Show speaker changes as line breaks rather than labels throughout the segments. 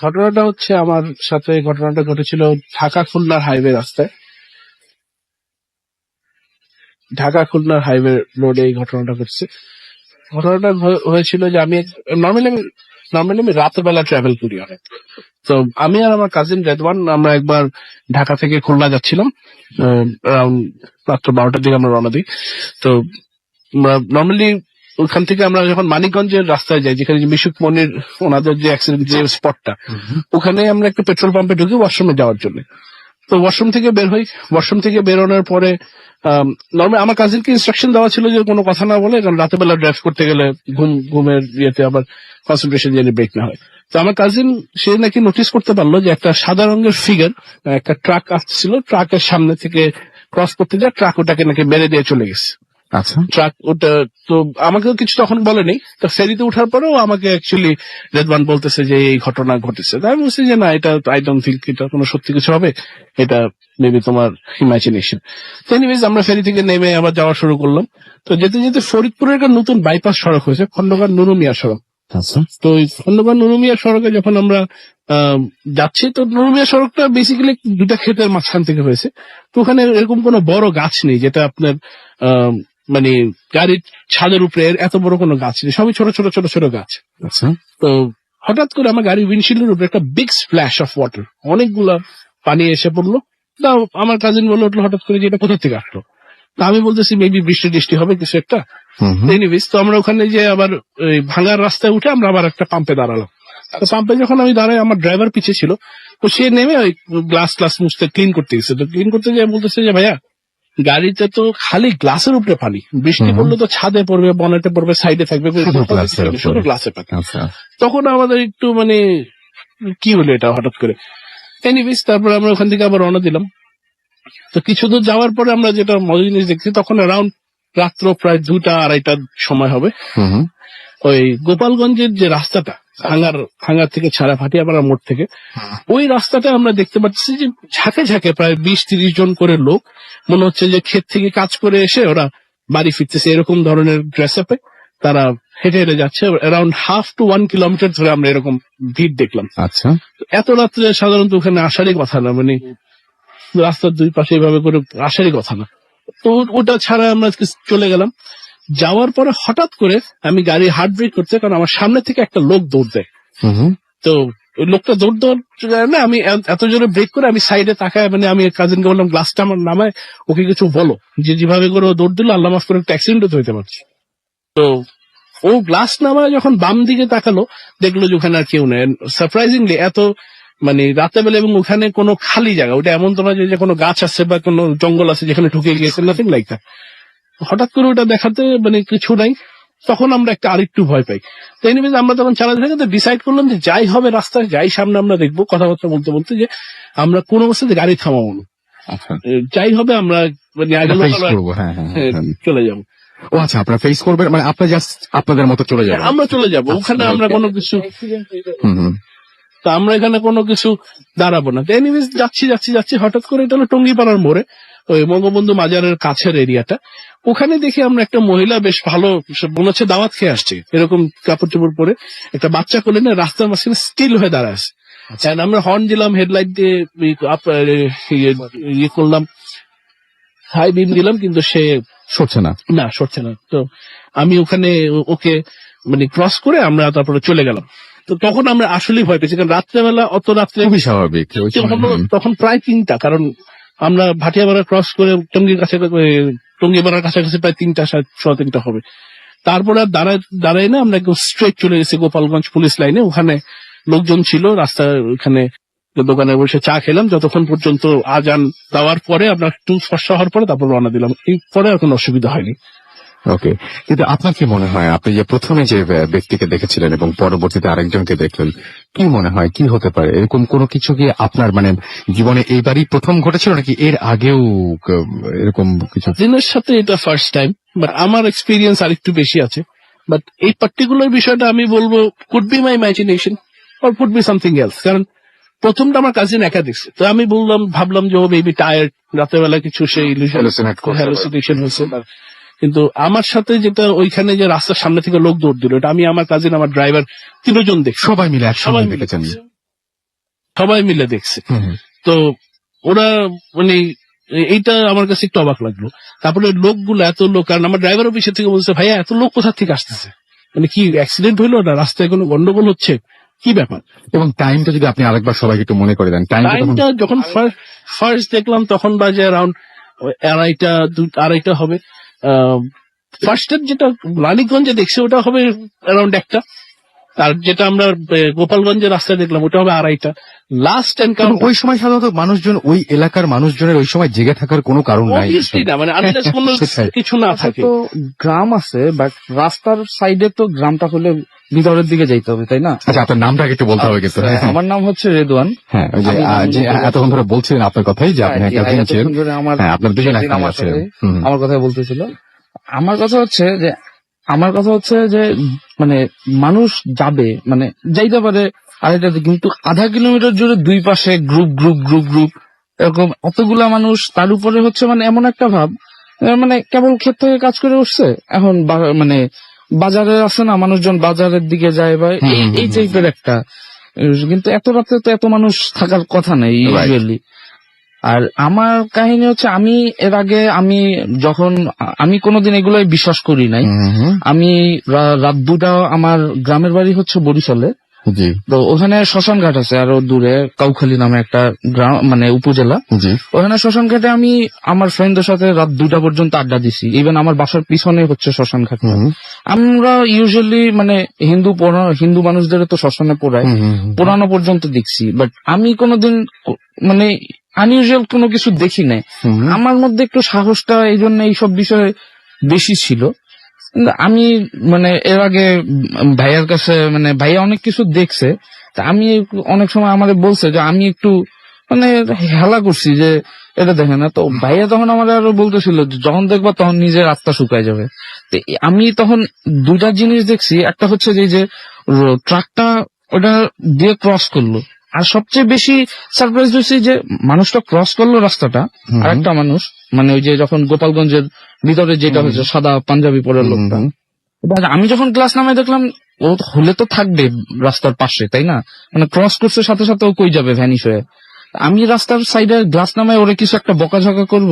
ঘটনাটা হচ্ছে আমার সাথে ঘটনাটা ঘটেছিল ঢাকা খুলনার হাইওয়ে রাস্তায়। ঢাকা খুলনার হাইওয়ে রোডে এই ঘটনাটা ঘটছে। ঘটনাটা হয়েছিল যে আমি নর্মালি আমি রাতের বেলা ট্রাভেল করি অনেক। তো আমি আর আমার কাজিন রেদওয়ান আমরা একবার ঢাকা থেকে খুলনা যাচ্ছিলাম। around মাত্র 12টার দিকে আমরা রওনা দিই। তো নর্মালি ওখান থেকে আমরা যখন মানিকগঞ্জের রাস্তায় যাই, যেখানে মিশুক মনির ওনাদের যে অ্যাক্সিডেন্ট যে স্পটটা, ওখানে আমরা একটা পেট্রোল পাম্পে ঢুকি ওয়াশরুমে যাওয়ার জন্য। তো ওয়াশরুম থেকে বের হই। ওয়াশরুম থেকে বেরোনোর পরে নর্মালি আমার কাজিনকে ইনস্ট্রাকশন দেওয়া ছিল যে কোনো কথা না বলে, কারণ রাতের বেলা ড্রাইভ করতে গেলে ঘুমের ইয়েতে আবার কনসেন্ট্রেশন যেন ব্রেক না হয়। তো আমার কাজিন সে নাকি নোটিস করতে পারলো যে একটা সাদা রঙের ফিগার একটা ট্রাক আসছিল, ট্রাকের সামনে থেকে ক্রস করতে যায়, ট্রাক ওটাকে নাকি মেরে দিয়ে চলে গেছে।
আচ্ছা,
ট্রাক ওটা তো আমাকে কিছু তখন বলেনি। তো ফেরিতে ওঠার পরেও আমাকে অ্যাকচুয়ালি রেদওয়ান বলতেছে যে এই ঘটনা ঘটেছে। তাই আমি বলছি যে না, এটা আই ডোন্ট থিঙ্ক এটা কোনো সত্যি কিছু হবে, এটা মেবি তোমার ইমাজিনেশন। তো এনিওয়েজ আমরা ফেরি থেকে নেমে আবার যাওয়া শুরু করলাম। তো যেতে যেতে ফরিদপুরের একটা নতুন বাইপাস সড়ক হয়েছে, খন্দকার নুরুমিয়া সড়ক।
আচ্ছা,
তো ওই খন্দকার নুরুমিয়া সড়কে যখন আমরা যাচ্ছি, তো নুরুমিয়া সড়কটা বেসিক্যালি দুটা ক্ষেতের মাঝখান থেকে হয়েছে। তো ওখানে এরকম কোনো বড় গাছ নেই যেটা আপনার মানে গাড়ির ছাদের উপরে এত বড় কোনো গাছ নেই, সবই ছোট ছোট ছোট ছোট গাছ।
আচ্ছা,
তো হঠাৎ করে আমার গাড়ির উইন্ডশিল্ডের উপরে একটা বিগ স্প্ল্যাশ অফ ওয়াটার, অনেকগুলা পানি এসে পড়লো। তা আমার কাজিন বলে উঠলো হঠাৎ করে যে এটা কোথা থেকে আসলো। তা আমি বলতেছি মেবি বৃষ্টি টিষ্টি হবে কিছু একটা। এনিওয়েজ তো আমরা ওখানে যে আবার ওই ভাঙার রাস্তায় উঠে আমরা আবার একটা পাম্পে দাঁড়ালাম। তো পাম্পে যখন আমি দাঁড়াই, আমার ড্রাইভার পিছিয়ে ছিল। তো সে নেমে ওই গ্লাস মুছতে ক্লিন করতে গেছে। তো ক্লিন করতে গিয়ে বলতেছে যে ভাইয়া, গাড়িতে তো খালি গ্লাসের উপরে পানি, বৃষ্টি পড়লে তো ছাদে পড়বে, বনেটে পড়বে, সাইডে থাকবে, শুধু গ্লাসে পানি। তখন আমাদের একটু মানে কি হলো এটা হঠাৎ করে। এনিওয়েজ তারপরে আমরা ওখান থেকে আবার রওনা দিলাম। তো কিছু দূর যাওয়ার পরে আমরা যেটা মজার জিনিস দেখছি, তখন অ্যারাউন্ড রাত্র প্রায় 2টা-2:30টার সময় হবে। ওই গোপালগঞ্জের যে রাস্তাটা ভাঙার থেকে ছাড়া ভাটিয়াপাড়া মোড় থেকে, ওই রাস্তাটা আমরা দেখতে পাচ্ছি যে ঝাঁকে ঝাঁকে প্রায় 20-30 জন করে লোক, মনে হচ্ছে যে ক্ষেত থেকে কাজ করে এসে ওরা বাড়ি ফিরতেছে, এরকম ধরনের ড্রেস আপে তারা হেঁটে হেঁটে যাচ্ছে। অ্যারাউন্ড 1/2 to 1 কিলোমিটার ধরে আমরা এরকম ভিড় দেখলাম।
আচ্ছা,
এত রাত্রে সাধারণত ওখানে আসারই কথা না, মানে রাস্তার দুই পাশে এইভাবে করে আসারই কথা না। তো ওটা ছাড়া আমরা চলে গেলাম। যাওয়ার পরে হঠাৎ করে আমি গাড়ি হার্ড ব্রেক করতে, কারণ আমার সামনে থেকে একটা লোক দৌড় দেয়। তো ওই লোকটা দৌড় দেওয়ার না, আমি এত জোরে ব্রেক করে আমি সাইডে তাকায়, মানে আমি কাজিনকে বললাম গ্লাসটা আমার নামায়, ওকে কিছু বলো, যে যেভাবে করে ও দৌড় দিল আল্লাহ মাফ করে একটা অ্যাক্সিডেন্টও হইতে পারছে। তো ও গ্লাস নামায় যখন বাম দিকে তাকালো, দেখলো যে ওখানে আর কেউ নেই। সারপ্রাইজিংলি এত মানে রাতে বেলা, এবং ওখানে কোনো খালি জায়গা, ওটা এমন তো না যে কোনো গাছ আছে বা কোনো জঙ্গল আছে যেখানে ঢুকে গিয়েছে, নাথিং লাইক দ্যাট। হঠাৎ করে ওটা দেখাতে মানে কিছু নাই, তখন আমরা একটা আরেকটু ভয় পাই। তো এনিওয়েজ আমরা তখন চালাতে ডিসাইড করলাম যে যাই হবে রাস্তায় যাই সামনে আমরা দেখবো, কথাবার্তা বলতে বলতে যে আমরা কোনো অবস্থাতে গাড়ি থামাবো না, যাই হবে আমরা মানে চলে যাবো।
ও আচ্ছা, আপনারা ফেস করবেন, মানে আপনারা জাস্ট আপনাদের মতো চলে যাবেন?
আমরা চলে যাবো, ওখানে আমরা কোনো কিছু, তা আমরা এখানে কোনো কিছু দাঁড়াবো না। এনিওয়েজ যাচ্ছি হঠাৎ করে, এটা হলো টঙ্গিপাড়ার মোড়ে, ওই বঙ্গবন্ধু মাজারের কাছের এরিয়াটা। ওখানে দেখি আমরা একটা মহিলা বেশ ভালো, মনে হচ্ছে দাওয়াত খেয়ে আসছে, এরকম কাপড় চোপড় পরে একটা বাচ্চা কোলে না রাস্তার মাঝখানে স্টিল হয়ে দাঁড়ায় আছে। আমরা হর্ন দিলাম, হেডলাইট দিয়ে ইয়ে করলাম, হাই বিম দিলাম, কিন্তু সে সরছে না। তো আমি ওখানে ওকে মানে ক্রস করে আমরা তারপরে চলে গেলাম। তো তখন আমরা আসলেই ভয় পেয়েছি, কারণ রাত্রেবেলা অত রাত্রে
খুবই স্বাভাবিক,
তখন প্রায় 3টা, কারণ আমরা ভাটিয়াপাড়া ক্রস করে টঙ্গিপাড়ার কাছাকাছি প্রায় 3টা হবে। তারপরে আর দাঁড়াই না, আমরা একদম স্ট্রেট চলে গেছি গোপালগঞ্জ পুলিশ লাইনে। ওখানে লোকজন ছিল, রাস্তার ওখানে দোকানে বসে চা খেলাম, যতক্ষণ পর্যন্ত আজান দেওয়ার পরে আমরা একটু ফর্সা হওয়ার পরে তারপর রওনা দিলাম। এরপরে আর কোনো অসুবিধা হয়নি।
ওকে, কিন্তু আপনার কি মনে হয়, আপনি যে প্রথমে যে ব্যক্তিকে দেখেছিলেন এবং পরবর্তীতে আরেকজনকে দেখলেন, কি মনে হয় কি হতে পারে? এরকম কোনো কিছু কি আপনার মানে জীবনে এইবারই প্রথম ঘটেছিল, নাকি এর আগেও এরকম কিছু?
দিনের সাথে এটা ফার্স্ট টাইম, বাট আমার এক্সপিরিয়েন্স আরেকটু বেশি আছে। বাট এই পার্টিকুলার বিষয়টা আমি বলবো could be my imagination or could be something else, কারণ প্রথমটা আমার কাজিন একা দেখছে। তো আমি ভাবলাম যে ও মেবি টায়ার্ড, রাতের বেলা কিছু সেই হ্যালুসিনেশন হয়েছে। কিন্তু আমার সাথে যেটা ওইখানে যে রাস্তার সামনে থেকে লোক দৌড় দিল, এটা আমি, আমার কাজিন, আমার ড্রাইভার, তিনজন দেখছি।
সবাই মিলে একসঙ্গে
সবাই মিলে
দেখেছেন?
দেখছে। সবাই মিলে দেখছে।
হুম।
তো ওরা মানে এইটা আমার কাছে একটু অবাক লাগলো। তারপরে লোকগুলো, এত লোক, কারণ আমার ড্রাইভার অফিসের থেকে বলছে, ভাইয়া এত লোক কোথা থেকে আসতেছে, মানে কি অ্যাক্সিডেন্ট হইলো না, রাস্তায় কোনো গন্ডগোল হচ্ছে, কি ব্যাপার?
এবং টাইমটা যদি আপনি আরেকবার সবাইকে একটু মনে করে দেন,
টাইমটা যখন ফার্স্ট দেখলাম তখন বাজে অ্যারাউন্ড আড়াইটা হবে। ফার্স্টের যেটা রানীগঞ্জে দেখছি ওটা হবে অ্যারাউন্ড 1টা, আর যেটা আমরা গোপালগঞ্জের রাস্তায় দেখলাম ওটা হবে 2:30। লাস্ট এনকাউন্টার
ওই সময় সাধারণত মানুষজন, ওই এলাকার মানুষজনের ওই সময় জেগে থাকার কোনো কারণ নাই।
অবভিয়াসলি না, মানে আনলেস কোনো
সেটাই।
কিছু না থাকে।
তো গ্রাম আছে, বাট রাস্তার সাইডে তো গ্রামটা হলে ভিতরের দিকে যাইতে হবে, তাই না?
আচ্ছা, আপনার নামটা একটু বলতে হবে কিন্তু।
আমার নাম হচ্ছে রেদওয়ান।
হ্যাঁ, ওই যে যে এতক্ষণ ধরে বলছিলেন আপনার কথাই, যে আপনি একটা দিন ছিলেন।
এতক্ষণ ধরে আমার
হ্যাঁ, আপনার দুজন
একদিন
একটা
আমার
আছেন।
সাথে আমার কথা বলতেছিল। আমার কথা হচ্ছে যে মানে মানুষ যাবে, মানে যাইতে পারে আড়াইটাতে, কিন্তু আধা কিলোমিটার জুড়ে দুই পাশে গ্রুপ গ্রুপ গ্রুপ গ্রুপ এরকম অতগুলা মানুষ, তার উপরে হচ্ছে মানে এমন একটা ভাব, মানে কেবল ক্ষেত থেকে কাজ করে উঠছে, এখন মানে বাজারে আছে না, মানুষজন বাজারের দিকে যায়, বা এই টাইপের একটা। কিন্তু এত রাতে তো এত মানুষ থাকার কথা নেই ইউজুয়ালি। আর আমার কাহিনী হচ্ছে, আমি এর আগে আমি কোনোদিন এগুলোই বিশ্বাস করি নাই। আমি রাত 2টা, আমার গ্রামের বাড়ি হচ্ছে বরিশালে।
জি।
তো ওখানে শ্মশান ঘাট আছে, আরো দূরে কাউখালী নামে একটা গ্রাম, মানে উপজেলা।
জি।
ওখানে শ্মশান ঘাটে আমি আমার ফ্রেন্ডদের সাথে রাত 2টা পর্যন্ত আড্ডা দিছি। ইভেন আমার বাসার পিছনে হচ্ছে শ্মশান ঘাট। আমরা ইউজুয়ালি মানে হিন্দু মানুষদের তো শ্মশানে পোড়ানো পর্যন্ত দেখছি, বাট আমি কোনোদিন মানে আনইউজুয়াল কোনো কিছু দেখি নাই। আমার মধ্যে একটু সাহসটা এই জন্য এইসব বিষয়ে বেশি ছিল। আমি মানে এর আগে ভাইয়ার কাছে, মানে ভাইয়া অনেক কিছু দেখছে, তা আমি অনেক সময় আমাদের বলছে যে আমি একটু মানে হেলা করছি যে এটা দেখে না। তো ভাইয়া তখন আমার আরো বলতেছিল যে যখন দেখবা তখন নিজের আত্মা শুকায় যাবে। তো আমি তখন 2টা জিনিস দেখছি। একটা হচ্ছে যে ট্রাকটা ওটা দিয়ে ক্রস করলো, আর সবচেয়ে বেশি সারপ্রাইজ হয়েছে যে মানুষটা ক্রস করলো রাস্তাটা, আর একটা মানুষ, মানে ওই যে যখন গোপালগঞ্জের ভিতরে যেটা হয়েছে, সাদা পাঞ্জাবি পরের লোকটা, আমি যখন ক্লাস নামে দেখলাম, ও হলে তো থাকবে রাস্তার পাশে, তাই না? মানে ক্রস করছে, সাথে সাথে ও কই যাবে ভ্যানিশ হয়ে। আমি রাস্তার সাইডে গ্লাস নামায় ওরে কিছু একটা বকাঝকা করব,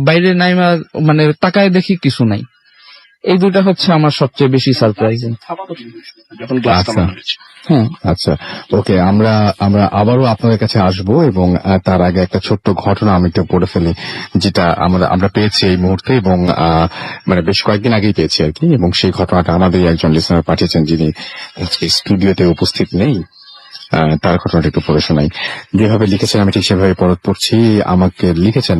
বাইরে নাইমা মানে তাকায় দেখি কিছু নাই। এই 2টা হচ্ছে আমার সবচেয়ে বেশি সারপ্রাইজিং।
যখন গ্লাস
আচ্ছা।
হ্যাঁ,
আচ্ছা, ওকে, আমরা আবারও আপনাদের কাছে আসবো, এবং তার আগে একটা ছোট্ট ঘটনা আমি একটু পড়ে ফেলি, যেটা আমরা পেয়েছি এই মুহূর্তে, এবং মানে বেশ কয়েকদিন আগেই পেয়েছি আর কি। এবং সেই ঘটনাটা আমাদের একজন লিসনার পাঠিয়েছেন, যিনি আজকে স্টুডিওতে উপস্থিত নেই। তার ঘটনাটা একটু পড়ে শোনাই। যেভাবে লিখেছেন আমি ঠিক সেভাবে পড়ছি। আমাকে লিখেছেন,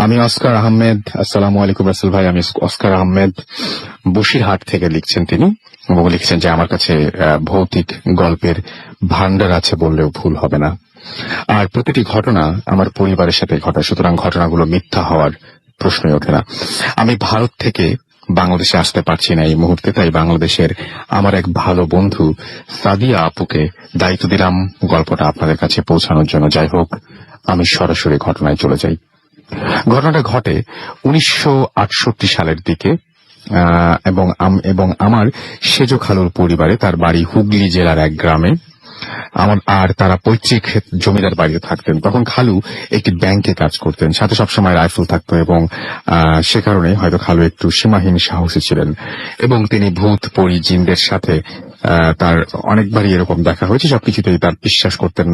আমি অস্কার আহমেদ। আসসালামু আলাইকুম রাসেল ভাই, আমি অস্কার আহমেদ, বসিরহাট থেকে লিখছেন তিনি, এবং লিখছেন যে আমার কাছে ভৌতিক গল্পের ভান্ডার আছে বললেও ভুল হবে না। আর প্রতিটি ঘটনা আমার পরিবারের সাথে ঘটে, সুতরাং ঘটনাগুলো মিথ্যা হওয়ার প্রশ্নই ওঠে না। আমি ভারত থেকে বাংলাদেশে আসতে পারছি না এই মুহূর্তে, তাই বাংলাদেশের আমার এক ভালো বন্ধু সাদিয়া আপুকে দায়িত্ব দিলাম গল্পটা আপনাদের কাছে পৌঁছানোর জন্য। যাই হোক, আমি সরাসরি ঘটনায় চলে যাই। ঘটনাটা ঘটে 1968 সালের দিকে, এবং আমার সেজ খালুর পরিবারে, তার বাড়ি হুগলি জেলার এক গ্রামে। আর তারা পৈতৃক জমিদার বাড়িতে থাকতেন। তখন খালু একটি ব্যাংকে কাজ করতেন, সাথে সবসময় রাইফেল থাকতো, এবং সে কারণে হয়তো খালু একটু সীমাহীন সাহসী ছিলেন, এবং তিনি ভূত পরি জিনদের সাথে তার অনেকবারই এরকম দেখা হয়েছে। সবকিছুতেই তার বিশ্বাস করতেন,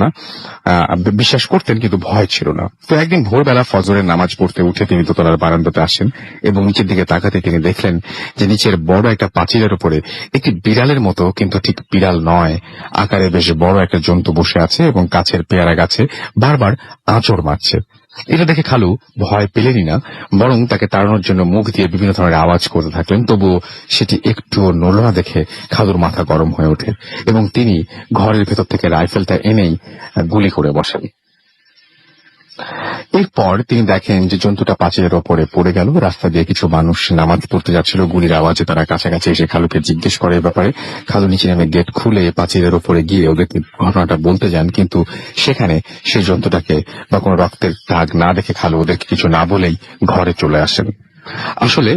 কিন্তু ভয় ছিল না। তো একদিন ভোরবেলা ফজরের নামাজ পড়তে উঠে তিনি দোতলার বারান্দাতে আসেন, এবং নিচের দিকে তাকাতে তিনি দেখলেন যে নিচের বড় একটা পাঁচিলের উপরে একটি বিড়ালের মতো, কিন্তু ঠিক বিড়াল নয়, আকারে বেশ বড় একটা জন্তু বসে আছে, এবং কাছের পেয়ারা গাছে বারবার আঁচড় মারছে। এটা দেখে খালু ভয় পেলেনই না, বরং তাকে তাড়ানোর জন্য মুখ দিয়ে বিভিন্ন ধরনের আওয়াজ করতে থাকলেন। তবুও সেটি একটুও নড়ল না দেখে খালুর মাথা গরম হয়ে ওঠে, এবং তিনি ঘরের ভেতর থেকে রাইফেলটা এনেই গুলি করে বসেন। এরপর তিনি দেখেন যে জন্তুটা পাঁচিলের ওপরে পড়ে গেল। রাস্তা দিয়ে কিছু মানুষ নামাজ পড়তে যাচ্ছিল, গুলির আওয়াজে তারা কাছাকাছি এসে খালুকে জিজ্ঞেস করে এ ব্যাপারে। খালু নিচে নেমে গেট খুলে পাঁচিলের ওপরে গিয়ে ওদেরকে ঘটনাটা বলতে যান, কিন্তু সেখানে সেই জন্তুটাকে বা কোনো রক্তের দাগ না দেখে খালু ওদেরকে কিছু না বলেই ঘরে চলে আসেন। আসলে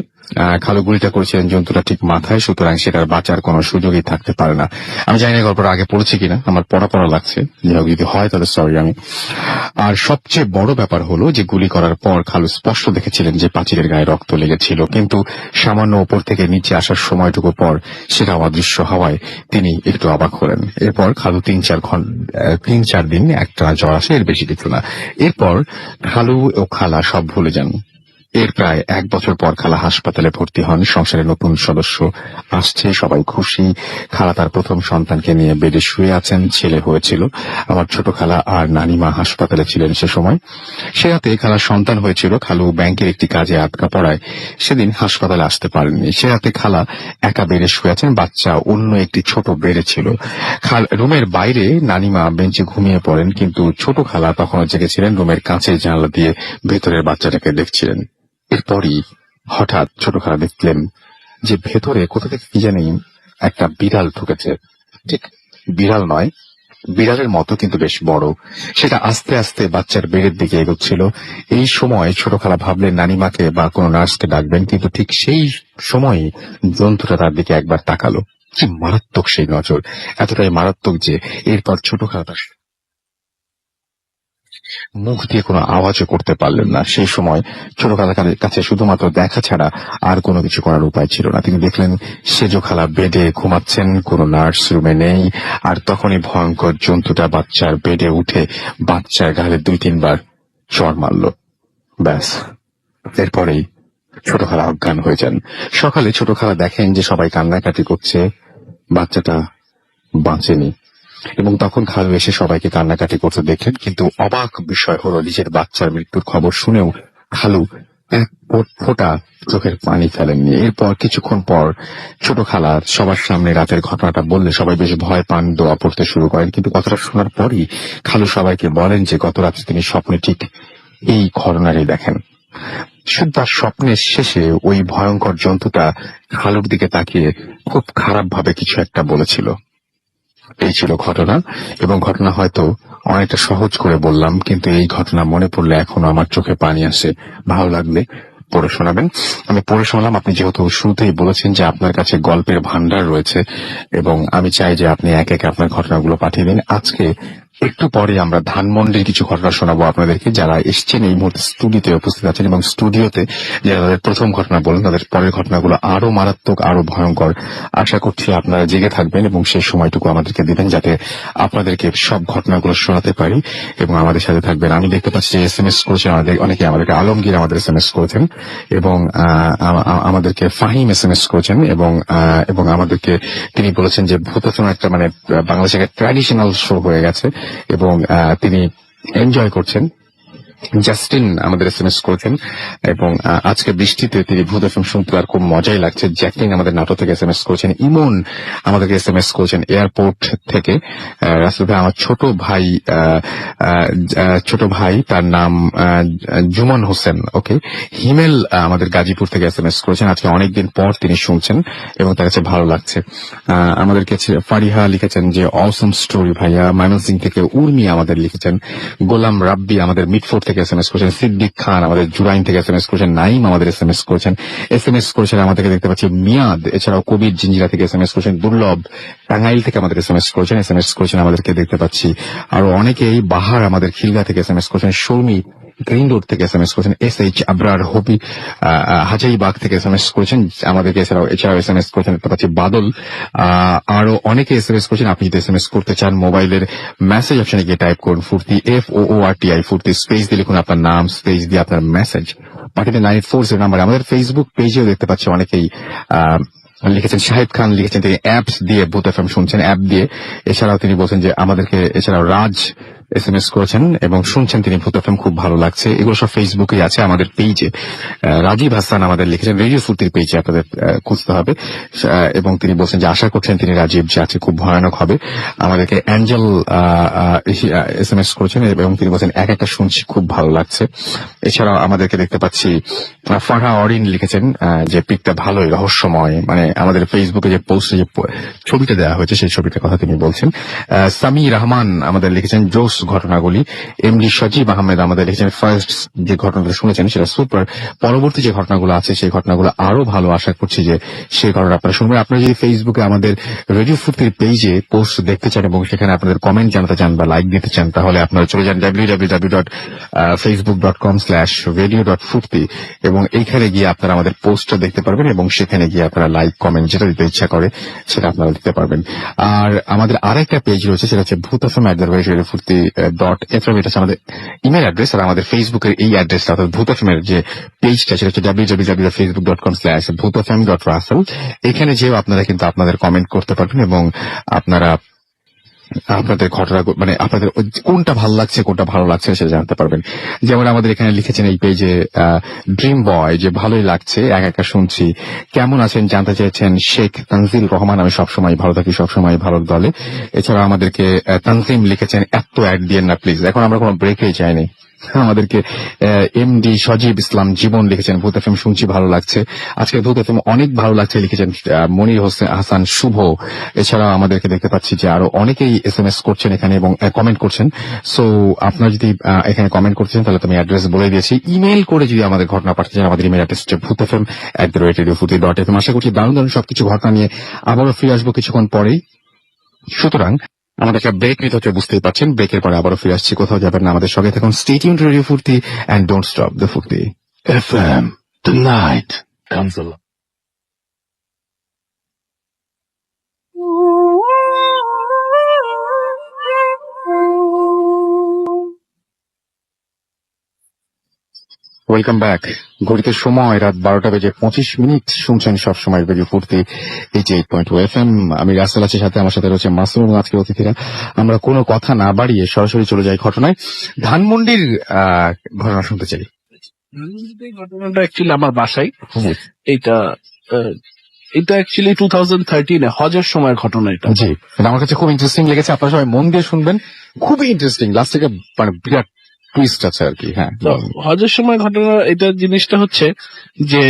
খালু গুলিটা করেছিলেন জন্তুটা ঠিক মাথায়, সুতরাং সেটার বাঁচার কোনো সুযোগই থাকতে পারে না। আমি জানি না গল্পটা আগে পড়েছি কিনা, আমার পড়া লাগছে, যাই হোক যদি হয় তাহলে সরি আমি। আর সবচেয়ে বড় ব্যাপার হলো যে গুলি করার পর খালু স্পষ্ট দেখেছিলেন যে পাঁচিলের গায়ে রক্ত লেগেছিল, কিন্তু সামান্য ওপর থেকে নিচে আসার সময়টুকু পর সেটা অদৃশ্য হওয়ায় তিনি একটু অবাক হলেন। এরপর খালু 3-4 দিন একটা জ্বর আসে, এর বেশি কিছু না। এরপর খালু ও খালা সব ভুলে যান। এর প্রায় 1 বছর পর খালা হাসপাতালে ভর্তি হন। সংসারে নতুন সদস্য আসছে, সবাই খুশি। খালা তার প্রথম সন্তানকে নিয়ে বেডে শুয়ে আছেন, ছেলে হয়েছিল। আমার ছোট খালা আর নানিমা হাসপাতালে ছিলেন সে সময়। সে রাতে খালার সন্তান হয়েছিল। খালু ব্যাংকের একটি কাজে আটকা পড়ায় সেদিন হাসপাতালে আসতে পারেননি। সে রাতে খালা একা বেডে শুয়ে আছেন, বাচ্চা অন্য একটি ছোট বেডে ছিল। রুমের বাইরে নানিমা বেঞ্চে ঘুমিয়ে পড়েন, কিন্তু ছোট খালা তখনও জেগেছিলেন, রুমের কাঁচের জানলা দিয়ে ভেতরের বাচ্চাটাকে দেখছিলেন। এরপরই হঠাৎ ছোট খালা দেখলেন যে ভেতরে কোথা থেকে কি জানি একটা বিড়াল ঢুকেছে। ঠিক বিড়াল নয়, বিড়ালের মতো কিন্তু বেশ বড়। সেটা আস্তে আস্তে বাচ্চার বেডের দিকে এগোচ্ছিল। এই সময় ছোট খালা ভাবলেন নানিমাকে বা কোনো নার্সকে ডাকবেন, কিন্তু ঠিক সেই সময়ই জন্তুটা তার দিকে একবার তাকালো। কি মারাত্মক সেই নজর, এতটাই মারাত্মক যে এরপর ছোট খালা তার মুখ দিয়ে কোনো আওয়াজও করতে পারলেন না। সেই সময় ছোট খালার কাছে শুধুমাত্র দেখা ছাড়া আর কোনো কিছু করার উপায় ছিল না। তিনি দেখলেন সেজ খালা বেডে ঘুমাচ্ছেন, কোনো নার্স রুমে নেই। আর তখনই ভয়ঙ্কর জন্তুটা বাচ্চার বেডে উঠে বাচ্চার গালে 2-3 বার চড় মারল। ব্যাস, এরপরেই ছোট খালা অজ্ঞান হয়ে যান। সকালে ছোট খালা দেখেন যে সবাই কান্নাকাটি করছে, বাচ্চাটা বাঁচেনি। এবং তখন খালু এসে সবাইকে কান্নাকাটি করতে দেখলেন, কিন্তু অবাক বিষয় হলো নিজের বাচ্চার মৃত্যুর খবর শুনেও খালু এক ফোঁটা চোখের পানি ফেলেননি। এরপর কিছুক্ষণ পর ছোট খালা সবার সামনে রাতের ঘটনাটা বললে সবাই বেশ ভয় পান, দোয়া পড়তে শুরু করেন। কিন্তু কথাটা শোনার পরই খালু সবাইকে বলেন যে গত রাতে তিনি স্বপ্নে ঠিক এই ঘটনারই দেখেন। শুধু তার স্বপ্নের শেষে ওই ভয়ঙ্কর জন্তুটা খালুর দিকে তাকিয়ে খুব খারাপ ভাবে কিছু একটা বলেছিল। এই ছিল ঘটনা, এবং ঘটনা হয়তো অনেকটা সহজ করে বললাম, কিন্তু এই ঘটনা মনে পড়লে এখনো আমার চোখে পানি আসে। ভালো লাগলে পড়ে শোনাবেন। আমি পড়ে শোনালাম। আপনি যেহেতু শুরুতেই বলেছেন যে আপনার কাছে গল্পের ভান্ডার রয়েছে, এবং আমি চাই যে আপনি এক এক আপনার ঘটনাগুলো পাঠিয়ে দিন। আজকে একটু পরে আমরা ধানমন্ডির কিছু ঘটনা শোনাবো আপনাদেরকে। যারা এসছেন এই মুহূর্তে স্টুডিওতে উপস্থিত আছেন, এবং স্টুডিওতে যারা তাদের প্রথম ঘটনা বলেন তাদের পরের ঘটনাগুলো আরো মারাত্মক, আরো ভয়ঙ্কর। আশা করছি আপনারা জেগে থাকবেন এবং সেই সময়টুকু আমাদেরকে দিবেন যাতে আপনাদেরকে সব ঘটনাগুলো শোনাতে পারি, এবং আমাদের সাথে থাকবেন। আমি দেখতে পাচ্ছি যে SMS করেছেন অনেকে, আমাদেরকে আলমগীর আমাদের SMS করেছেন, এবং আমাদেরকে ফাহিম SMS করেছেন, এবং আমাদেরকে তিনি বলেছেন যে ভূতাচনা একটা মানে বাংলাদেশের একটা ট্র্যাডিশনাল শো হয়ে গেছে, এবং তিনি এনজয় করছেন। জাস্টিন আমাদের SMS করেছেন, এবং আজকে বৃষ্টিতে তিনি ভূত FM শুনতে তার খুব মজাই লাগছে। জ্যাকলিন আমাদের নাটক থেকে SMS করেছেন। ইমন আমাদেরকে SMS করেছেন এয়ারপোর্ট থেকে। রাসেল ভাই, আমার ছোট ভাই তার নাম জুমন হোসেন। ওকে। হিমেল আমাদের গাজীপুর থেকে SMS করেছেন। আজকে অনেকদিন পর তিনি শুনছেন এবং তার কাছে ভালো লাগছে। আমাদেরকে ফারিহা লিখেছেন যে অসম স্টোরি ভাইয়া। ময়মনসিং থেকে উর্মি আমাদের লিখেছেন। গোলাম রাব্বি আমাদের মিটফোর্ড থেকে SMS করেছেন। সিদ্দিক খান আমাদের জুরাইন থেকে SMS করেছেন। নাইম আমাদের SMS করেছেন। SMS করেছেন আমাদেরকে দেখতে পাচ্ছি মিয়াদ, এছাড়াও কবির জিঞ্জিরা থেকে SMS করেছেন। দুর্লভ টাঙ্গাইল থেকে আমাদের SMS করেছেন। SMS করেছেন আমাদেরকে দেখতে পাচ্ছি আরো অনেকেই। বাহার আমাদের খিলগা থেকে SMS করেছেন। সৌমি গ্রিন রোড থেকে SMS করেছেন। SH আবরার হবি হাজাইবাগ থেকে SMS করেছেন আমাদেরকে। এছাড়াও SMS করেছেন দেখতে পাচ্ছি বাদল। আরো অনেকে SMS করেছেন। আপনি যদি SMS করতে চান মোবাইলের মেসেজ অপশনে গিয়ে টাইপ করুন ফুর্তি, FOORTI ফুর্তি, স্পেস দিয়ে লিখুন আপনার নাম, স্পেস দিয়ে আপনার মেসেজ পাঠিয়ে 984 নাম্বারে। আমাদের ফেসবুক পেজেও দেখতে পাচ্ছি অনেকেই লিখেছেন। সাহেব খান লিখেছেন তিনি অ্যাপস দিয়ে ভূত FM শুনছেন, অ্যাপ দিয়ে। এছাড়াও তিনি বলছেন যে আমাদেরকে, এছাড়াও রাজ SMS করেছেন এবং শুনছেন তিনি ভূত FM খুব ভালো লাগছে। এগুলো সব ফেসবুকেই আছে আমাদের পেজে। রাজীব হাসান আমাদের লিখেছেন রেডিও ফুর্তির পেজে, আপনাদের খুঁজতে হবে, এবং তিনি বলছেন যে আশা করছেন তিনি রাজীব যে আছে খুব ভয়ানক হবে। আমাদেরকে অ্যাঞ্জেল SMS করেছেন এবং তিনি বলছেন এক একটা শুনছি খুব ভালো লাগছে। এছাড়াও আমাদেরকে দেখতে পাচ্ছি ফারহা অরিন লিখেছেন যে পিকটা ভালোই রহস্যময়, মানে আমাদের ফেসবুকে যে পোস্টে যে ছবিটা দেওয়া হয়েছে সেই ছবিটার কথা তিনি বলছেন। সামি রহমান আমাদের লিখেছেন জোস ঘটনাগুলি। এমডি সজীব আহমেদ আমাদের লিখেছেন ফার্স্ট যে ঘটনাটা শুনেছেন সেটা সুপার, পরবর্তী যে ঘটনাগুলো আছে সেই ঘটনাগুলো আরো ভালো, আশা করছি যে সেই ঘটনা আপনারা শুনবেন। আপনারা যদি ফেসবুকে আমাদের রেডিও ফুর্তির পেজে পোস্ট দেখতে চান এবং সেখানে আপনাদের কমেন্ট জানাতে চান বা লাইক দিতে চান, তাহলে আপনারা চলে যান www.facebook.com/radio.furti এবং এইখানে গিয়ে আপনারা আমাদের পোস্টটা দেখতে পারবেন এবং সেখানে গিয়ে আপনারা লাইক কমেন্ট যেটা দিতে ইচ্ছা করে সেটা আপনারা দিতে পারবেন। আর আমাদের আরেকটা পেজ রয়েছে, সেটা হচ্ছে bhutfm@radiofurti.fm, এটা হচ্ছে আমাদের ইমেল অ্যাড্রেস। আর আমাদের ফেসবুকের এই অ্যাড্রেসটা অর্থাৎ ভূতফএমের যে পেজটা সেটা হচ্ছে www.facebook.com/bhutfm.russell। এখানে যেও আপনারা কিন্তু আপনাদের কমেন্ট করতে পারবেন এবং আপনারা আপনাদের ঘটনা মানে আপনাদের কোনটা ভালো লাগছে কোনটা ভালো লাগছে সেটা জানতে পারবেন। যেমন আমাদের এখানে লিখেছেন এই পেজে ড্রিম বয়, যে ভালোই লাগছে একা একা শুনছি, কেমন আছেন জানতে চেয়েছেন শেখ তানজিল রহমান, আমি সবসময় ভালো থাকি, সবসময় ভালো দলে। এছাড়া আমাদেরকে তানজিম লিখেছেন এত অ্যাড দিয়েন না প্লিজ, এখন আমরা কোনো ব্রেকেই চাইনি। আমাদেরকে এমডি সজীব ইসলাম জীবন লিখেছেন ভূত এফএম শুনছি, ভালো লাগছে আজকে ভূত এফএম অনেক ভালো লাগছে লিখেছেন মনির হোসেন হাসান শুভ। এছাড়াও আমাদেরকে দেখতে পাচ্ছি যে আরো অনেকেই এসএমএস করছেন এখানে এবং কমেন্ট করছেন। সো আপনারা যদি এখানে কমেন্ট করছেন তাহলে তুমি অ্যাড্রেস বলে দিয়েছি। ইমেল করে যদি আমাদের ঘটনা পাঠাতে চান আমাদের ইমেল অ্যাড্রেস হচ্ছে bhutfm@radiofurti.fm। আশা করছি দারুণ দারুণ সবকিছু ঘটনা নিয়ে আবারও ফিরে আসবো কিছুক্ষণ পরেই। সুতরাং আমাদের একটা ব্রেক নিতে হচ্ছে, বুঝতেই পারছেন। ব্রেকের পরে আবারও ফিরে আসছি, কোথাও যাবেন না, আমাদের সঙ্গে থাকুন। স্টে টিউনড রেডিও ফুর্তি এন্ড ডোন্ট স্টপ দ্য ফুর্তি
FM, the night comes along.
Welcome back. ঘড়িতে সময় রাত 12:25 শুনছেন সবসময় রেডিও ফুর্তি 88.2 FM। আমি রাসেল আছি, সাথে আমার সাথে রয়েছে মাসুম এবং আজকের অতিথিরা। আমরা কোনো কথা না বাড়িয়ে সরাসরি চলে যাই ঘটনায়। ধানমন্ডির ঘটনা শুনতে চাই।
এই ঘটনাটা অ্যাকচুয়ালি আমার বাসায়, এটা অ্যাকচুয়ালি 2013 হজের সময়ের ঘটনা এটা।
জি, আমার কাছে খুব ইন্টারেস্টিং লেগেছে, আপনারা সবাই মন দিয়ে শুনবেন, খুবই ইন্টারেস্টিং। লাস্ট থেকে মানে বিরাট টুইস্ট আছে আর কি। হ্যাঁ,
তো হজের সময় ঘটনা এটা জিনিসটা হচ্ছে যে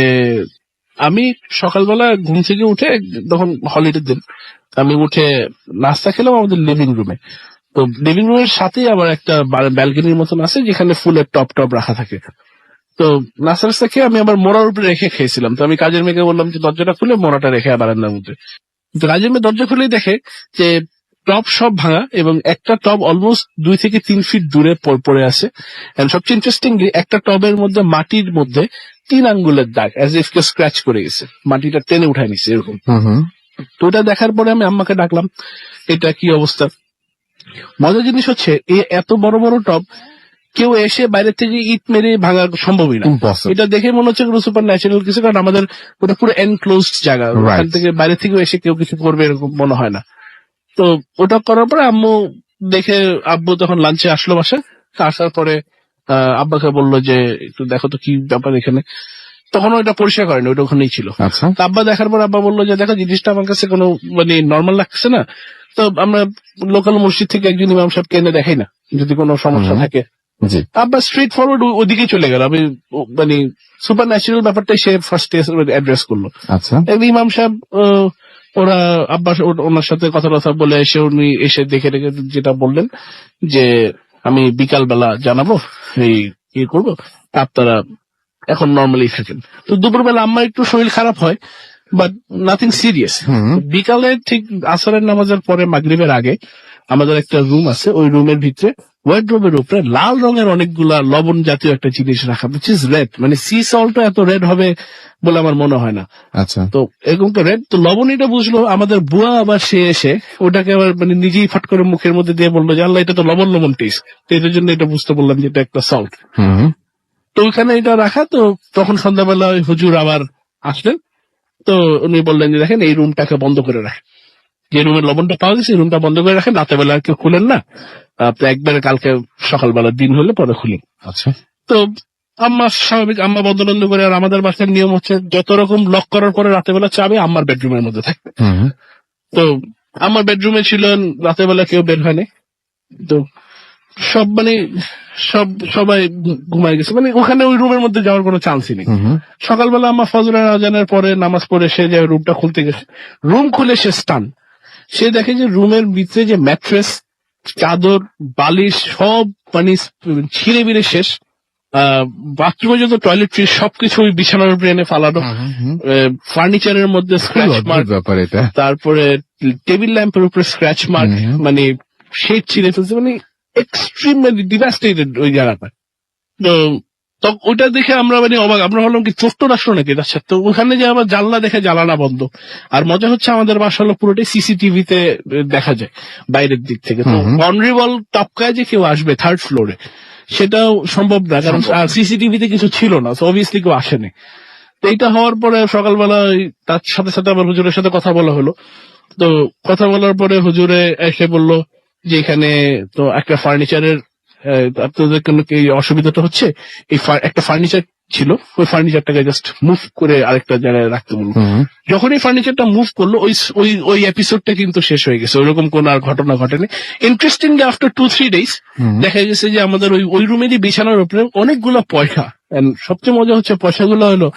আমি সকালবেলা ঘুম থেকে উঠে, তখন হলিডে দিন, আমি উঠে নাস্তা খেলাম আমাদের লিভিং রুমে। তো লিভিং রুমের সাথেই আবার একটা ব্যালকনির মতন আছে যেখানে ফুলের টপ রাখা থাকে। তো নাস্তা খেয়ে আমি আবার মোড়ার উপরে রেখে খেয়েছিলাম। তো আমি কাজের মেয়েকে বললাম যে দরজাটা খুলে মোড়াটা রেখে বারান্দার মধ্যে। তো কাজের মেয়ে দরজা খুলেই দেখে যে টব সব ভাঙা এবং একটা টব অলমোস্ট 2 থেকে 3 ফিট দূরে পড়ে আছে। এন্ড সবচেয়ে ইন্টারেস্টিংলি একটা টবের মধ্যে মাটির মধ্যে 3 আঙ্গুলের দাগ, অ্যাজ ইফ কেউ স্ক্র্যাচ করে গেছে, মাটিটা টেনে উঠায় নিছে এরকম। তো ওটা দেখার পরে আমি আম্মাকে ডাকলাম, এটা কি অবস্থা। মজার জিনিস হচ্ছে এত বড় বড় টব কেউ এসে বাইরে থেকে ইট মেরে ভাঙা সম্ভবই না। এটা দেখে মনে হচ্ছে কোনো সুপার ন্যাচারাল কিছু, কারণ আমাদের ওটা পুরো এনক্লোজড জায়গা, ওখান থেকে বাইরে থেকে এসে কেউ কিছু করবে এরকম মনে হয় না। তো ওটা করার পরে আব্বু তখন লাঞ্চে আসলো বাসায়। আসার পরে আব্বাকে বললো যে একটু দেখো তো কি ব্যাপার এখানে। তখন ওইটা পরিষ্কার করেনি, ওইটা ওখানেই ছিল। তো আব্বা দেখার পর আব্বা বললো যে দেখো জিনিসটা আমার কাছে কোনো মানে নর্মাল লাগছে না, তো আমরা লোকাল মসজিদ থেকে একজন ইমাম সাহেবকে এনে দেখাই না যদি কোনো সমস্যা থাকে। আব্বা স্ট্রেট ফরওয়ার্ড ওদিকে চলে গেল। আমি মানে সুপার ন্যাচারাল ব্যাপারটাই সে ফার্স্ট অ্যাড্রেস করলো। ইমাম সাহেব ওরা আব্বা ওনার সাথে কথা বলে উনি এসে দেখে যেটা বললেন যে আমি বিকাল বেলা জানাবো এই ইয়ে করবো, আপনারা এখন নর্মালি থাকেন। তো দুপুরবেলা আম্মার একটু শরীর খারাপ হয়, বাট নাথিং সিরিয়াস। বিকালে ঠিক আসরের নামাজের পরে মাগরিবের আগে আমাদের একটা রুম আছে, ওই রুমের ভিতরে ওয়ার্ডরোবের উপরে লাল রঙের অনেকগুলা লবণ জাতীয় একটা জিনিস রাখা, উইচ ইজ রেড। মানে সি সল্টও এত রেড হবে বলে আমার মনে হয় না। আচ্ছা, তো এরকম তো রেড। তো লবণ এটা বুঝলো আমাদের বুয়া, আবার সে এসে ওটাকে আবার মানে নিজেই ফট করে মুখের মধ্যে দিয়ে বললো যে আল্লাহ এটা তো লবণ টেস্ট। তো এটার জন্য এটা বুঝতে বললাম যে এটা একটা সল্ট। তো ওইখানে এটা রাখা। তো তখন সন্ধ্যাবেলা ওই হুজুর আবার আসলেন। তো উনি বললেন যে দেখেন এই রুমটাকে বন্ধ করে রাখেন, যে রুমের লবণটা পাওয়া গেছে এই রুমটা বন্ধ করে রাখেন, রাতের বেলা আর কেউ খুলেন না, আপনি একবারে কালকে সকালবেলা দিন হলে পরে খুলেন। আচ্ছা। তো আম্মা স্বাভাবিক আম্মা বন্ধ করে। আর আমাদের বাসার নিয়ম হচ্ছে যত রকম লক করার পরে রাতের বেলা চাবি আমার বেডরুমের মধ্যে থাকবে। তো আমার বেডরুমে ছিল, রাতের বেলা কেউ বের হয়নি। তো সবাই ঘুমাই গেছে, মানে ওখানে ওই রুমের মধ্যে যাওয়ার কোনো চান্সই নেই। সকালবেলা আমার ফজরের আজানের পরে নামাজ পড়ে সে যে রুমটা খুলতে গেছে, রুম খুলে সে স্টান। সে দেখে যে রুমের ভিতরে যে ম্যাট্রেস চাদর বালিশ সব মানে ছিঁড়ে বিড়ে শেষ। বাথরুমে যত টয়লেট্রি সবকিছু ওই বিছানার উপরে এনে ফালানো, ফার্নিচারের মধ্যে স্ক্র্যাচ মার্ক,
ব্যাপার এটা।
তারপরে টেবিল ল্যাম্পের উপরে স্ক্র্যাচ মার্ক, মানে শেড ছিঁড়ে ফেলছে, মানে এক্সট্রিম মানে ডিভাস্টেটেড ওই জায়গাটা। তো ওইটা দেখে আমরা মানে অবাক, আমরা ভাবলাম কি চোর টোর আসলো নাকি। আচ্ছা, তো ওখানে যে আবার জানলা দেখে জানালা বন্ধ। আর মজা হচ্ছে আমাদের বাসা হলো পুরোটাই সিসিটিভিতে দেখা যায় বাইরের দিক থেকে। তো অনরিবল টপকায় যে কেউ আসবে থার্ড ফ্লোরে সেটাও সম্ভব না, কারণ সিসিটিভিতে কিছু ছিল না, তো অবভিয়াসলি কেউ আসেনি। তো এইটা হওয়ার পরে সকালবেলা তার সাথে সাথে আবার হুজুরের সাথে কথা বলা হলো। তো কথা বলার পরে হুজুরে এসে বলল যে এখানে তো একটা ফার্নিচারের আপনাদের কোনো কি অসুবিধাটা হচ্ছে, এই একটা ফার্নিচার ছিল, ওই ফার্নিচারটাকে জাস্ট মুভ করে আরেকটা জায়গায় রাখতে বললো। যখন এই ফার্নিচারটা মুভ করলো ওই এপিসোডটা কিন্তু শেষ হয়ে গেছে, ওইরকম কোন আর ঘটনা ঘটেনি। ইন্টারেস্টিংলি আফটার 2-3 days দেখা গেছে যে আমাদের ওই রুমেরই বিছানার উপরে অনেকগুলো পয়সা, সবচেয়ে মজা হচ্ছে পয়সাগুলো হলো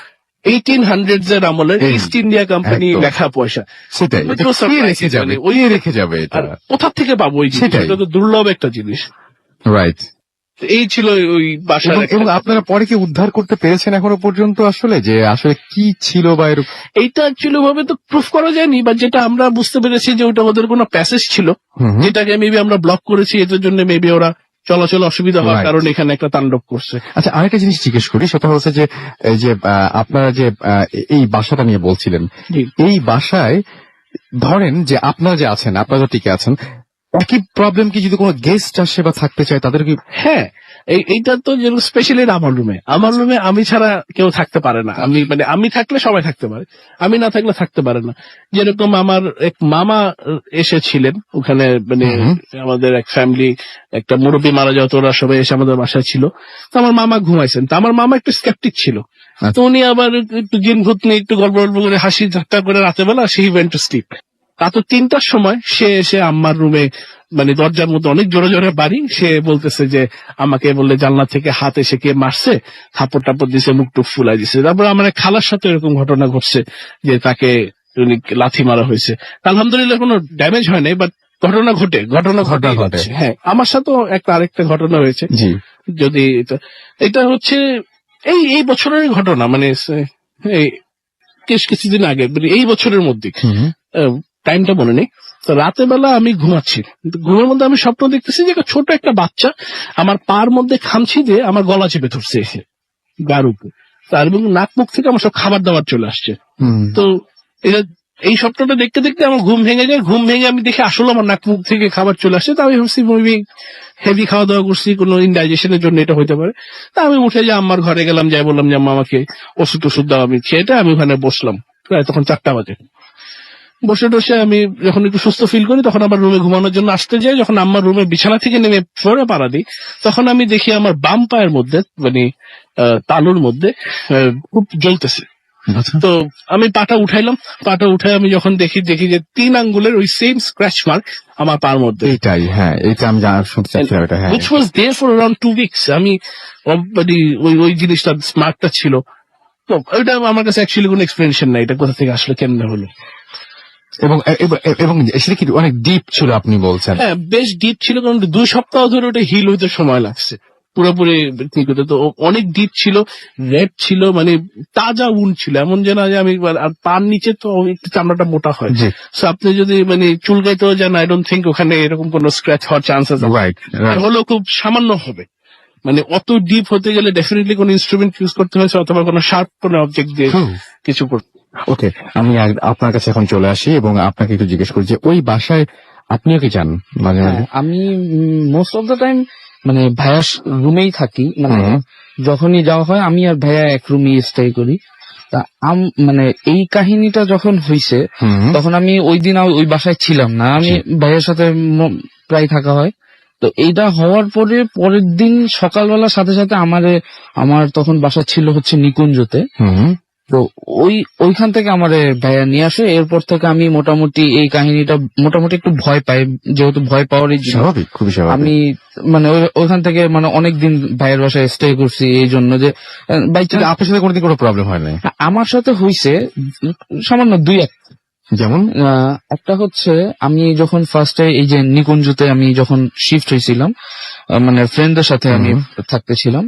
1800s এর আমলের ইস্ট ইন্ডিয়া কোম্পানি লেখা পয়সা।
সেটাই, এটা কে রেখে যাবে, ওই রেখে যাবে এটা,
আর কোথা থেকে পাবো ওই জিনিস, এটা তো দুর্লভ একটা জিনিস।
রাইট।
এই ছিল ওই বাসার।
এবং আপনারা পরে কি উদ্ধার করতে পেরেছেন এখনো পর্যন্ত আসলে যে আসলে কি ছিল বা এরকম?
এইটা অ্যাকচুয়ালি ভাবে তো প্রুফ করা যায়নি, বা যেটা আমরা বুঝতে পেরেছি যে ওটা ওদের কোনো প্যাসেজ ছিল যেটাকে মেবি আমরা ব্লক করেছি, এটার জন্য মেবি ওরা চলাচল অসুবিধা হওয়ার কারণে এখানে একটা তাণ্ডব করছে।
আচ্ছা, আরেকটা জিনিস জিজ্ঞেস করি, সেটা হচ্ছে যে এই যে আপনারা যে এই বাসাটা নিয়ে বলছিলেন, এই বাসায় ধরেন যে আপনারা যে আছেন, আপনারা টিকে আছেন, একই প্রবলেম কি যদি কোনো গেস্ট আসে বা থাকতে চায় তাদের কি?
হ্যাঁ, এইটা তো যেন স্পেশালি আমার রুমে আমি ছাড়া কেউ থাকতে পারে না। আমি থাকলে সবাই থাকতে পারে, আমি না থাকলে থাকতে পারে না। যেরকম আমার এক মামা এসেছিলেন ওখানে, মানে আমাদের এক ফ্যামিলি, একটা মুরব্বী মারা যাওয়া, ওরা সবাই এসে আমাদের বাসায় ছিল। তো আমার মামা ঘুমাইছেন, তো আমার মামা একটু স্কেপটিক ছিল, তো উনি আবার একটু জিন ভূত নিয়ে একটু গল্প গল্প করে হাসি ঠাট্টা করে রাতে বেলা সেই ওয়েন্ট টু স্লিপ। রাত 3টার সময় সে এসে আম্মার রুমে মানে দরজার মধ্যে অনেক জোরে জোরে বাড়ি, সে বলতেছে যে আমাকে বললে জানলা থেকে হাত এসে কে মারছে, থাপড় টাপড় দিছে, মুখ টুক ফুলাই দিছে। তারপর আমার এক খালার সাথে এরকম ঘটনা ঘটছে যে তাকে লাথি মারা হয়েছে। আলহামদুলিল্লাহ কোনো ড্যামেজ হয় নাই, বাট ঘটনা ঘটে। হ্যাঁ, আমার সাথেও আরেকটা ঘটনা হয়েছে। যদি এটা হচ্ছে এই বছরের ঘটনা, মানে কিছুদিন আগে, এই বছরের মধ্যে, টাইমটা মনে নেই। তো রাতের বেলা আমি ঘুমাচ্ছি, ঘুমের মধ্যে আমি স্বপ্ন দেখতেছি যে ছোট একটা বাচ্চা আমার পার মধ্যে খামছি দিয়ে আমার গলা চেপে ধরছে এসে গার উপর, তার এবং নাক মুখ থেকে আমার সব খাবার দাবার চলে আসছে। তো এই স্বপ্নটা দেখতে দেখতে আমার ঘুম ভেঙে যায়। ঘুম ভেঙে আমি দেখি আসলে আমার নাক মুখ থেকে খাবার চলে আসছে। তো আমি ভাবছি মেবি হেভি খাওয়া দাওয়া করছি, কোনো ইনডাইজেশনের জন্য এটা হইতে পারে। তা আমি উঠে যে আম্মার ঘরে গেলাম, যাই বললাম যে আম্মা আমাকে ওষুধ দাও, আমি খেয়েটা আমি ওখানে বসলাম, প্রায় তখন 4টা বাজে। বসে টসে আমি যখন একটু সুস্থ ফিল করি তখন আমার রুমে ঘুমানোর জন্য আসতে যাই। যখন আমার রুমে বিছানা থেকে নেমে ফ্লোরে পাড়া দিই, তখন আমি দেখি আমার বাম পায়ের মধ্যে, মানে তালুর মধ্যে খুব জ্বলতেছে। তো আমি পাটা উঠাইলাম, পাটা উঠাই আমি যখন দেখি যে 3 আঙ্গুলের ওই সেম স্ক্র্যাচ মার্ক আমার পার মধ্যে।
এইটাই, হ্যাঁ, এটা আমি শুনতে চাচ্ছিলাম, এটা হ্যাঁ,
which was there for around 2 weeks। আমি ওই জিনিসটা স্মার্টটা ছিল, তো ওইটা আমার কাছে অ্যাকচুয়ালি কোনো এক্সপ্লেনেশন নাই, এটা কোথা থেকে আসলে কেমনে হলো।
এবং সেটা কি অনেক ডিপ ছিল আপনি বলছেন?
হ্যাঁ, বেশ ডিপ ছিল, কারণ 2 সপ্তাহ ধরে ওটা হিল হইতে সময় লাগছে পুরোপুরি ঠিক হতে। তো অনেক ডিপ ছিল, রেড ছিল, মানে তাজা উন ছিল, এমন যে না যে আমি, আর পার নিচে তো একটু চামড়াটা মোটা হয়, সো আপনি যদি মানে চুলকাইতেও যান, আই ডোন্ট থিঙ্ক ওখানে এরকম কোনো স্ক্র্যাচ হওয়ার চান্সেস হলেও খুব সামান্য হবে। মানে অত ডিপ হতে গেলে ডেফিনেটলি কোনো ইনস্ট্রুমেন্ট ইউজ করতে হয়েছে, অথবা কোনো শার্প কোনো অবজেক্ট দিয়ে কিছু করতে।
ওকে, আমি আপনার কাছে এখন চলে আসি এবং আপনাকে একটু জিজ্ঞেস করি যে ওই বাসায় আপনিও কি যান মাঝে মাঝে?
আমি মোস্ট অফ দ্য টাইম মানে ভাইয়ার রুমেই থাকি, মানে যখনই যাওয়া হয় আমি আর ভাইয়া এক রুমে স্টে করি। তা মানে এই কাহিনীটা যখন হয়েছে তখন আমি ওই দিন ওই বাসায় ছিলাম না, আমি ভাইয়ের সাথে প্রায় থাকা হয়। তো এইটা হওয়ার পরের দিন সকালবেলা সাথে সাথে আমার তখন বাসা ছিল হচ্ছে নিকুঞ্জতে। তো ওইখান থেকে আমার ভাইয়া নিয়ে আসে। এরপর থেকে আমি মোটামুটি এই কাহিনীটা মোটামুটি একটু ভয় পাই, যেহেতু ভয় পাওয়ারই
স্বাভাবিক, খুবই স্বাভাবিক।
আমি মানে ওইখান থেকে মানে অনেকদিন ভাইয়ের বাসায় স্টে করছি, এই জন্য যে
আপনার সাথে কোনোদিন কোনো প্রবলেম হয় না?
আমার সাথে হয়েছে সামান্য 2-1,
যেমন
একটা হচ্ছে আমি যখন ফার্স্টে এই যে নিকুঞ্জতে আমি যখন শিফট হয়েছিলাম, মানে ফ্রেন্ডদের সাথে আমি থাকতেছিলাম,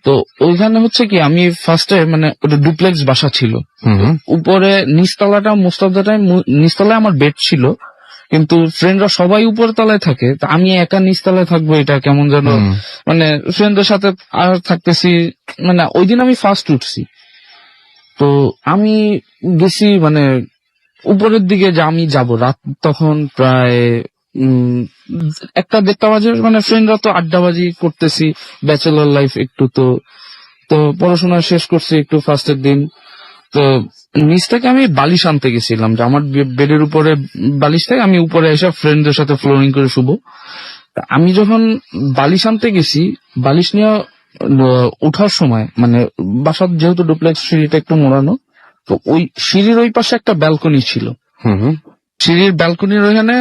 তো ওইখানে হচ্ছে কি আমি ফার্স্টে মানে ওটা ডুপ্লেক্স বাসা ছিল, উপরে নিচতলাটা মোস্ট অফ দ্য টাইম নিচতলায় আমার বেড ছিল, কিন্তু ফ্রেন্ডরা সবাই উপর তলায় থাকে, তো আমি একা নিচতলায় থাকবো এটা কেমন যেন, মানে ফ্রেন্ডদের সাথে আর থাকতেছি, মানে ওই দিন আমি ফার্স্ট উঠছি, তো আমি গেছি মানে উপরের দিকে যে আমি যাব, রাত তখন প্রায় 1-1:30 বাজে, মানে ফ্রেন্ডরা তো আড্ডাবাজি করতেছি, ব্যাচেলর লাইফ একটু, তো তো পড়াশোনা শেষ করছি একটু ফার্স্টের দিন, তো নিচ থেকে আমি বালিশ আনতে গেছিলাম, যে আমার বেডের উপরে বালিশ থেকে আমি উপরে এসে ফ্রেন্ডদের সাথে ফ্লোরিং করে শুবো। তা আমি যখন বালিশ আনতে গেছি, বালিশ নিয়ে ওঠার সময় মানে বাসার যেহেতু ডুপ্লেক্স সিঁড়িটা একটু মোড়ানো, তো ওই সিঁড়ির ওই পাশে একটা ব্যালকনি ছিল, সিঁড়ির ব্যালকনির ওইখানে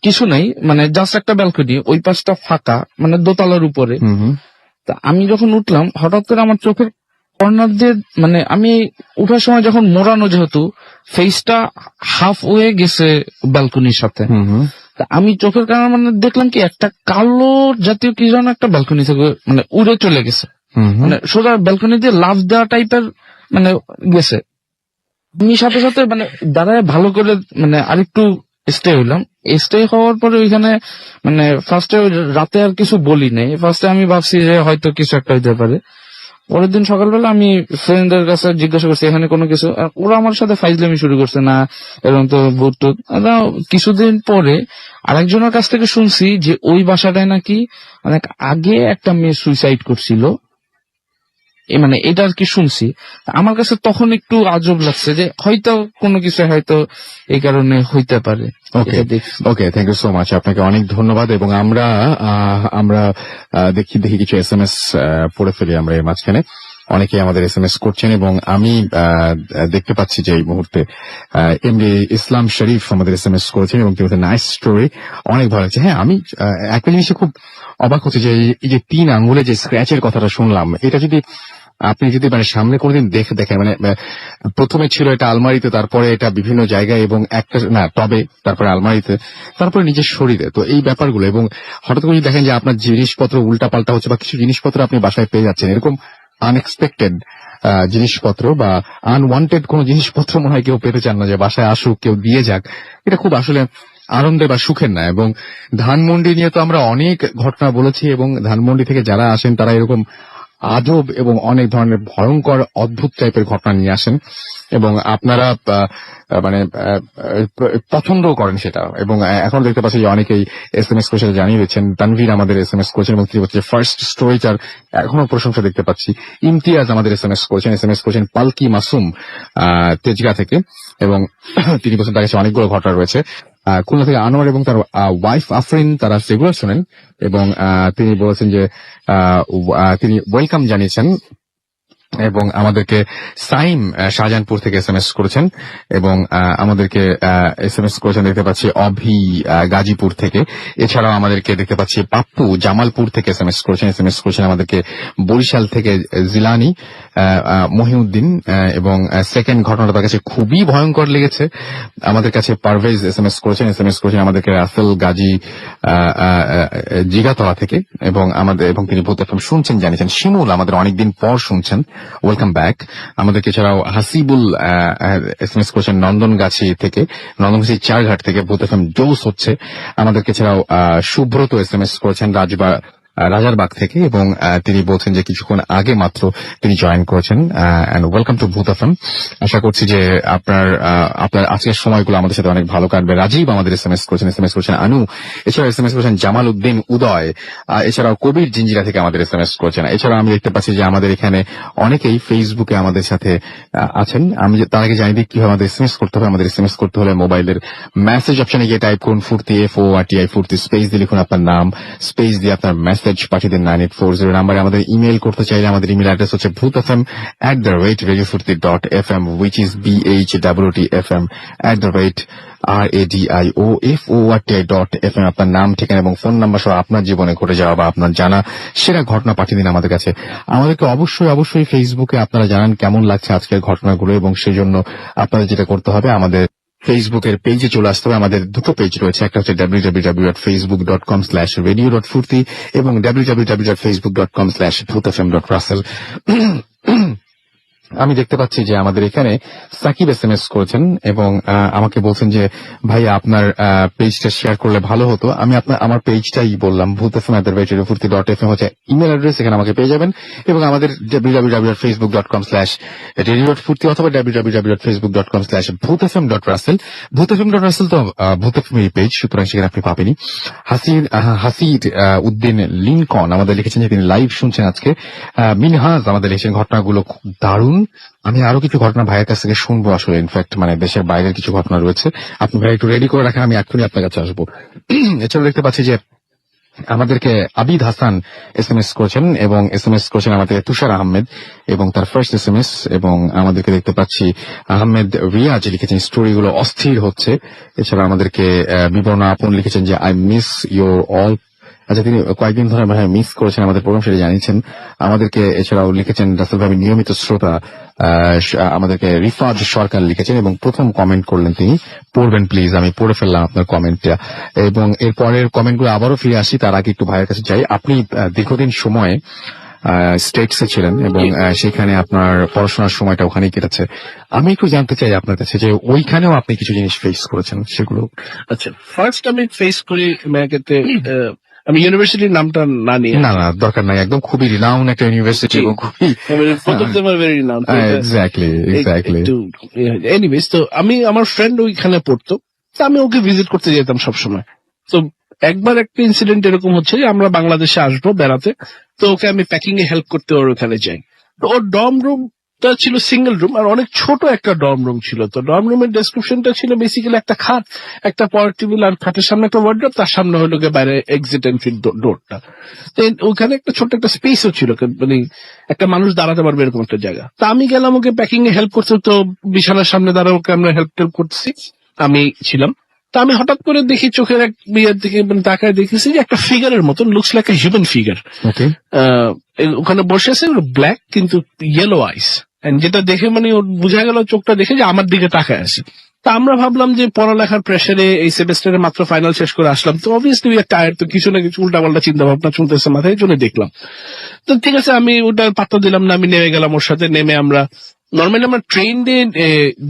কিছু নেই, মানে জাস্ট একটা ব্যালকনি, ওই পাশটা ফাঁকা, মানে দোতলার উপরে। তা আমি যখন উঠলাম, হঠাৎ করে আমার চোখের কর্নার দিয়ে, মানে আমি উঠার সময় যখন মোড়ানো, যেহেতু ফেসটা হাফ ওয়ে গেছে ব্যালকনির সাথে, তা আমি চোখের কারণে মানে দেখলাম কি একটা কালো জাতীয় কি যেন একটা ব্যালকনি থেকে মানে উড়ে চলে গেছে, মানে সোজা ব্যালকনি দিয়ে লাফ দেওয়া টাইপের মানে গেছে। আমি সাথে সাথে মানে দাঁড়ায় ভালো করে মানে আরেকটু স্টে হইলাম, স্টে হওয়ার পরে ওইখানে মানে ফার্স্টে রাতে আর কিছু বলি নাই, ফার্স্টে আমি ভাবছি যে হয়তো কিছু একটা হইতে পারে। পরের দিন সকালবেলা আমি ফ্রেন্ডদের কাছে জিজ্ঞাসা করছি এখানে কোনো কিছু, আর ওরা আমার সাথে ফাইজলামি শুরু করছে, না এরকম তো ভূত টুত। কিছুদিন পরে আরেকজনের কাছ থেকে শুনছি যে ওই বাসাটায় নাকি অনেক আগে একটা মেয়ে সুইসাইড করছিল, মানে এটা আর কি শুনছি। আমার কাছে তখন একটু আজব লাগছে যে হয়তো কোনো কিছু হয়তো এই কারণে হইতে পারে।
ওকে, থ্যাংক ইউ সো মাচ, আপনাকে অনেক ধন্যবাদ। এবং আমরা দেখি কিছু SMS পড়ে ফেলি আমরা এর মাঝখানে। অনেকে আমাদের SMS করছেন এবং আমি দেখতে পাচ্ছি যে এই মুহূর্তে এমডি ইসলাম শরীফ আমাদের SMS করেছেন এবং তিনি নাইস স্টোরি, অনেক ভালো লাগছে। হ্যাঁ, আমি একটা জিনিসে খুব অবাক হচ্ছে যে এই যে 3 আঙ্গুলে যে স্ক্র্যাচের কথাটা শুনলাম, এটা যদি আপনি যদি মানে সামনে কোনোদিন দেখেন, মানে প্রথমে ছিল এটা আলমারিতে, তারপরে এটা বিভিন্ন জায়গায় এবং একটা না টবে, তারপরে আলমারিতে, তারপরে নিজের শরীরে, তো এই ব্যাপারগুলো, এবং হঠাৎ করে যদি দেখেন যে আপনার জিনিসপত্র উল্টাপাল্টা হচ্ছে বা কিছু জিনিসপত্র আপনি বাসায় পেয়ে যাচ্ছেন, এরকম আনএক্সপেক্টেড জিনিসপত্র বা আনওয়ান্টেড কোন জিনিসপত্র মনে হয় কেউ পেতে চান না, যে বাসায় আসুক, কেউ দিয়ে যাক, এটা খুব আসলে আনন্দের বা সুখের না। এবং ধানমন্ডি নিয়ে তো আমরা অনেক ঘটনা বলেছি, এবং ধানমন্ডি থেকে যারা আসেন তারা এরকম আজব এবং অনেক ধরনের ভয়ঙ্কর অদ্ভুত টাইপের ঘটনা নিয়ে আসেন, এবং আপনারা মানে পছন্দ করেন সেটা। এবং এখন দেখতে পাচ্ছি যে অনেকেই SMS করে সেটা জানিয়ে দিচ্ছেন। তানভীর আমাদের SMS করেছেন এবং তিনি হচ্ছে ফার্স্ট স্টোরিটার, এখনো প্রশংসা দেখতে পাচ্ছি। ইমতিয়াজ আমাদের SMS করেছেন পালকি মাসুম তেজগা থেকে, এবং তিনি বলছেন তার কাছে অনেকগুলো ঘটনা রয়েছে। খুলনা থেকে আনোয়ার এবং তার ওয়াইফ আফরিন, তারা সেগুলো শোনেন, এবং তিনি বলেছেন যে তিনি ওয়েলকাম জানিয়েছেন। এবং আমাদেরকে সাইম শাহজাহানপুর থেকে SMS করেছেন, এবং আমাদেরকে SMS করেছেন দেখতে পাচ্ছি অভি গাজীপুর থেকে। এছাড়াও আমাদেরকে দেখতে পাচ্ছি পাপ্পু জামালপুর থেকে SMS করেছেন আমাদেরকে বরিশাল থেকে জিলানি মহিউদ্দিন। এবং সেকেন্ড ঘটনাটা তার কাছে খুবই ভয়ঙ্কর লেগেছে। আমাদের কাছে পারভেজ SMS করেছেন আমাদেরকে রাসেল গাজী জিগাতলা থেকে, এবং তিনি ভূত FM শুনছেন জানিয়েছেন। শিমুল আমাদের অনেকদিন পর শুনছেন, ওয়েলকাম ব্যাক। আমাদেরকে এছাড়াও হাসিবুল SMS করেছেন নন্দনগাছি 4ঘাট থেকে, ভূত FM জোস হচ্ছে। আমাদেরকে এছাড়াও সুব্রত SMS করেছেন রাজারবাগ থেকে, এবং তিনি বলছেন যে কিছুক্ষণ আগে মাত্র তিনি জয়েন করেছেন। এন্ড ওয়েলকাম টু ভূত FM। আশা করছি যে আপনার আজকের সময়গুলো আমাদের সাথে অনেক ভালো কাটবে। রাজীব আমাদের SMS করেছেন আনু, এছাড়াও SMS করেছেন জামাল উদ্দিন উদয়, এছাড়াও কবির জিঞ্জিরা থেকে আমাদের SMS করেছেন। এছাড়াও আমি দেখতে পাচ্ছি যে আমাদের এখানে অনেকেই ফেসবুকে আমাদের সাথে আছেন। আমি তার আগে জানিয়ে দিই কিভাবে আমাদের SMS করতে হবে। আমাদের SMS করতে হলে মোবাইলের মেসেজ অপশনে গিয়ে টাইপ করুন ফুর্তি, FORTI ফুর্তি, স্পেস দিয়ে লিখুন আপনার নাম, স্পেস দিয়ে আপনার মেসেজ পাঠিয়ে দিন 9840 নাম্বারে। আমাদের ইমেল করতে চাইলে আমাদের ইমেল অ্যাড্রেস হচ্ছে bhutfm@radiofurti.fm, which is BHWTFM@radioforti.fm। আপনার নাম, ঠিকানা এবং ফোন নাম্বার সহ আপনার জীবনে ঘটে যাওয়া বা আপনার জানা সেরা ঘটনা পাঠিয়ে দিন আমাদের কাছে। আমাদেরকে অবশ্যই ফেসবুকে আপনারা জানান কেমন লাগছে আজকের ঘটনাগুলো, এবং সেই জন্য আপনাদের যেটা করতে হবে আমাদের ফেসবুকের পেজে চলে আসতে হবে। আমাদের দুটো পেজ রয়েছে, একটা হচ্ছে www.facebook.com/radio.furti এবং www.facebook.com/bhutfm.russell। আমি দেখতে পাচ্ছি যে আমাদের এখানে সাকিব SMS করেছেন এবং আমাকে বলছেন যে ভাই আপনার পেজটা শেয়ার করলে ভালো হতো। আমি আমার পেজটাই বললাম, bhutfm@radiofurti.fm হচ্ছে ইমেল অ্যাড্রেস, এখানে আমাকে পেয়ে যাবেন। এবং আমাদের www.facebook.com/radiofurti অথবা www.facebook.com/bhutfm.russell। bhutfm.russell তো bhutfm পেজ, সুতরাং সেখানে আপনি পাবেনই। হাসিদ উদ্দিন লিনকন আমাদের লিখেছেন যে তিনি লাইভ শুনছেন আজকে। মিনহাজ আমাদের লিখেছেন ঘটনাগুলো খুব দারুণ। আমি আরো কিছু ঘটনা ভাইয়ের কাছ থেকে শুনবো আসলে, ইনফ্যাক্ট মানে দেশের বাইরের কিছু ঘটনা রয়েছে। আপনি ভাই একটু রেডি করে রাখেন, আমি এক্ষুনি আপনার কাছে আসবো। এছাড়াও দেখতে পাচ্ছি যে আমাদেরকে আবিদ হাসান SMS করেছেন এবং SMS করেছেন আমাদের তুষার আহমেদ এবং তার ফার্স্ট SMS। এবং আমাদেরকে দেখতে পাচ্ছি আহমেদ রিয়াজ লিখেছেন স্টোরিগুলো অস্থির হচ্ছে। এছাড়া আমাদেরকে বিবরণ আপন লিখেছেন যে আই মিস ইউর অল। আচ্ছা, তিনি কয়েকদিন ধরে মিস করেছেন আমাদের প্রোগ্রাম, সেটা জানিয়েছেন আমাদেরকে। এছাড়াও লিখেছেন রাসেল ভাই নিয়মিত শ্রোতা। আমাদেরকে রিফাজ সরকার লিখেছেন এবং প্রথম কমেন্ট করলেন তিনি, পড়বেন প্লিজ। আমি পড়ে ফেললাম আপনার কমেন্টটা এবং এর পরের কমেন্টগুলো আবারও ফিরে আসি। তার আগে একটু ভাইয়ের কাছে যাই। আপনি দীর্ঘদিন সময় স্টেটসে ছিলেন এবং সেখানে আপনার পড়াশোনার সময়টা ওখানেই কেটেছে। আমি একটু জানতে চাই আপনার কাছে যে ওইখানেও আপনি কিছু জিনিস ফেস করেছেন, সেগুলো।
আচ্ছা, ফার্স্ট আমি ফেস করি আমেরিকাতে, আমি ইউনিভার্সিটির নামটা না নিয়ে,
না দরকার নাই, একদম খুবই রিনাউন্ড একটা ইউনিভার্সিটি এবং খুবই
ভেরি রিনাউন্ড।
এক্স্যাক্টলি।
এনিওয়েজ, তো আমি আমার ফ্রেন্ড ওইখানে পড়তো, তো আমি ওকে ভিজিট করতে যেতাম সবসময়। তো একবার একটা ইনসিডেন্ট এরকম হচ্ছে যে আমরা বাংলাদেশে আসবো বেড়াতে, তো ওকে আমি প্যাকিং এ হেল্প করতে ওর ওখানে যাই। তো ওর ডর্ম রুমটা ছিল সিঙ্গেল রুম আর অনেক ছোট একটা ডর্ম রুম ছিল। তো ডর্ম রুমের ডেসক্রিপশনটা ছিল বেসিক্যালি একটা খাট, একটা পাওয়ার টেবিল আর খাটের সামনে একটা ওয়ার্ডরোব, তার সামনে হলো গিয়ে বাইরে এক্সিট এন্ট্রি ডোরটা। তো ওখানে একটা ছোট্ট একটা স্পেসও ছিল, মানে একটা মানুষ দাঁড়াতে পারবে এরকম একটা জায়গা। তা আমি গেলাম ওকে প্যাকিং এ হেল্প করতে, তো বিছানার সামনে দাঁড়া ওকে আমরা হেল্প করছি, আমি ছিলাম। তা আমি হঠাৎ করে দেখি চোখের এক বিয়ের দিকে তাকায় দেখেছি যে একটা ফিগারের মতন, looks like a human figure ওখানে বসে আছে, ব্ল্যাক কিন্তু ইয়েলো আইস, যেটা দেখে মানে ওর বোঝা গেল চোখটা দেখে যে আমার দিকে তাকায় আছে। তা আমরা ভাবলাম যে পড়ালেখার প্রেসারে এই সেমেস্টারে মাত্র ফাইনাল শেষ করে আসলাম, তো অবভিয়াসলি উই আর টায়ার্ড, তো কিছু না কিছু উল্টাপাল্টা চিন্তা ভাবনা চলতেছে মাথায়, জন্য দেখলাম। তো ঠিক আছে, আমি ওটা পাত্তা দিলাম না, আমি নেমে গেলাম ওর সাথে। নেমে আমরা নর্মালি আমরা ট্রেন দিয়ে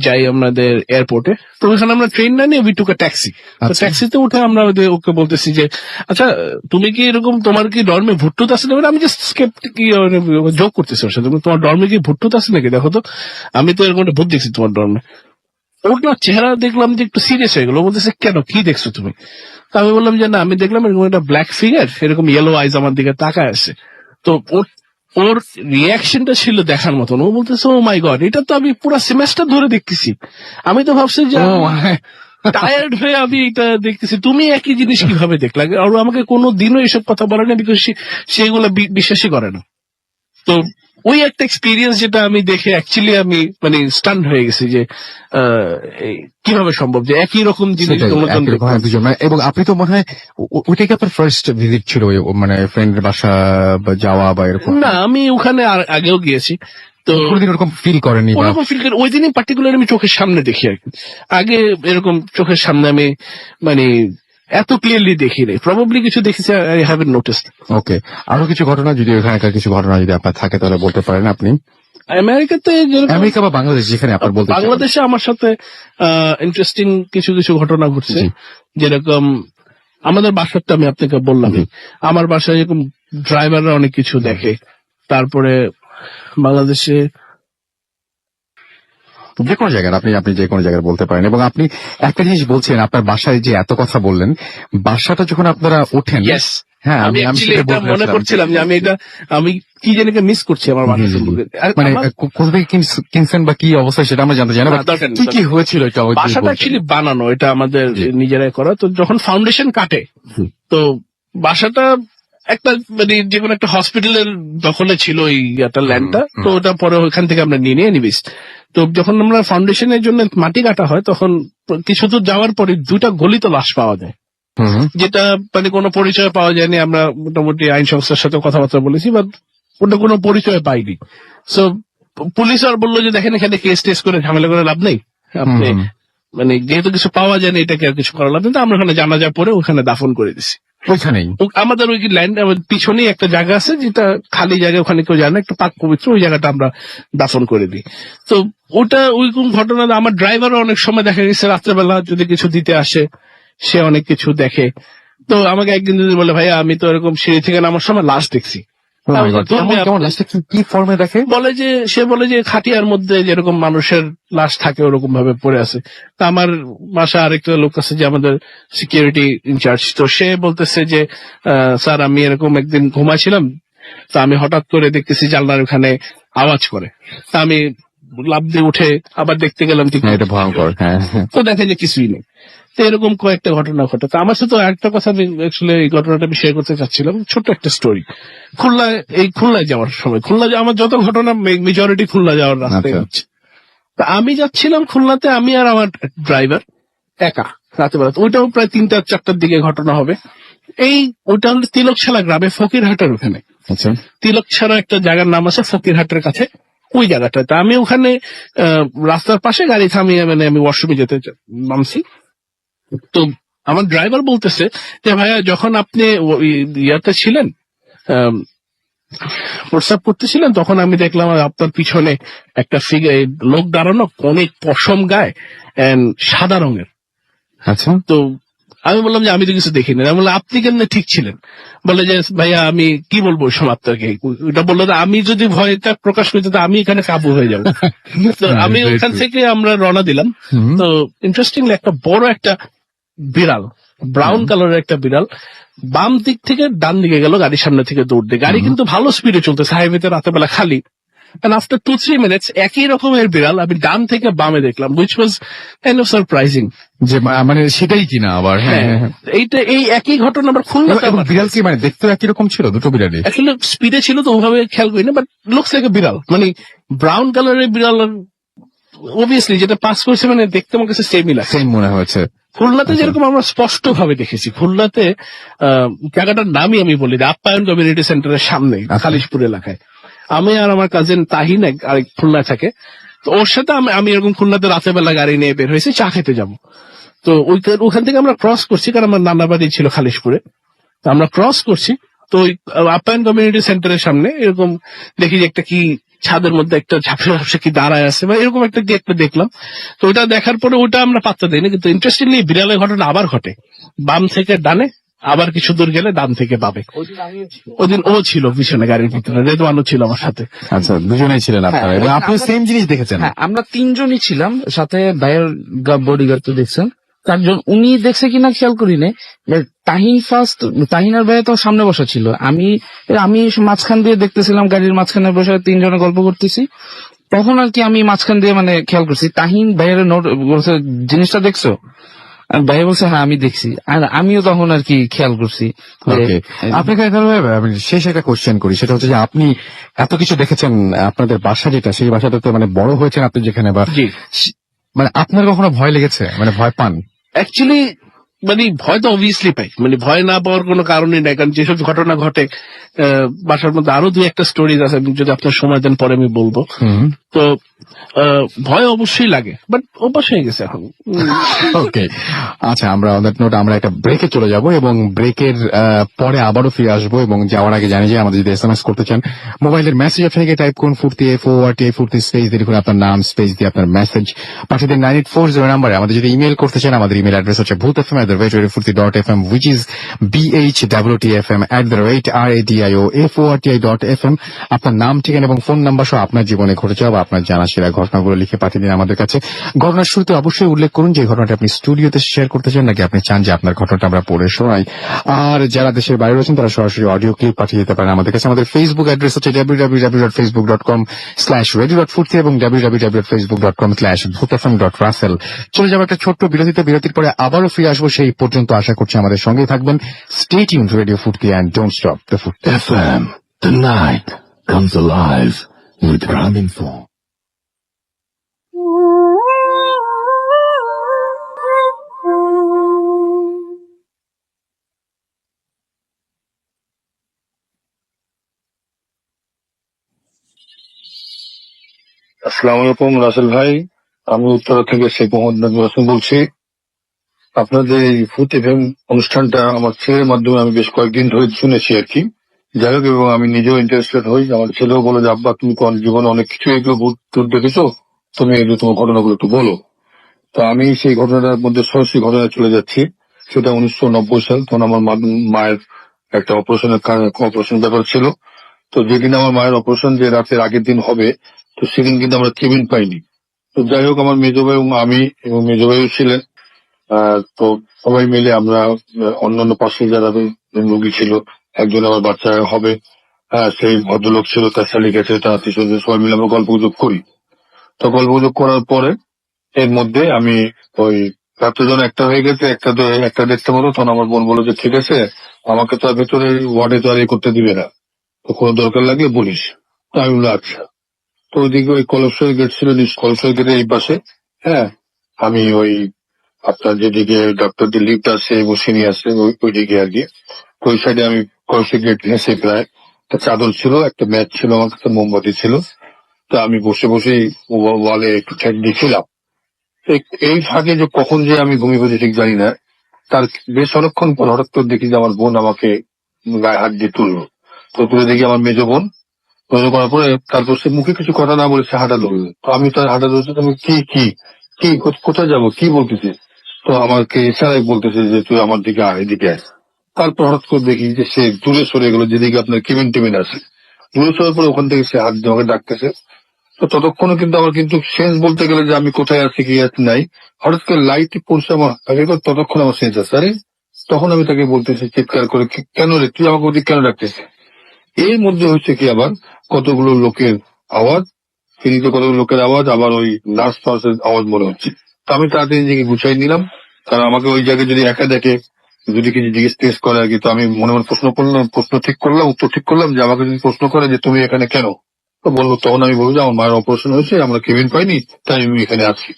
যাই আমাদের এয়ারপোর্টে, তো ওখানে আমরা ট্রেন না নিয়ে উই টুক আ ট্যাক্সি। তো ট্যাক্সিতে উঠে আমরা ওকে বলতেছি যে আচ্ছা তুমি কি এরকম, তোমার কি ডর্মে ভুট্টুত আছে না? আমি জাস্ট জোক করতেছি ওর সাথে, তোমার ডর্মে কি ভুট্টুত আছে নাকি, দেখো তো, আমি তো এরকম একটা ভূত দেখছি তোমার ডর্মে। ওর না চেহারা দেখলাম যে একটু সিরিয়াস হয়ে গেল, বলতেছে কেন, কি দেখছো তুমি? তো আমি বললাম যে না, আমি দেখলাম এরকম একটা ব্ল্যাক ফিগার, এরকম ইয়েলো আইজ আমার দিকে তাকায় আছে। তো ওর রিয়াকশনটা ছিল দেখার মতন। ও বলতেছে ও মাই গড, এটা তো আমি পুরো সেমেস্টার ধরে দেখতেছি। আমি তো ভাবছি যে টায়ার্ড হয়ে আমি এটা দেখতেছি, তুমি একই জিনিস কিভাবে দেখলা? আর ও আমাকে কোনো দিনও এসব কথা বলে না, বিকজ সেগুলো বিশ্বাসই করে না। তো ওই একটা এক্সপিরিয়েন্স যেটা আমি দেখে অ্যাকচুয়ালি আমি মানে স্টান হয়ে গেছি যে কিভাবে সম্ভব যে একই রকম জিনিস।
এবং আপনি তো মনে হয় ওইটাই কি আপনার ফার্স্ট ভিজিট ছিল, মানে ফ্রেন্ডের বাসা বা যাওয়া বা এরকম?
না, আমি ওখানে আগেও গিয়েছি, তো
কোনোদিন ওরকম ফিল করেনি?
ওরকম ফিল করে ওই দিনই পার্টিকুলার আমি চোখের সামনে দেখি আর কি। আগে এরকম চোখের সামনে আমি মানে এত ক্লিয়ারলি দেখিনি, প্রবাবলি কিছু দেখেছি, আই হ্যাভেন্ট নোটিসড।
ওকে, আরো কিছু ঘটনা যদি ওখানকার কিছু ঘটনা যদি আপনার থাকে তাহলে বলতে পারেন আপনি।
আমেরিকাতে,
আমেরিকা বা বাংলাদেশ, যেখানে আপনার বলতে।
বাংলাদেশে আমার সাথে ইন্টারেস্টিং কিছু ঘটনা ঘটছে। যেরকম আমাদের বাসাটা আমি আপনাকে বললাম, আমার বাসায় এরকম ড্রাইভাররা অনেক কিছু দেখে। তারপরে বাংলাদেশে
যে কোনো জায়গায় আপনি যে কোনো জায়গায় বলতে পারেন। এবং আপনি একটা জিনিস বলছেন, আপনার বাসায় যে এত কথা বললেন, বাসাটা যখন আপনারা ওঠেন, হ্যাঁ
আমি মনে করছিলাম যে আমি কি জানি মিস করছি আমার বাসা সম্পর্কে,
মানে কোথায় কিনছেন বা কি অবস্থা সেটা আমরা জানতে চাই না, কি হয়েছিল।
বাসাটা অ্যাকচুয়ালি বানানো, এটা আমাদের নিজেরাই করা। তো যখন ফাউন্ডেশন কাটে, তো বাসাটা একটা মানে যে কোনো একটা হসপিটালের দখলে ছিল এই একটা ল্যান্ডটা, তো ওটা পরে ওইখান থেকে আমরা নিয়ে নিবিস। তো যখন আমরা ফাউন্ডেশনের জন্য মাটি কাটা হয়, তখন কিছু দূর যাওয়ার পরে 2টা গলিত লাশ পাওয়া যায়, যেটা মানে কোনো পরিচয় পাওয়া যায়নি। আমরা মোটামুটি আইন সংস্থার সাথে কথাবার্তা বলেছি, বাট ওটা কোনো পরিচয় পাইনি। সো পুলিশ আর বললো যে দেখেন এখানে কেস টেস করে ঝামেলা করে লাভ নেই, আপনি মানে যেহেতু কিছু পাওয়া যায় না, এটাকে আর কিছু করা লাগবে না, আমরা ওখানে জানাজা পরে ওখানে দাফন করে দিছি।
ওইখানেই।
আমাদের ওই ল্যান্ড পিছনেই একটা জায়গা আছে, যেটা খালি জায়গা, ওখানে কেউ জানে না, একটু পাক পবিত্র, ওই জায়গাটা আমরা দাফন করে দিই। তো ওটা ওইরকম ঘটনা। আমার ড্রাইভারও অনেক সময় দেখা গেছে রাত্রেবেলা যদি কিছু দিতে আসে, সে অনেক কিছু দেখে। তো আমাকে একদিন যদি বলে, ভাইয়া আমি তো এরকম সিঁড়ি থেকে নামার সময় লাশ দেখছি।
Oh my God, কেমন লাস্টে কি ফর্মে দেখে?
সে বলে যে খাটিয়ার মধ্যে যেরকম মানুষের লাশ থাকে ওরকম ভাবে পড়ে আছে। তা আমার বাসা আরেকটা লোক আছে যে আমাদের সিকিউরিটি ইনচার্জ, তো সে বলতেছে যে স্যার আমি এরকম একদিন ঘুমাইছিলাম, তা আমি হঠাৎ করে দেখতেছি জানলার ওখানে আওয়াজ করে, তা আমি লাফ দিয়ে উঠে আবার দেখতে গেলাম, ঠিক
হ্যাঁ, এটা ভয়ঙ্কর। হ্যাঁ,
তো দেখে যে কিছুই নেই। তো এরকম কয়েকটা ঘটনা ঘটে। তো আমার সাথে একটা কথা আমি আসলে এই ঘটনাটা আমি শেয়ার করতে চাচ্ছিলাম, ছোট্ট একটা স্টোরি। খুলনায় যাওয়ার সময়, আমার যত ঘটনা মেজরিটি খুলনা যাওয়ার রাস্তায়
আচ্ছা।
হচ্ছে। তা আমি যাচ্ছিলাম খুলনাতে, আমি আর আমার ড্রাইভার একা রাতেবেলা, ওইটাও প্রায় 3টা-4টার দিকে ঘটনা হবে। ওইটা হলো তিলকশালা গ্রামে, ফকিরহাটের ওখানে।
আচ্ছা।
তিলকছাড়া একটা জায়গার নাম আছে ফকিরহাটের কাছে, ওই জায়গাটায়। তা আমি ওখানে রাস্তার পাশে গাড়ি থামিয়ে মানে আমি ওয়াশরুমে যেতে নামছি। তো আমার ড্রাইভার বলতেছে যে ভাইয়া যখন আপনি ইয়াতে ছিলেন, আম, প্রস্রাব করতেছিলেন, তখন আমি দেখলাম আপনার পিছনে একটা লোক দাঁড়ানো, অনেক পশম গায়ে এন্ড সাদা রঙের।
আচ্ছা।
তো আমি বললাম যে আমি তো কিছু দেখিনি। আমি বললাম আপনি কেমনে ঠিক ছিলেন? বলে যে ভাইয়া আমি কি বলবো ওই সময় আপনাকে। ওটা বললো যে আমি যদি ভয়টা প্রকাশ করতে, তো আমি এখানে কাবু হয়ে যাবো। তো আমি ওখান থেকে আমরা রওনা দিলাম। তো ইন্টারেস্টিংলি একটা বড় একটা বিড়াল, ব্রাউন কালারের একটা বিড়াল, বাম দিক থেকে ডান দিকে গেল গাড়ির সামনে থেকে দৌড় দিয়ে। গাড়ি কিন্তু ভালো স্পিডে চলতেছে, হাইওয়েতে রাতের বেলা খালি। And after 2-3 minutes একই রকমের বিড়াল আমি ডান থেকে বামে দেখলাম, which was kind of surprising.
যে মানে সেটাই কিনা আবার। হ্যাঁ, হ্যাঁ, হ্যাঁ।
এই একই ঘটনা আবার খুলনাতে।
এবং বিড়াল কি মানে দেখতে একই রকম ছিল দুটো বিড়ালই?
আসলে স্পিডে ছিল তো ওভাবে খেয়াল করি না, বাট লুকস লাইক এ বিড়াল, মানে ব্রাউন কালারের বিড়াল। অবভিয়াসলি যেটা পাস করছে মানে দেখতে আমার কাছে সেমই লাগে।
সেম মনে হয়েছে।
খুলনাতে যেরকম আমরা স্পষ্ট ভাবে দেখেছি, খুলনাতে জায়গাটার নামই আমি বলি, আপ্যায়ন কমিউনিটি সেন্টারের সামনে খালিশপুর এলাকায়। আমি আর আমার কাজিন তাহিন আরেক খুলনা থাকে, তো ওর সাথে আমি এরকম খুলনাতে রাতের বেলা গাড়ি নিয়ে বের হয়েছি চা খেতে যাব। তো ওখান থেকে আমরা ক্রস করছি, কারণ আমার নানা বাড়ি ছিল খালিশপুরে। তো আমরা ক্রস করছি, তো ওই আপ্যায়ন কমিউনিটি সেন্টারের সামনে এরকম দেখি যে একটা কি ছাদের মধ্যে একটা ঝাপসা ঝাপসা কি দাঁড়ায় আছে, বা এরকম একটা কি একটা দেখলাম। তো ওটা দেখার পরে ওটা আমরা পাত্তা দিই না, কিন্তু ইন্টারেস্টিংলি বিড়ালের ঘটনা আবার ঘটে, বাম থেকে ডানে, আবার কিছু দূর গেলে ডান থেকে বামে। ওদিন ও ছিল পিছনে গাড়ির ভিতরে, রেদওয়ানও ছিল আমার সাথে।
আচ্ছা, দুজনেই ছিলেন আপনারা এবং আপনি সেম জিনিস দেখেছেন?
হ্যাঁ, আমরা 3জনই ছিলাম সাথে। ভাইয়ের বডিগার্ড তো দেখছেন, চারজন। উনি দেখছে কিনা খেয়াল করি নাই। তাহিন আর ভাইয়া তো সামনে বসা ছিল, আমি মাঝখান দিয়ে দেখতেছিলাম, গাড়ির মাঝখানে বসে 3জনে গল্প করতেছি। তখন আর কি আমি মাঝখান দিয়ে মানে খেয়াল করছি, তাহিন ভাইয়ের নোট বলছে জিনিসটা দেখছো? আর ভাই বলছে হ্যাঁ আমি দেখছি। আর আমিও তখন আর কি খেয়াল করছি।
ওকে, আপনাকে আমি শেষ একটা কোশ্চেন করি, সেটা হচ্ছে যে আপনি এত কিছু দেখেছেন, আপনাদের বাসা যেটা, সেই বাসাটাতে মানে বড় হয়েছেন আপনি যেখানে, বা মানে আপনার কখনো ভয় লেগেছে, মানে ভয় পান?
অ্যাকচুয়ালি মানে ভয় তো অবভিয়াসলি পাই, মানে ভয় না পাওয়ার কোনো কারণই নাই, কারণ যেসব ঘটনা ঘটে বাসার মধ্যে আরো 2-1টা স্টোরিজ আছে, যদি আপনার সময় দেন পরে আমি বলবো। তো ভয় অবশ্যই লাগে, বাট অভ্যাস হয়ে গেছে এখন।
ওকে, আচ্ছা, আমরা অন দ্যাট নোট আমরা একটা ব্রেকে চলে যাব এবং ব্রেকের পরে আবারও ফিরে আসবো। এবং যাওয়ার আগে জানি যে আমাদের যদি এসএমএস করতে চান, মোবাইলের মেসেজ অপশনে গিয়ে টাইপ করুন ফুর্তি FORTI ফুর্তি স্পেস দিয়ে লিখুন আপনার নাম, স্পেস দিয়ে আপনার মেসেজ পাঠিয়ে দিন 9840 নাম্বারে। আমাদের যদি ইমেল করতে চান, আমাদের ইমেল অ্যাড্রেস হচ্ছে bhutfm@radiofuርቲ.fm, which is BHWTFM@radioFORTI.fm। আপনার নাম, ঠিকানা এবং ফোন নাম্বার সহ আপনার জীবনে ঘটে যাওয়া বা আপনার জানা সেরা ঘটনাগুলো লিখে পাঠিয়ে দিন আমাদের কাছে। ঘটনার শুরুতে অবশ্যই উল্লেখ করুন যে ঘটনাটা আপনি স্টুডিওতে শেয়ার করতে চান, নাকি আপনি চান যে আপনার ঘটনাটা আমরা পড়ে শোনাই। আর যারা দেশের বাইরে রয়েছেন তারা সরাসরি অডিও ক্লিপ পাঠিয়ে দিতে পারেন আমাদের কাছে। আমাদের ফেসবুক অ্যাড্রেস হচ্ছে www.facebook.com/radio.fuርቲ এবং www.facebook.com/bhutfm.russell। চলে যাবো একটা ছোট্ট বিরতিতে, বিরতির পরে আবারও ফিরে আসবো। সেই পর্যন্ত আশা করছি আমাদের সঙ্গেই থাকবেন। স্টে টিউনড টু রেডিও ফুর্তি and don't stop the Fuርቲ
FM. The night comes alive with Raminfo.
আসসালামু আলাইকুম রাসেল ভাই, আমি উত্তরা থেকে শেখ মোহাম্মদ নাজমুল হাসান বলছি। আপনাদের এই ফুট এফএম অনুষ্ঠানটা আমার ছেলের মাধ্যমে আমি বেশ কয়েকদিন ধরে শুনেছি আর কি। যাই হোক, এবং আমি নিজেও ইন্টারেস্টেড হই। আমার ছেলেও বলে যে আব্বা তুমি কোন জীবনে অনেক কিছু এগুলো ভূত টুত দেখেছো, তুমি এগুলো তোমার ঘটনাগুলো একটু বলো। তো আমি সেই ঘটনাটার মধ্যে সরাসরি ঘটনায় চলে যাচ্ছি। সেটা 1990 সাল, তখন আমার মায়ের একটা অপারেশন ব্যাপার ছিল। তো যেদিন আমার মায়ের অপারেশন, যে রাতের আগের দিন হবে, তো সেদিন কিন্তু আমরা কেবিন পাইনি। তো যাই হোক, আমার মেজো ভাই এবং আমি এবং মেজো ভাইও ছিলেন। তো সবাই মিলে আমরা অন্যান্য পাশে যারা রোগী ছিল, একজন আমার বাচ্চা হবে, সেই ভদ্রলোক ছিল, তার শালিক আছে, তার আত্মীয় স্বজন, সবাই মিলে আমরা গল্প গুজব করি। তো গল্প গুজব করার পরে এর মধ্যে আমি ওই রাত্রে যখন একটা হয়ে গেছে, একটা দেখতে মতো, তখন আমার বোন বললো যে ঠিক আছে, আমাকে তো আর ভেতরে ওয়ার্ডে তো আর এ করতে দিবে না, তো কোনো দরকার লাগলে বলিস। তো আমি বললাম আচ্ছা। তো ওইদিকে ওই কলসের গেট ছিল, কলসের গেটের এই পাশে। হ্যাঁ, আমি ওই আপনার যেদিকে ডক্টরদের লিফট আছে এবং সিঁড়ি আছে ওই দিকে আর কি। তো ওই সাইডে আমি কলসের গেট ঘেঁষে প্রায় একটা চাদর ছিল, একটা ম্যাচ ছিল, আমার কাছে মোমবাতি ছিল। তো আমি বসে বসেই ওয়ালে একটু ঠেক দিয়েছিলাম। এই ফাঁকে যে কখন যে আমি ঘুমিয়ে পড়েছি ঠিক জানি না। তার বেশ অনেকক্ষণ পর হঠাৎ করে দেখি যে আমার বোন আমাকে গায়ে হাত দিয়ে তুললো। তো তুলে দেখি আমার মেজো বোন। মেজো করার পরে তারপর সে মুখে কিছু কথা না বলে সে হাঁটা ধরলো। তো আমি তার হাঁটা ধরছি, তুমি কি কি কি কোথায় যাবো কি বলতেছি। তো আমাকে ইশারায় বলতেছে যে তুই আমার দিকে আয়, এদিকে আয়। তারপর হঠাৎ করে দেখি যে সে দূরে সরে গেল, যেদিকে আপনার কেবিন টেবিন আছে। দূরে সরার পরে ওখান থেকে সে হাত দিয়ে আমাকে ডাকতেছে। তো ততক্ষণে কিন্তু আমার কিন্তু সেন্স বলতে গেলে যে আমি কোথায় আছি কি আছি নাই। হঠাৎ করে লাইট পড়ছে আমার আগে, ততক্ষণ আমার সেন্স আছে। আরে তখন আমি তাকে বলতেছি চিৎকার করে, কেন রে তুই আমাকে ওদিক কেন ডাকতেছিস। এর মধ্যে হচ্ছে কি আবার কতগুলো লোকের আওয়াজ, ফিরিতে কতগুলো লোকের আওয়াজ, আবার ওই নার্স ফার্সের আওয়াজ মনে হচ্ছে। তো আমি তাড়াতাড়ি নিজেকে গুছাই নিলাম, কারণ আমাকে ওই জায়গায় যদি একা দেখে, যদি কিছু জিজ্ঞেস টিজ্ঞেস করে আর কি। তো আমি মনে মনে প্রশ্ন করলাম, উত্তর ঠিক করলাম যে আমাকে যদি প্রশ্ন করে যে তুমি এখানে কেন, তো বললো, তখন আমি বলবো যে আমার মায়ের অপারেশন হয়েছে, আমরা কেবিন পাইনি, তাই আমি এখানে আছি।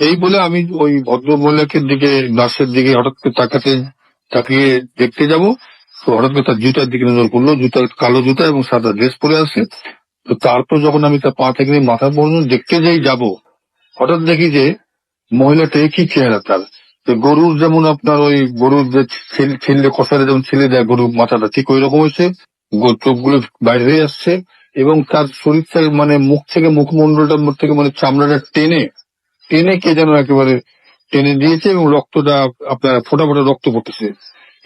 এই বলে আমি ওই ভদ্র মহিলাকে দিকে, নার্সের দিকে হঠাৎ করে তাকিয়ে দেখতে যাব। তো হঠাৎ করে তার জুতার দিকে নজর পড়লো, কালো জুতা এবং সাদা ড্রেস পরে আছে। তো তারপর যখন আমি তার পা থেকে নিয়ে মাথা পর্যন্ত দেখতে যাই যাব, হঠাৎ দেখি যে মহিলাটা একই চেহারা তার। তো গরুর যেমন আপনার ওই গরুর যে ছিললে কষারে যেমন ছিলে দেয় গরুর মাথাটা, ঠিক ওই রকম হয়েছে। চোখগুলো বাইরে হয়ে আসছে এবং তার শরীর থেকে মানে মুখ থেকে, মুখমন্ডলটার মধ্যে থেকে মানে চামড়াটা টেনে টেনে কে যেন একেবারে টেনে দিয়েছে এবং রক্তটা আপনার ফোটা ফোটা রক্ত পড়তেছে।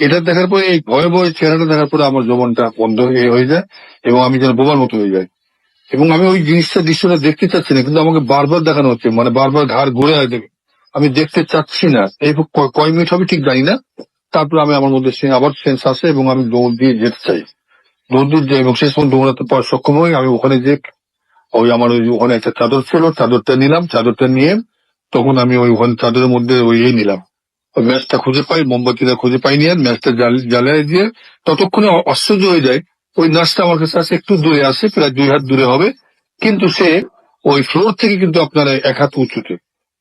এটা দেখার পরে, এই ভয়ে ভয়ে চেহারাটা দেখার পরে আমার জবানটা বন্ধ হয়ে যায় এবং আমি যেন বোবার মতো হয়ে যাই। এবং আমি ওই দৃশ্যটা দেখতে চাচ্ছি না, কিন্তু আমাকে বারবার দেখানো হচ্ছে, মানে বারবার ঘাড় ঘুরে দেবে। আমি দেখতে চাচ্ছি না। এই কয় মিনিট হবে ঠিক জানি না। তারপর আমি আমার মধ্যে আবার সেন্স আসে এবং আমি দৌড় দিয়ে যেতে চাই। দৌড় দিয়ে যাই এবং শেষ পর্যন্ত দৌড়াতে পারার সক্ষম হই। আমি ওখানে যে ওই আমার ওই ওখানে একটা চাদর ছিল, চাদরটা নিলাম। চাদরটা নিয়ে তখন আমি ওই ওখানে চাদরের মধ্যে ওই নিলাম, ওই ম্যাচটা খুঁজে পাই, মোমবাতিটা খুঁজে পাইনি, আর ম্যাচটা জ্বালিয়ে দিয়ে ততক্ষণে আশ্চর্য হয়ে যায়। ওই নার্সটা আমার কাছে আসে, একটু দূরে আসে, প্রায় 2 হাত দূরে হবে, কিন্তু সে ওই ফ্লোর থেকে কিন্তু আপনার 1 হাত উঁচুতে।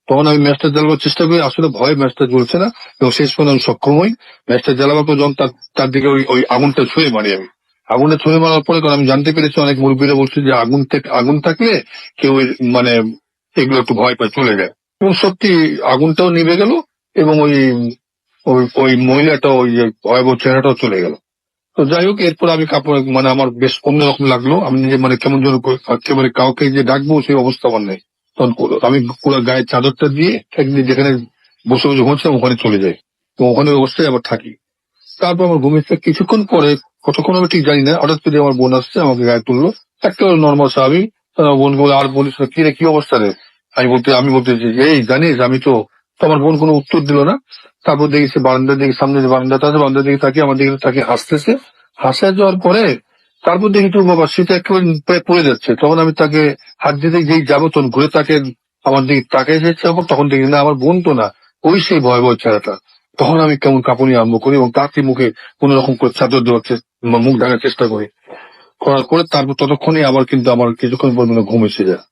তখন আমি ম্যাচটা জ্বালাবার চেষ্টা করি, আসলে ভয়ে ম্যাচটা জ্বলছে না এবং শেষ পর্যন্ত আমি সক্ষম হই। ম্যাচটা জ্বালাবার পর যখন তার দিকে ওই আগুনটা ছুঁয়ে মারি আমি। আগুনে ছুঁয়ে মারার পরে, কারণ আমি জানতে পেরেছি অনেক মুরব্বীরা বলছে যে আগুন থাকলে কেউ মানে এগুলো একটু ভয় পায়, চলে যায়। এবং সত্যি আগুনটাও নিভে গেল এবং ওই ওই ওই মহিলাটা, ওই ভয়াবহ চেহারাটাও চলে গেল। তো যাই হোক, এরপর আমি কাপড় মানে আমার বেশ অন্যরকম লাগলো। আমি নিজে মানে কেমন যেন একেবারে কাউকে যে ডাকবো সেই অবস্থা আমার নেই। তখন আমি পুরো গায়ে চাদরটা দিয়ে একদিন যেখানে বসে বসে ঘুমছিলাম ওখানে চলে যাই এবং ওখানে অবস্থায় আবার থাকি। তারপর আমার ঘুমিয়ে কিছুক্ষণ পরে, কতক্ষণ আমি ঠিক জানি না, হঠাৎ করে আমার বোন আসছে, আমাকে গায়ে তুললো, একেবারে নর্মাল স্বাভাবিক। বোন বলে, আর বলিস না, কি রে কি অবস্থা রে। আমি বলতেছি এই জানিস আমি তো। তো আমার বোন কোনো উত্তর দিল না। তারপর দেখি সে বারান্দার দিকে, সামনে যে বারান্দাটা আছে, বারান্দার দিকে তাকিয়ে আমার দিকে তাকিয়ে হাসতেছে। হাসা যাওয়ার পরে তারপর দেখি তোর বাবা সেটা একেবারে প্রায় পড়ে যাচ্ছে। তখন আমি তাকে হাত দিতে যেই যাবো, তখন ঘুরে তাকে আমার দিকে তাকিয়ে যাচ্ছে। তখন দেখি না, আমার বোন তো না, ওই সেই ভয় ভয় ছেলেটা। তখন আমি কেমন কাঁপুনি আরম্ভ করি এবং তাকে মুখে কোন রকম করে চাদর দেওয়ার মুখ ঢাকার চেষ্টা করি। করার পরে তারপর ততক্ষণে আবার কিন্তু আমার কিছুক্ষণ পর ঘুম এসে যায়।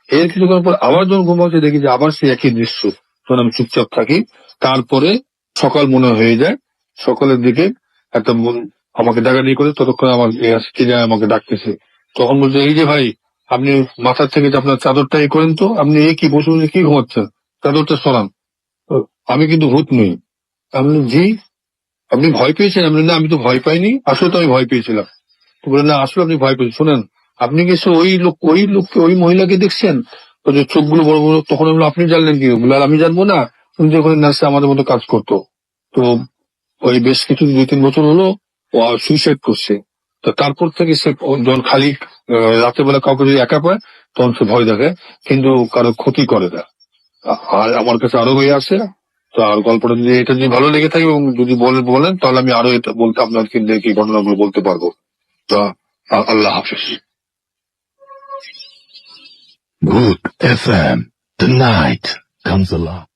এর কিছুক্ষণ পর আবার যখন ঘুম হচ্ছে, দেখি যে আবার সেই একই দৃশ্য। তখন আমি চুপচাপ থাকি। তারপরে সকাল মনে হয়ে যায়। সকালের দিকে একটা বোন আমাকে ডাকাডাকি করে, ততক্ষণ আমার কে যায় আমাকে ডাকতেছে। তখন বলছে, এই যে ভাই, আপনি মাথার থেকে যে আপনার চাদরটা এ করেন তো, আপনি এ কি বসে বসে কি ঘুমাচ্ছেন, চাদরটা সরান। আমি কিন্তু ভূত নই। আপনি জি, আপনি ভয় পেয়েছেন? আপনি না, আমি তো ভয় পাইনি, আসলে তো আমি ভয় পেয়েছিলাম। তো বলে না, আসলে আপনি ভয় পেয়েছেন। শোনেন, আপনি কি এসে ওই লোককে ওই মহিলাকে দেখছেন, ওই যে চোখগুলো বড় বড়, তখন আমি বললাম, আপনি জানলেন কি? বলে, আর আমি জানবো না, উনি যখন নার্সে আমাদের মতো কাজ করতো। তো ওই বেশ কিছু 2-3 বছর হলো ও সুইসাইড করছে। তো তারপর থেকে সে যখন খালি রাতের বেলা কাউকে যদি একা পায় তখন সে ভয় দেখে, কিন্তু কারো ক্ষতি করে না। আর আমার কাছে আরো বই আছে। তো আর গল্পটা যদি এটা যদি ভালো লেগে থাকে এবং যদি বলেন তাহলে আমি আরো এটা বলতে আপনাকে দেখি ঘটনাগুলো বলতে পারবো। তো আল্লাহ হাফিজ।
Good FM. Tonight comes alive.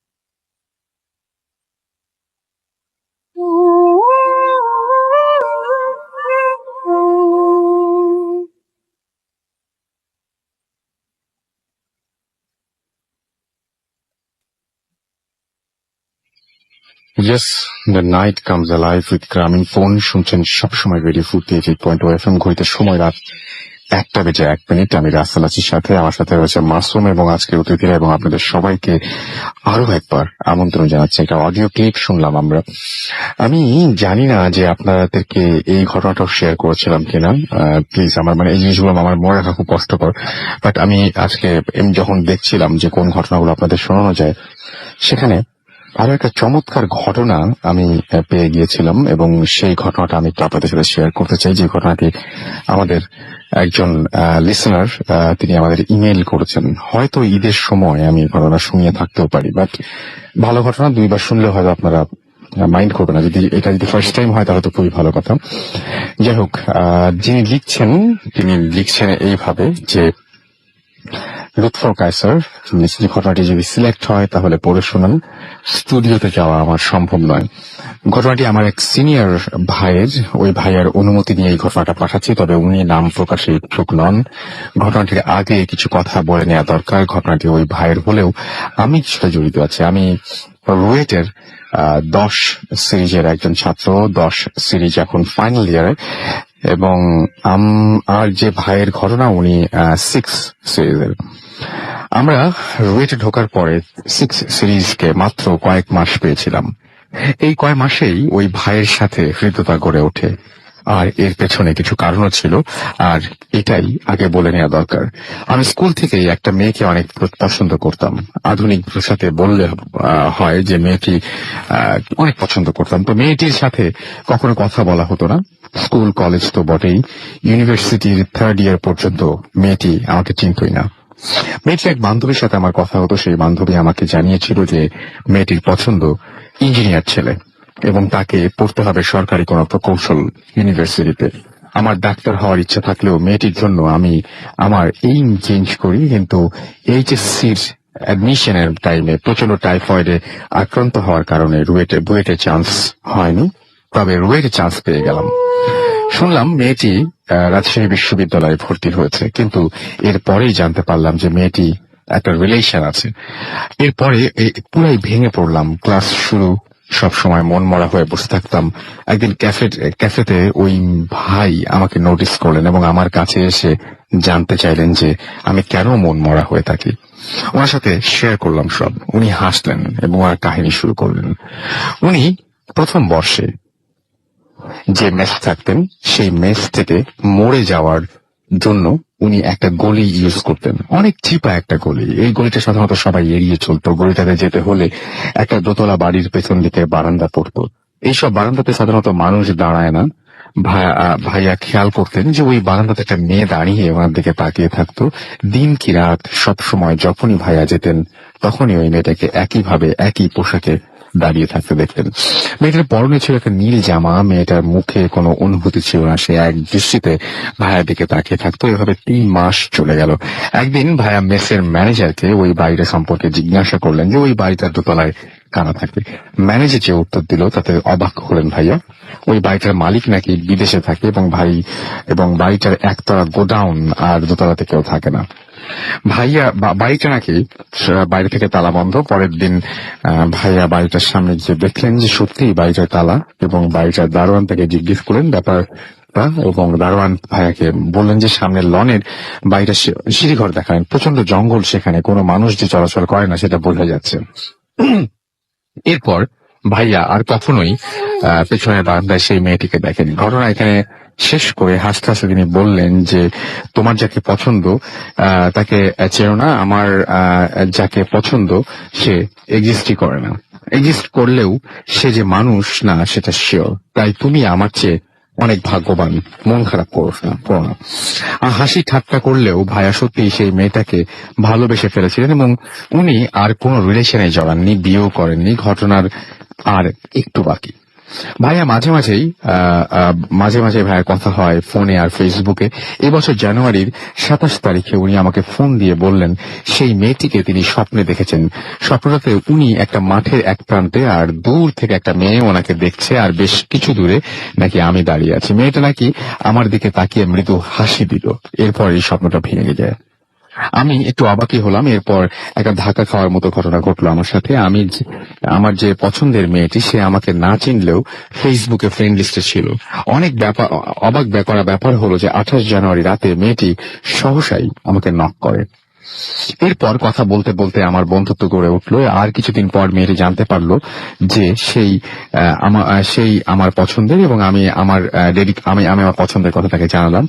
Yes, the night comes alive with গ্রামীণ ফোন শুনছেন সবসময় রেডিও 48.0 FM। ঘড়িতে সময় রাত 1:01। আমি রাসেল আছির সাথে, আমার সাথে রয়েছে মাসুম এবং আজকের অতিথিরা, এবং আপনাদের সবাইকে আরো একবার আমন্ত্রণ জানাচ্ছি। একটা অডিও ক্লিপ শুনলাম আমরা। আমি জানি না যে আপনাদেরকে এই ঘটনাটাও শেয়ার করেছিলাম কিনা। প্লিজ, আমার মানে এই জিনিসগুলো আমার মনে রাখা খুব কষ্টকর, বাট আমি আজকে যখন দেখছিলাম যে কোন ঘটনাগুলো আপনাদের শোনানো যায়, সেখানে আরো একটা চমৎকার ঘটনা আমি পেয়ে গিয়েছিলাম, এবং সেই ঘটনাটা আমি একটু আপনাদের সাথে শেয়ার করতে চাই। যে ঘটনাটি আমাদের একজন লিসেনার তিনি আমাদের ইমেল করেছেন। হয়তো ঈদের সময় আমি ঘটনা শুনিয়ে থাকতেও পারি, বাট ভালো ঘটনা 2বার শুনলে হয়তো আপনারা মাইন্ড করবে না। যদি এটা যদি ফার্স্ট টাইম হয় তাহলে তো খুবই ভালো কথা। যাই হোক, যিনি লিখছেন তিনি লিখছেন এইভাবে যে, লুৎফর কায়সার, নিশ্চয়ই ঘটনাটি যদি সিলেক্ট হয় তাহলে পড়ে শোনান। স্টুডিওতে যাওয়া আমার সম্ভব নয়। ঘটনাটি আমার এক সিনিয়র ভাইয়ের, ওই ভাইয়ের অনুমতি নিয়ে এই ঘটনাটা পাঠাচ্ছি, তবে উনি নাম প্রকাশে ইচ্ছুক নন। ঘটনাটির আগে কিছু কথা বলে নেওয়া দরকার। ঘটনাটি ওই ভাইয়ের হলেও আমি কিছুটা জড়িত আছি। আমি রুয়েটের 10 সিরিজের একজন ছাত্র। 10 সিরিজ এখন ফাইনাল ইয়ারে, এবং আর যে ভাইয়ের ঘটনা উনি 6 সিরিজের। আমরা রুয়েটে ঢোকার পরে 6 সিরিজকে মাত্র কয়েক মাস পেয়েছিলাম। এই কয়েক মাসেই ওই ভাইয়ের সাথে হৃদ্যতা গড়ে ওঠে, আর এর পেছনে কিছু কারণও ছিল, আর এটাই আগে বলে নেওয়া দরকার। আমি স্কুল থেকেই একটা মেয়েকে অনেক পছন্দ করতাম। আধুনিক ভাষাতে বললে হয় যে মেয়েটি অনেক পছন্দ করতাম। তো মেয়েটির সাথে কখনো কথা বলা হতো না। স্কুল কলেজ তো বটেই, ইউনিভার্সিটির 3rd ইয়ার পর্যন্ত মেয়েটি আমাকে চিনতই না। মেয়েটির এক বান্ধবীর সাথে আমার কথা হতো। সেই বান্ধবী আমাকে জানিয়েছিল যে মেয়েটির পছন্দ ইঞ্জিনিয়ার ছেলে, এবং তাকে পড়তে হবে সরকারি কোনো প্রকৌশল ইউনিভার্সিটিতে। আমার ডাক্তার হওয়ার ইচ্ছা থাকলেও মেয়েটির জন্য আমি আমার এইম চেঞ্জ করি, কিন্তু এইচএসসির অ্যাডমিশনের টাইমে প্রচন্ড টাইফয়েডে আক্রান্ত হওয়ার কারণে বুয়েটে চান্স হয়নি, তবে রুয়েটে চান্স পেয়ে গেলাম। শুনলাম মেয়েটি রাজশাহী বিশ্ববিদ্যালয়ে ভর্তি হয়েছে, কিন্তু এরপরেই জানতে পারলাম যে মেয়েটি একটা রিলেশন আছে। এরপরে পুরাই ভেঙে পড়লাম। ক্লাস শুরু, সব সময় মন মরা হয়ে বসে থাকতাম। একদিন ক্যাফেতে ওই ভাই আমাকে নোটিস করলেন এবং আমার কাছে এসে জানতে চাইলেন যে আমি কেন মন মরা হয়ে থাকি। ওনার সাথে শেয়ার করলাম সব। উনি হাসলেন এবং ওনার কাহিনী শুরু করলেন। উনি প্রথম বর্ষে যে মেস থাকতেন, সেই মেস থেকে মরে যাওয়ার জন্য উনি একটা গলি ইউজ করতেন, অনেক চিপা একটা গলি। এই গলিটা সাধারণত সবাই এড়িয়ে চলতো। গলিটাতে যেতে হলে একটা দোতলা বাড়ির পেছন দিকে বারান্দা পড়তো। এইসব বারান্দাতে সাধারণত মানুষ দাঁড়ায় না। ভাইয়া খেয়াল করতেন যে ওই বারান্দাতে একটা মেয়ে দাঁড়িয়ে ওনার দিকে তাকিয়ে থাকতো। দিন কি রাত সব সময় যখনই ভাইয়া যেতেন তখনই ওই মেয়েটাকে একইভাবে একই পোশাকে দাঁড়িয়ে থাকতে দেখতেন। মেয়েটার পরনে ছিল একটা নীল জামা। মেয়েটার মুখে কোনো অনুভূতি ছিল না। সে এক দৃষ্টিতে ভাইয়ার দিকে তাকিয়ে থাকতো। এভাবে 3 মাস চলে গেল। একদিন ভাইয়া মেসের ম্যানেজারকে ওই বাড়িটা সম্পর্কে জিজ্ঞাসা করলেন যে ওই বাড়িটার দোতলায় কারা থাকে। ম্যানেজার যে উত্তর দিল তাতে অবাক হলেন ভাইয়া। ওই বাড়িটার মালিক নাকি বিদেশে থাকে, এবং বাড়িটার একতলা গোডাউন আর দোতলাতে কেউ থাকে না। ভাইয়া বাড়িটা নাকি বাইরে থেকে তালা বন্ধ। পরের দিন ভাইয়া বাড়িটার সামনে গিয়ে দেখলেন যে সত্যি বাড়িটার তালা, এবং বাড়িটার দারোয়ান থেকে জিজ্ঞেস করলেন ব্যাপার রাস্তা এবং দারোয়ান ভাইয়াকে বললেন যে সামনের লনের বাইরে সিঁড়িঘর দেখালেন। প্রচন্ড জঙ্গল, সেখানে কোনো মানুষ যে চলাচল করে না সেটা বোঝা যাচ্ছে। এরপর ভাইয়া আর কখনোই পেছনের বারান্দায় সেই মেয়েটিকে দেখেনি। ঘটনা এখানে শেষ করে হাসতে হাসতে তিনি বললেন যে তোমার যাকে পছন্দ তাকে চেনো না, আমার যাকে পছন্দ সে এক্সিস্টই করে না, এক্সিস্ট করলেও সে যে মানুষ না সেটা শিওর, তাই তুমি আমার চেয়ে অনেক ভাগ্যবান, মন খারাপ করো না। হাসি ঠাট্টা করলেও ভাইয়া সত্যি সেই মেয়েটাকে ভালোবেসে ফেলেছিলেন এবং উনি আর কোনো রিলেশনে জড়াননি, বিয়েও করেননি। ঘটনার আর একটু বাকি। ভাইয়া মাঝে মাঝে ভাইয়ের কথা হয় ফোনে আর ফেসবুকে। এবছর জানুয়ারির 27 তারিখে উনি আমাকে ফোন দিয়ে বললেন সেই মেয়েটিকে তিনি স্বপ্নে দেখেছেন। স্বপ্নটাতে উনি একটা মাঠের এক প্রান্তে আর দূর থেকে একটা মেয়ে ওনাকে দেখছে, আর বেশ কিছু দূরে নাকি আমি দাঁড়িয়ে আছি। মেয়েটা নাকি আমার দিকে তাকিয়ে মৃদু হাসি দিল। এরপর এই স্বপ্নটা ভেঙে যায়। আমি একটু অবাকই হলাম। এরপর একটা ধাক্কা খাওয়ার মতো ঘটনা ঘটলো আমার সাথে। আমার যে পছন্দের মেয়েটি সে আমাকে না চিনলেও ফেসবুকে ফ্রেন্ড লিস্টে ছিল। অনেক অবাক করা ব্যাপার হলো যে 28 জানুয়ারি রাতে মেয়েটি সহসাই আমাকে নক করে। এরপর কথা বলতে বলতে আমার বন্ধুত্ব গড়ে উঠলো। আর কিছুদিন পর মেয়েটি জানতে পারলো যে সেই আমার পছন্দের, এবং আমি আমার পছন্দের কথা তাকে জানালাম।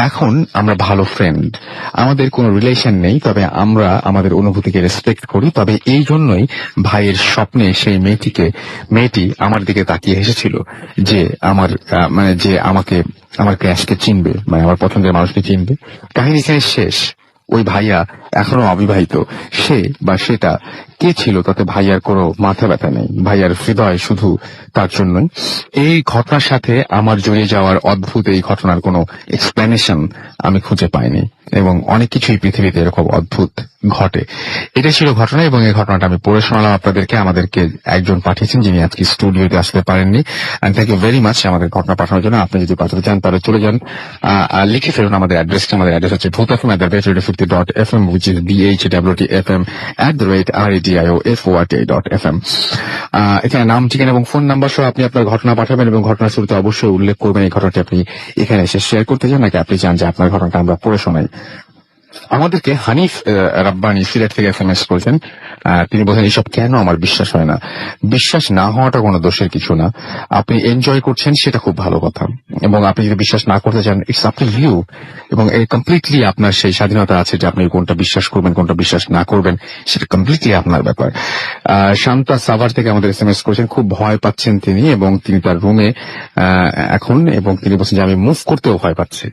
এখন আমরা ভালো ফ্রেন্ড, আমাদের কোনো রিলেশন নেই, তবে আমরা আমাদের অনুভূতিকে রেসপেক্ট করি। তবে এই জন্যই ভাইয়ের স্বপ্নে সেই মেয়েটি আমার দিকে তাকিয়ে হেসেছিল যে আমার ক্যাশকে চিনবে, মানে আমার পছন্দের মানুষকে চিনবে। কাহিনী এখানে শেষ। ওই ভাইয়া এখনো অবিবাহিত। সে বা সেটা কে ছিল তাতে ভাইয়ার কোনো মাথা ব্যথা নেই। ভাইয়ার হৃদয় শুধু তার জন্যই। এই ঘটনার সাথে আমার জড়িয়ে যাওয়ার অদ্ভুত এই ঘটনার কোনো এক্সপ্লেনেশন আমি খুঁজে পাইনি, এবং অনেক কিছুই পৃথিবীতে এরকম অদ্ভুত ঘটে। এটা ছিল ঘটনা, এবং এই ঘটনাটা আমি পড়ে শোনালাম আপনাদেরকে। আমাদেরকে একজন পাঠিয়েছেন যিনি আজকে স্টুডিওতে আসতে পারেননি। And thank you very much আমাদের ঘটনা পাঠানোর জন্য। আপনি যদি পাঠাতে চান তাহলে চলে যান, লিখে ফেলুন আমাদের অ্যাড্রেসটা। আমাদের অ্যাড্রেস হচ্ছে bhfm@radio50.fm, which is bhwtfm@radiofoat.fm। এখানে নাম, ঠিকানা এবং ফোন নাম্বার সহ আপনি আপনার ঘটনা পাঠাবেন, এবং ঘটনার শুরুতে অবশ্যই উল্লেখ করবেন এই ঘটনাটি আপনি এখানে এসে শেয়ার করতে চান, নাকি আপনি চান যে আপনার ঘটনাটা আমরা পড়ে শোনাই। আমাদেরকে হানিফ রাব্বানি সিলেট থেকে SMS করেছেন। তিনি বলেন এইসব কেন আমার বিশ্বাস হয় না। বিশ্বাস না হওয়াটা কোনো দোষের কিছু না। আপনি এনজয় করছেন সেটা খুব ভালো কথা, এবং আপনি যদি বিশ্বাস না করতে চান ইটস আপ টু ইউ, এবং কমপ্লিটলি আপনার সেই স্বাধীনতা আছে যে আপনি কোনটা বিশ্বাস করবেন কোনটা বিশ্বাস না করবেন, সেটা কমপ্লিটলি আপনার ব্যাপার। শান্তা সাভার থেকে আমাদের SMS করেছেন, খুব ভয় পাচ্ছেন তিনি, এবং তিনি তার রুমে এখন, এবং তিনি বলছেন যে আমি মুভ করতেও ভয় পাচ্ছি।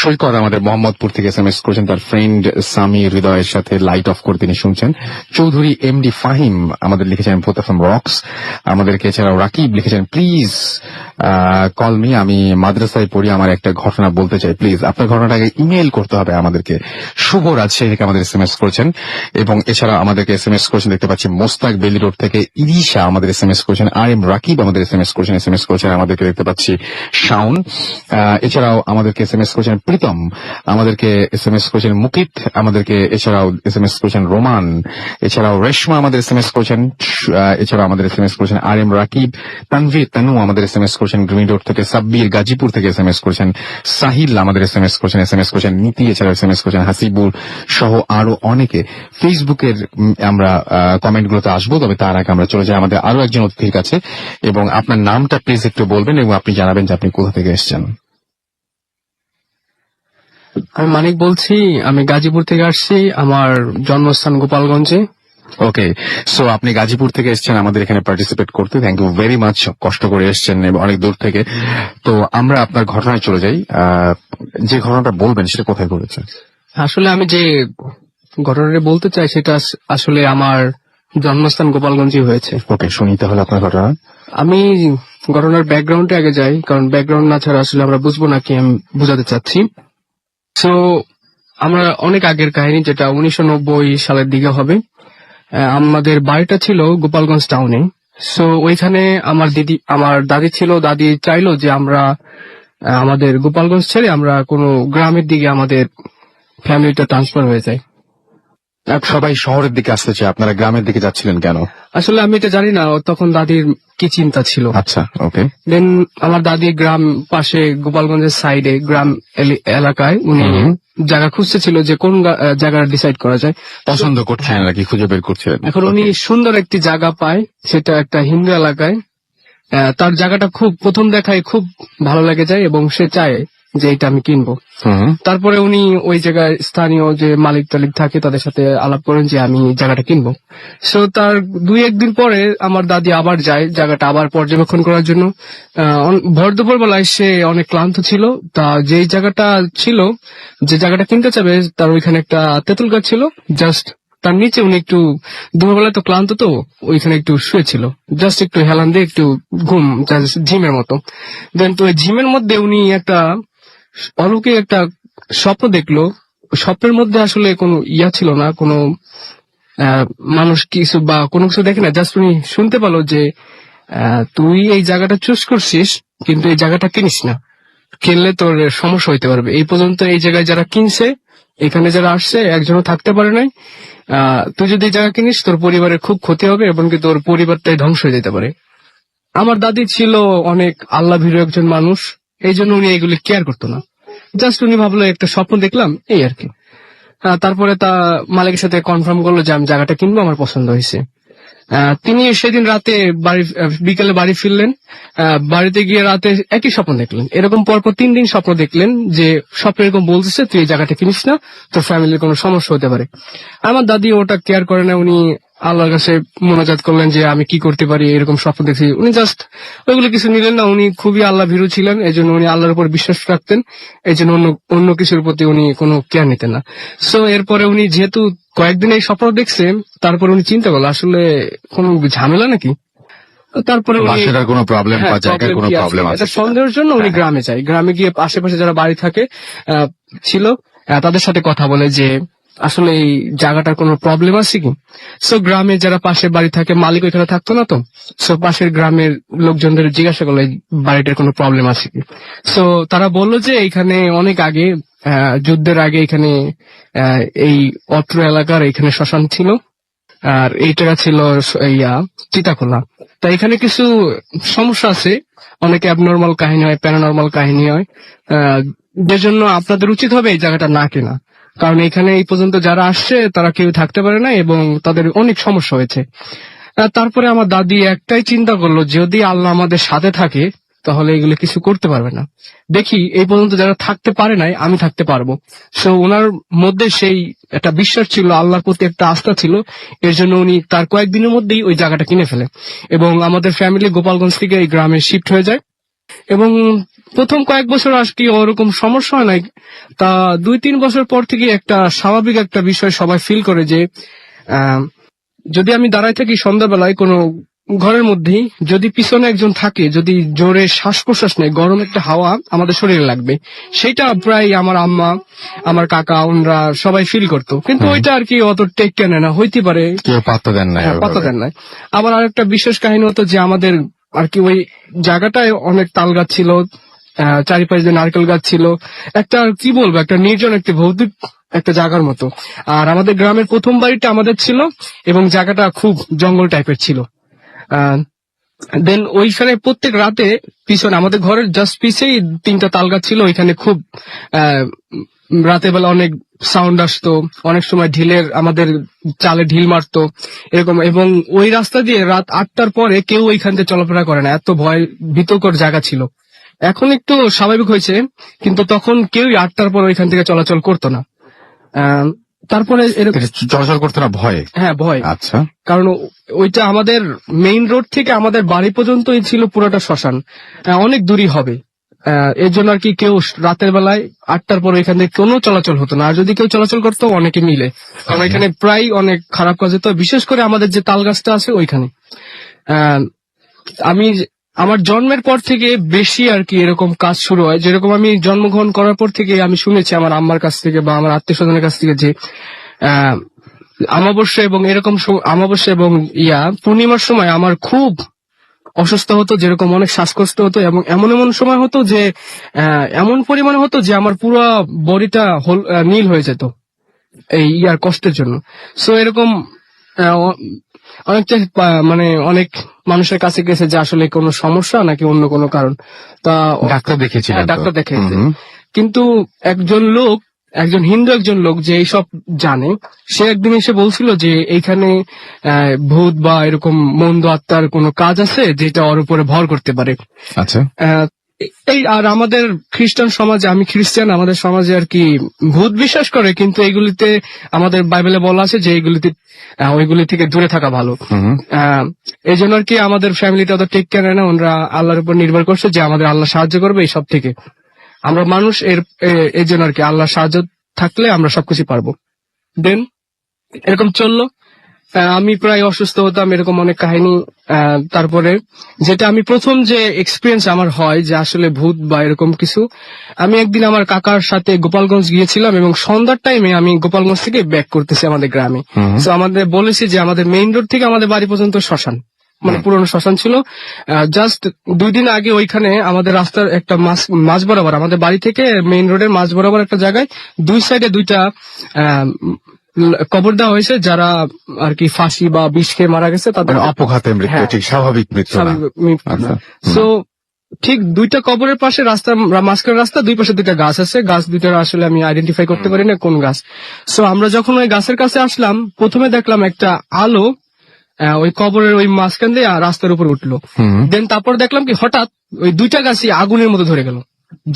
সৈকত আমাদের মোহাম্মদপুর থেকে SMS করেছেন, তার ফ্রেন্ড সামি হৃদয়ের সাথে লাইট অফ করে তিনি শুনছেন। চৌধুরী MD ফাহিম আমাদের লিখেছেন ফোতাফাম রক্স। আমাদেরকে এছাড়াও রাকিব লিখেছেন, প্লিজ কল মি, আমি মাদ্রাসায় পড়ি, আমার একটা ঘটনা বলতে চাই, প্লিজ আপনার ঘটনাটাকে ইমেল করতে হবে আমাদেরকে। শুভ রাজশাহী থেকে আমাদের SMS করেছেন, এবং এছাড়া আমাদেরকে SMS করেছেন দেখতে পাচ্ছি মোস্তাক বেলি রোড থেকে ইরিশা আমাদের SMS করেছেন, RM রাকিব আমাদের SMS করেছেন আমাদেরকে দেখতে পাচ্ছি শাওন। এছাড়াও আমাদেরকে SMS করেছেন প্রীতম, আমাদেরকে SMS করেছেন মুকিত, আমাদেরকে এছাড়াও SMS করেছেন রোমান, এছাড়াও রেশমা আমাদের SMS করেছেন, এছাড়াও আমাদের SMS করেছেন RM রাকিব, তানভীর তানু আমাদের SMS করেছেন গ্রিন রোড থেকে, সাব্বির গাজীপুর থেকে SMS করেছেন, সাহিল আমাদের SMS করেছেন নীতি, এছাড়াও SMS করেছেন হাসিবুল সহ আরো অনেকে। ফেসবুকের আমরা কমেন্টগুলোতে আসবো, তবে তার আগে আমরা চলে যাই আমাদের আরো একজন অতিথির কাছে, এবং আপনার নামটা প্লিজ একটু বলবেন, এবং আপনি জানাবেন যে আপনি কোথা থেকে এসেছেন।
আমি মানিক বলছি, আমি গাজীপুর থেকে আসছি, আমার জন্মস্থান গোপালগঞ্জে।
ওকে, সো আপনি গাজীপুর থেকে এসেছেন আমাদের এখানে পার্টিসিপেট করতে, থ্যাংক ইউ ভেরি মাচ, কষ্ট করে এসেছেন এবং অনেক দূর থেকে। তো আমরা আপনার ঘটনায় চলে যাই। যে ঘটনাটা বলবেন সেটা কোথায় ঘটেছে?
আসলে আমি যে ঘটনাটা বলতে চাই সেটা আসলে আমার জন্মস্থান গোপালগঞ্জে হয়েছে।
ওকে, শুনি তাহলে আপনার ঘটনা।
আমি ঘটনার ব্যাকগ্রাউন্ডে আগে যাই, কারণ ব্যাকগ্রাউন্ড না ছাড়া আসলে আমরা বুঝবো না কি আমি বুঝাতে চাচ্ছি। সো আমরা অনেক আগের কাহিনী, যেটা 1990 সালের দিকে হবে। আমাদের বাড়িটা ছিল গোপালগঞ্জ টাউনে। সো ওইখানে আমার দাদি ছিল। দাদি চাইলো যে আমরা আমাদের গোপালগঞ্জ ছেড়ে আমরা কোনো গ্রামের দিকে আমাদের ফ্যামিলিটা ট্রান্সফার হয়ে যায়।
সবাই শহরের দিকে আসতে চায়, আপনারা গ্রামের দিকে যাচ্ছিলেন কেন?
আসলে আমি এটা জানি না তখন দাদির কি চিন্তা ছিল।
আচ্ছা, ওকে।
দেন আমার দাদি গ্রাম পাশে গোপালগঞ্জের সাইডে গ্রাম এলাকায় উনি জায়গা খুঁজতেছিল যে কোন জায়গা ডিসাইড করা যায়।
পছন্দ করছিলেন নাকি খুঁজে বের করছিলেন?
এখন উনি সুন্দর একটি জায়গা পায়, সেটা একটা হিন্দু এলাকায়। তার জায়গাটা খুব প্রথম দেখায় খুব ভালো লেগে যায় এবং সে চায় যে এটা আমি কিনবো। তারপরে উনি ওই জায়গায় স্থানীয় যে মালিক টালিক থাকে তাদের সাথে আলাপ করেন যে আমি জায়গাটা কিনবো। সো তার 2-1 দিন পরে আমার দাদি আবার যায় জায়গাটা আবার পর্যবেক্ষণ করার জন্য। ভর দুপুর বেলায় সে অনেক ক্লান্ত ছিল। তা যেই জায়গাটা ছিল, যে জায়গাটা কিনতে চাবে, তার ওইখানে একটা তেঁতুল গাছ ছিল। জাস্ট তার নিচে উনি একটু দুপুরবেলা তো ক্লান্ত, তো ওইখানে একটু শুয়েছিল, জাস্ট একটু হেলান দিয়ে একটু ঘুম, ঝিমের মতো। দেন তো ওই ঝিমের মধ্যে উনি একটা অলৌকিক একটা স্বপ্ন দেখলো। স্বপ্নের মধ্যে আসলে কোনো ইয়া ছিল না, কোনো মানুষ কিছু বা কোনো কিছু দেখে না, জাস্ট উনি শুনতে পেলো যে তুই এই জায়গাটা চুজ করছিস, কিন্তু এই জায়গাটা কিনিস না, কিনলে তোর সমস্যা হইতে পারবে। এই পর্যন্ত এই জায়গায় যারা কিনছে, এখানে যারা আসছে, একজনও থাকতে পারে নাই। তুই যদি এই জায়গা কিনিস, তোর পরিবারের খুব ক্ষতি হবে এবং কি তোর পরিবারটাই ধ্বংস হয়ে যেতে পারে। আমার দাদি ছিল অনেক আল্লাহ ভীরু একজন মানুষ, এই জন্য উনি এগুলি কেয়ার করতো না। জাস্ট উনি ভাবলো একটা স্বপ্ন দেখলাম, এই আর কি। তারপরে তা মালিকের সাথে কনফার্ম করলো যে আমি জায়গাটা কিনবো, আমার পছন্দ হয়েছে। তিনি সেদিন রাতে বিকেলে বাড়ি ফিরলেন। বাড়িতে গিয়ে রাতে একই স্বপ্ন দেখলেন। এরকম পরপর 3 দিন স্বপ্ন দেখলেন যে স্বপ্ন এরকম বলতেছে তুই এই জায়গাটা কিনিস না, তোর ফ্যামিলির কোনো সমস্যা হতে পারে। আমার দাদি ওটা কেয়ার করে না, উনি আল্লাহর কাছে মোনাজাত করলেন যে আমি কি করতে পারি, এরকম স্বপ্ন দেখছি। উনি জাস্ট ওইগুলো কিছু নিলেন না। উনি খুবই আল্লাহ ভীরু ছিলেন, এই জন্য উনি আল্লাহর উপর বিশ্বাস রাখতেন, এই জন্য অন্য কিছুর প্রতি উনি কোনো কেয়ার নিতেন না। সো এরপরে উনি যেহেতু কয়েকদিন এই স্বপ্ন দেখছেন, তারপর উনি চিন্তা করলো আসলে কোনো ঝামেলা নাকি। তারপরে উনি
বাসার কোনো প্রবলেম বা জায়গায় কোনো
problem কি আছে?
প্রবলেম আছে
এটা সন্দেহের জন্য উনি গ্রামে যায়। গ্রামে গিয়ে আশেপাশে যারা বাড়ি থাকে ছিল, তাদের সাথে কথা বলে যে আসলে এই জায়গাটার কোনো প্রবলেম আছে কি। সো গ্রামে যারা পাশের বাড়ি থাকে, মালিক ওইখানে থাকতো না, তো সো পাশের গ্রামের লোকজনদের জিজ্ঞাসা করলো এই বাড়িটার কোনো প্রবলেম আছে কি। সো তারা বললো যে এখানে অনেক আগে, যুদ্ধের আগে এখানে এই অত্র এলাকার এখানে শ্মশান ছিল, আর এই জায়গা ছিল চিতাখোলা। তা এখানে কিছু সমস্যা আছে, অনেকে অ্যাবনর্মাল কাহিনী হয়, প্যারানর্মাল কাহিনী হয়, যে জন্য আপনাদের উচিত হবে এই জায়গাটা না কেনা। কারণ এখানে এই পর্যন্ত যারা আসছে তারা কেউ থাকতে পারে না এবং তাদের অনেক সমস্যা হয়েছে। তারপরে আমার দাদি একটাই চিন্তা করলো, যদি আল্লাহ আমাদের সাথে থাকে তাহলে এগুলো কিছু করতে পারবে না। দেখি এই পর্যন্ত যারা থাকতে পারে নাই, আমি থাকতে পারবো। সো ওনার মধ্যে সেই একটা বিশ্বাস ছিল, আল্লাহর প্রতি একটা আস্থা ছিল, এর জন্য উনি তার কয়েকদিনের মধ্যেই ওই জায়গাটা কিনে ফেলে এবং আমাদের ফ্যামিলি গোপালগঞ্জ থেকে এই গ্রামে শিফট হয়ে যায়। এবং প্রথম কয়েক বছর আর কি ওরকম সমস্যা হয় নাই। তা 2-3 বছর পর থেকে একটা স্বাভাবিক একটা বিষয় সবাই ফিল করে যে যদি আমি দাঁড়ায় থাকি সন্ধ্যাবেলায় কোনো ঘরের মধ্যেই, যদি পিছনে একজন থাকে, যদি জোরে শ্বাস প্রশ্বাস নেয়, গরম একটা হাওয়া আমাদের শরীরে লাগবে, সেটা প্রায় আমার আম্মা, আমার কাকা, ওনরা সবাই ফিল করতো। কিন্তু ওইটা আর কি অত টেক কেন না, হইতে পারে,
কেউ পাত্তা দেন না।
পাত্তা দেন না। আবার আরেকটা বিশেষ কাহিনী হতো যে আমাদের আর কি ওই জায়গাটায় অনেক তাল গাছ ছিল, চারিপাশে যে নারকেল গাছ ছিল, একটা কি বলবো, একটা নির্জন, একটা ভৌতিক একটা জায়গার মতো। আর আমাদের গ্রামের প্রথম বাড়িটা আমাদের ছিল এবং জায়গাটা খুব জঙ্গল টাইপের ছিল। দেন ওইখানে প্রত্যেক রাতে পিছনে আমাদের ঘরের জাস্ট পিছেই 3টা তাল গাছ ছিল, ওইখানে খুব রাতের বেলা অনেক সাউন্ড আসতো, অনেক সময় ঢিলের আমাদের চালে ঢিল মারতো এরকম। এবং ওই রাস্তা দিয়ে রাত 8টার পরে কেউ ওইখান থেকে চলাফেরা করে না, এত ভয় ভীতকর জায়গা ছিল। এখন একটু স্বাভাবিক হয়েছে, কিন্তু তখন কেউই 8টার পর ওইখান থেকে চলাচল করতো না। তারপরে
চলাচল করতে না ভয়?
হ্যাঁ, ভয়।
আচ্ছা।
কারণ ওইটা আমাদের মেইন রোড থেকে আমাদের বাড়ি পর্যন্তই ছিল পুরোটা শ্মশান, অনেক দূরই হবে। এর জন্য আর কি কেউ রাতের বেলায় 8টার পর এখান থেকে কোনো চলাচল হতো না, আর যদি কেউ চলাচল করতো অনেকে মিলে, কারণ এখানে প্রায় অনেক খারাপ কাজ হতো, বিশেষ করে আমাদের যে তাল গাছটা আছে ওইখানে। আমি আমার জন্মের পর থেকে বেশি আর কি এরকম কাজ শুরু হয়। যেরকম আমি জন্মগ্রহণ করার পর থেকে আমি শুনেছি আমার আম্মার কাছ থেকে বা আমার আত্মীয় স্বজনের কাছ থেকে যে অমাবস্যা এবং এরকম অমাবস্যা এবং পূর্ণিমার সময় আমার খুব অসুস্থ হতো, যেরকম অনেক শ্বাসকষ্ট হতো এবং এমন এমন সময় হতো যে এমন পরিমাণে হতো যে আমার পুরো বডিটা নীল হয়ে যেত। এই ইয়ার কষ্টের জন্য। সো এরকম অনেকটা মানে অনেক মানুষের কাছে গেছে যে আসলে কোনো সমস্যা নাকি অন্য কোনো কারণ। তা
ডাক্তার দেখিয়েছিলেন তো?
ডাক্তার দেখিয়েছে,
হুম।
কিন্তু একজন হিন্দু লোক যে এইসব জানে, সে একদিন এসে বলছিল যে এইখানে ভূত বা এরকম মন্দ আত্মার কোনো কাজ আছে যেটা ওর উপরে ভর করতে পারে।
আচ্ছা।
আহ, এই আর আমাদের খ্রিস্টান সমাজে, আমি খ্রিস্টান, আমাদের সমাজে আর কি ভূত বিশ্বাস করে, কিন্তু এগুলিতে আমাদের বাইবেলে বলা আছে যে ওইগুলি থেকে দূরে থাকা ভালো।
হুম।
এই জন্য আর কি আমাদের ফ্যামিলিটা অত টেক কেয়ার না, ওনারা আল্লাহর উপর নির্ভর করছে যে আমাদের আল্লাহ সাহায্য করবে এই সব থেকে। আমরা মানুষ এর জন্য আর কি আল্লাহ সাহায্য থাকলে আমরা সবকিছু পারবো। দেন এরকম চললো। আমি প্রায় অসুস্থ হতাম, এরকম অনেক কাহিনী। তারপরে যেটা আমি প্রথম যে এক্সপিরিয়েন্স আমার হয় যে আসলে ভূত বা এরকম কিছু, আমি একদিন আমার কাকার সাথে গোপালগঞ্জ গিয়েছিলাম এবং সন্ধ্যার টাইমে আমি গোপালগঞ্জ থেকে ব্যাক করতেছি আমাদের গ্রামে। তো আমাদের বলেছি যে আমাদের মেইন রোড থেকে আমাদের বাড়ি পর্যন্ত শ্মশান, মানে পুরনো শ্মশান ছিল। জাস্ট 2 দিন আগে ওইখানে আমাদের রাস্তার একটা মাঝ বরাবর, আমাদের বাড়ি থেকে মেইন রোডের মাঝ বরাবর একটা জায়গায় 2 সাইডে 2টা কবর দেওয়া হয়েছে, যারা আর কি ফাঁসি বা বিষ খেয়ে মারা গেছে তাদের
মানে অপঘাতে মৃত্যু,
হ্যাঁ।
ঠিক স্বাভাবিক মৃত্যু না। আচ্ছা।
সো ঠিক 2টা কবরের পাশে রাস্তা, মাঝখানে রাস্তা, 2 পাশে 2টা গাছ আছে। গাছ 2টার আসলে আমি আইডেন্টিফাই করতে পারি না কোন গাছ। সো আমরা যখন ওই গাছের কাছে আসলাম, প্রথমে দেখলাম একটা আলো ওই কবরের ওই মাঝখান দিয়ে রাস্তার উপর উঠলো। দেন তারপর দেখলাম কি হঠাৎ ওই 2টা গাছই আগুনের মতো ধরে গেল,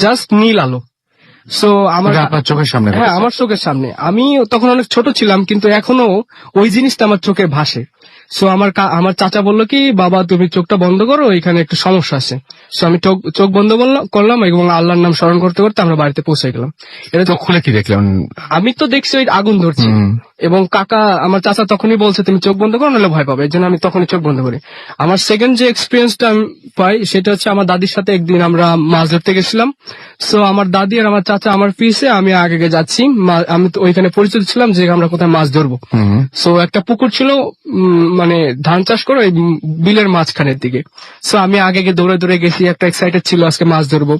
জাস্ট নীল আলো। সো আমার
আপনার চোখের সামনে?
হ্যাঁ, আমার চোখের সামনে। আমি তখন অনেক ছোট ছিলাম, কিন্তু এখনো ওই জিনিসটা আমার চোখে ভাসে। সো আমার চাচা বললো কি, বাবা তুমি চোখটা বন্ধ করো, এখানে একটু সমস্যা আছে। সো আমি চোখ বন্ধ করলাম এবং আল্লাহর নাম স্মরণ করতে করতে আমরা বাড়িতে পৌঁছে গেলাম। এটা
চোখ খুলে কি দেখলেন?
আমি তো দেখছি ওই আগুন ধরছে, এবং আমার চাচা তখনই বলছে তুমি চোখ বন্ধ করো নাহলে ভয় পাবে, এর জন্য আমি তখনই চোখ বন্ধ করি। আমার সেকেন্ড যে এক্সপিরিয়েন্সটা আমি পাই সেটা হচ্ছে আমার দাদির সাথে একদিন আমরা মাছ ধরতে গেছিলাম। সো আমার দাদি আর আমার চাচা আমার পিছে, আমি আগে যাচ্ছি। আমি তো ওইখানে পরিচিত ছিলাম যে আমরা কোথায় মাছ ধরবো। সো একটা পুকুর ছিল, মানে ধান চাষ করে ওই বিলের মাঝখানের দিকে। সো আমি আগে দৌড়ে দৌড়ে গেছি, একটা এক্সাইটেড ছিল আজকে মাছ ধরবো।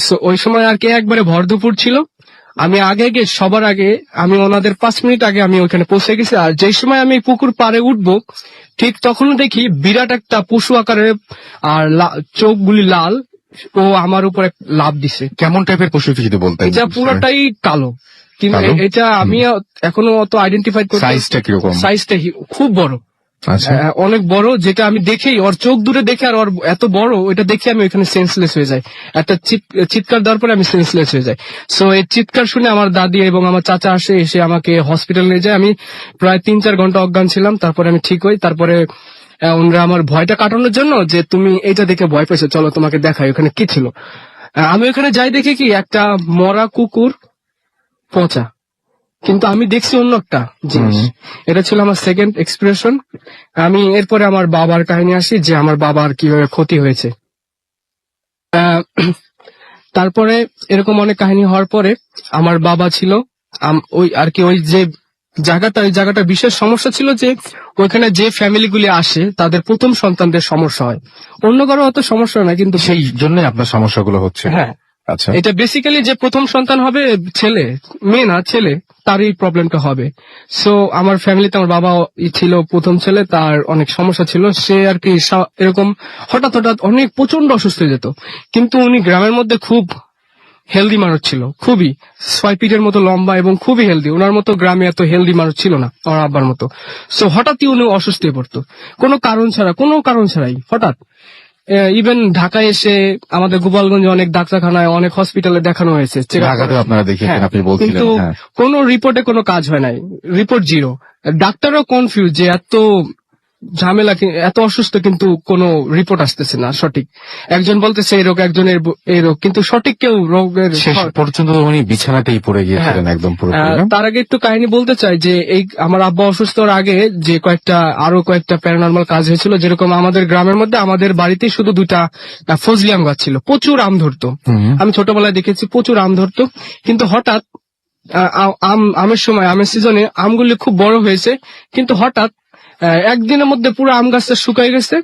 সো ওই সময় আর কি একবারে ভর দুপুর ছিল। আমি সবার আগে আমি ওনাদের 5 মিনিট আগে আমি ওইখানে পৌঁছে গেছি। আর যেই সময় আমি পুকুর পাড়ে উঠবো, ঠিক তখন দেখি বিরাট একটা পশু আকারের আর চোখগুলি লাল, ও আমার উপর লাফ দিছে।
কেমন টাইপের পশু যদি বলতেন?
এটা পুরোটাই কালো, কিন্তু
কালো?
এটা আমি এখনো অত আইডেন্টিফাই করতে।
সাইজটা কিরকম?
সাইজটা খুব বড়,
আচ্ছা।
অনেক বড়, যেটা আমি দেখেই ওর চোখ দূরে দেখে আর ওর এত বড়, ওইটা দেখে আমি ওইখানে সেন্সলেস হয়ে যাই। একটা চিৎকার দেওয়ার পরে আমি সেন্সলেস হয়ে যাই। সো এই চিৎকার শুনে আমার দাদি এবং আমার চাচা এসে আমাকে হসপিটাল নিয়ে যায়। আমি প্রায় 3-4 ঘন্টা অজ্ঞান ছিলাম, তারপরে আমি ঠিক হই। তারপরে ওনারা আমার ভয়টা কাটানোর জন্য, যে তুমি এইটা দেখে ভয় পেয়েছো, চলো তোমাকে দেখাই ওখানে কি ছিল। আমি ওখানে যাই, দেখি কি একটা মরা কুকুর পচা, কিন্তু আমি দেখছি অন্য একটা জিনিস। এটা ছিল আমার সেকেন্ড এক্সপ্রেশন। আমি এরপরে আমার বাবার কাহিনী আসি, যে আমার বাবার কিভাবে ক্ষতি হয়েছে। তারপরে এরকম অনেক কাহিনী হওয়ার পরে আমার বাবা ছিল ওই আর কি ওই যে জায়গাটা বিশেষ সমস্যা ছিল যে ওইখানে যে ফ্যামিলিগুলি আসে তাদের প্রথম সন্তানদের সমস্যা হয়, অন্য কারো অত সমস্যা না, কিন্তু
সেই জন্য আপনার সমস্যাগুলো হচ্ছে?
হ্যাঁ।
আচ্ছা।
এটা বেসিক্যালি যে প্রথম সন্তান হবে ছেলে, মেয়ে না ছেলে, তারই প্রবলেমটা হবে। সো আমার ফ্যামিলিতে আমার বাবা ছিল প্রথম ছেলে, তার অনেক সমস্যা ছিল। সে আর কি এরকম হঠাৎ অনেক প্রচন্ড অসুস্থ হয়ে যেত, কিন্তু উনি গ্রামের মধ্যে খুব হেলদি মানুষ ছিল, খুবই 6 ফিটের মতো লম্বা এবং খুবই হেলদি। ওনার মতো গ্রামে এত হেলদি মানুষ ছিল না, আমার আব্বার মতো। সো হঠাৎই উনি অসুস্থ হয়ে পড়তো, কোনো কারণ ছাড়াই হঠাৎ। ইভেন ঢাকায় এসে আমাদের গোপালগঞ্জে অনেক ডাক্তারখানায়, অনেক হসপিটালে দেখানো হয়েছে,
ঢাকাতেও আপনারা দেখিয়েছেন,
হ্যাঁ,
আপনি বলছিলেন।
কিন্তু
হ্যাঁ।
কোনো রিপোর্টে কোনো কাজ হয় নাই, রিপোর্ট 0। ডাক্তারও কনফিউজ যে এত ঝামেলা, এত অসুস্থ কিন্তু কোনো রিপোর্ট আসতেছে না সঠিক। একজন বলতেছে এই রোগ, একজনের এই রোগ, কিন্তু সঠিক কেউ রোগের
শেষ পর্যন্ত উনি বিছানাতেই পড়ে গিয়েছিলেন একদম পুরো।
তার আগে একটু কাহিনী বলতে চাই যে এই আমার আব্বা অসুস্থ হওয়ার আগে যে আরো কয়েকটা প্যারানর্মাল কাজ হয়েছিল। যেরকম আমাদের গ্রামের মধ্যে আমাদের বাড়িতে শুধু 2টা ফজলি আম গাছ ছিল, প্রচুর আম ধরতো। আমি ছোটবেলায় দেখেছি প্রচুর আম ধরতো, কিন্তু হঠাৎ আমের সময়, আমের সিজনে আমগুলি খুব বড় হয়েছে, কিন্তু হঠাৎ একদিনের মধ্যে পুরো আম গাছটা শুকাই গেছে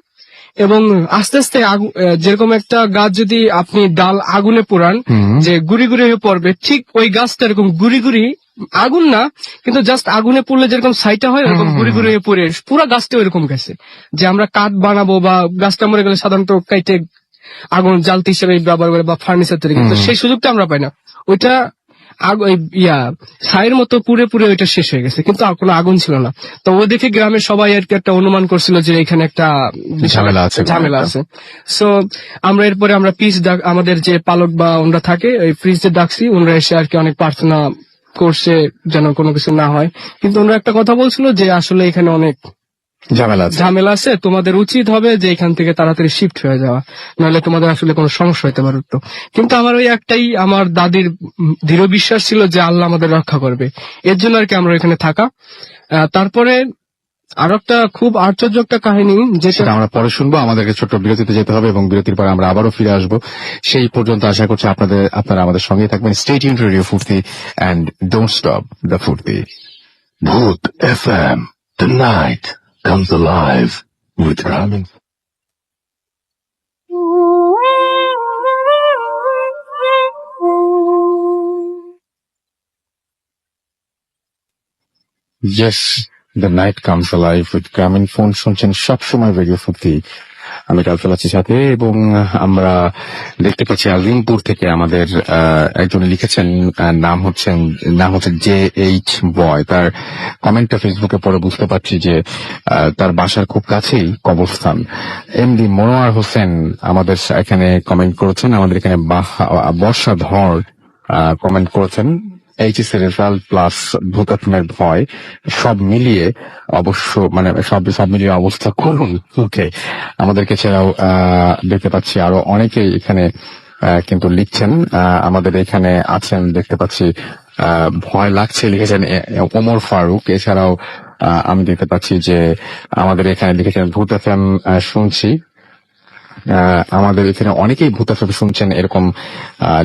এবং আস্তে আস্তে যেরকম একটা গাছ যদি আপনি ডাল আগুনে পোড়ান যে গুড়ি গুড়ি হয়ে পড়বে, ঠিক ওই গাছটা এরকম গুড়ি গুড়ি, আগুন না কিন্তু জাস্ট আগুনে পড়লে যেরকম ছাইটা হয় এরকম গুড়ি গুড়ি হয়ে পড়ে পুরো গাছটা ওইরকম গেছে। যে আমরা কাঠ বানাবো বা গাছটা মরে গেলে সাধারণত কাইটে আগুন জ্বালতি হিসেবে ব্যবহার করে বা ফার্নিচার তৈরি করে, তো সেই সুযোগটা আমরা পাই না। ওইটা ছাইয়ের মতো পুড়ে পুড়ে ওইটা শেষ হয়ে গেছে, কিন্তু আর কোনো আগুন ছিল না। তো ও দেখে গ্রামের সবাই আর কি একটা অনুমান করছিল যে এখানে একটা ঝামেলা আছে। সো আমরা এরপরে আমরা আমাদের যে পালক বা ওনরা থাকে ওই ফ্রিজে ডাকছি, ওনরা এসে আর কি অনেক প্রার্থনা করছে যেন কোনো কিছু না হয়, কিন্তু ওনরা একটা কথা বলছিল যে আসলে এখানে অনেক ঝামেলা আছে, তোমাদের উচিত হবে যে এখান থেকে তাড়াতাড়ি শিফট হয়ে যাওয়া, নাহলে তোমাদের আসলে কোনো সমস্যা হতে পারত। কিন্তু আমার ওই একটাই, আমার দাদির দৃঢ় বিশ্বাস ছিল যে আল্লাহ আমাদের রক্ষা করবে, এর জন্য আর কি আমরা এখানে থাকা। তারপরে আর একটা খুব আশ্চর্য একটা কাহিনী যেটা
আমরা পরে শুনবো। আমাদেরকে ছোট্ট বিরতিতে যেতে হবে এবং বিরতির পরে আমরা আবারও ফিরে আসবো। সেই পর্যন্ত আশা করছি আপনারা আমাদের সঙ্গে থাকবেন। স্টে টিউন টু রেডিও ফুর্তি এন্ড ডোন্ট স্টপ দ্য ফুর্তি।
Bhoot FM. The night comes alive with Ramin.
Yes, the night comes alive with গ্রামীণ ফোন শুনছেন সবসময় রেডিও ফুর্তি। আমি কালফেল আছি সাথে, এবং আমরা দেখতে পাচ্ছি আজিমপুর থেকে আমাদের একজন লিখেছেন, নাম হচ্ছে JH বয়। তার কমেন্টটা ফেসবুকে পরে বুঝতে পারছি যে তার বাসার খুব কাছেই কবরস্থান। MD মনোয়ার হোসেন আমাদের এখানে কমেন্ট করেছেন, আমাদের এখানে বর্ষাধর কমেন্ট করেছেন এইচএস এর রেজাল্ট প্লাস ভূতাত্মের ভয় সব মিলিয়ে অবশ্য মানে সব মিলিয়ে অবস্থা করুন। ওকে, আমাদেরকে ছাড়াও দেখতে পাচ্ছি আরো অনেকেই এখানে কিন্তু লিখছেন। আমাদের এখানে আছেন দেখতে পাচ্ছি ভয় লাগছে লিখেছেন ওমর ফারুক। এছাড়াও আমি দেখতে পাচ্ছি যে আমাদের এখানে লিখেছেন ভূত এফএম শুনছি। আমাদের এখানে অনেকেই ভূত এফএম শুনছেন এরকম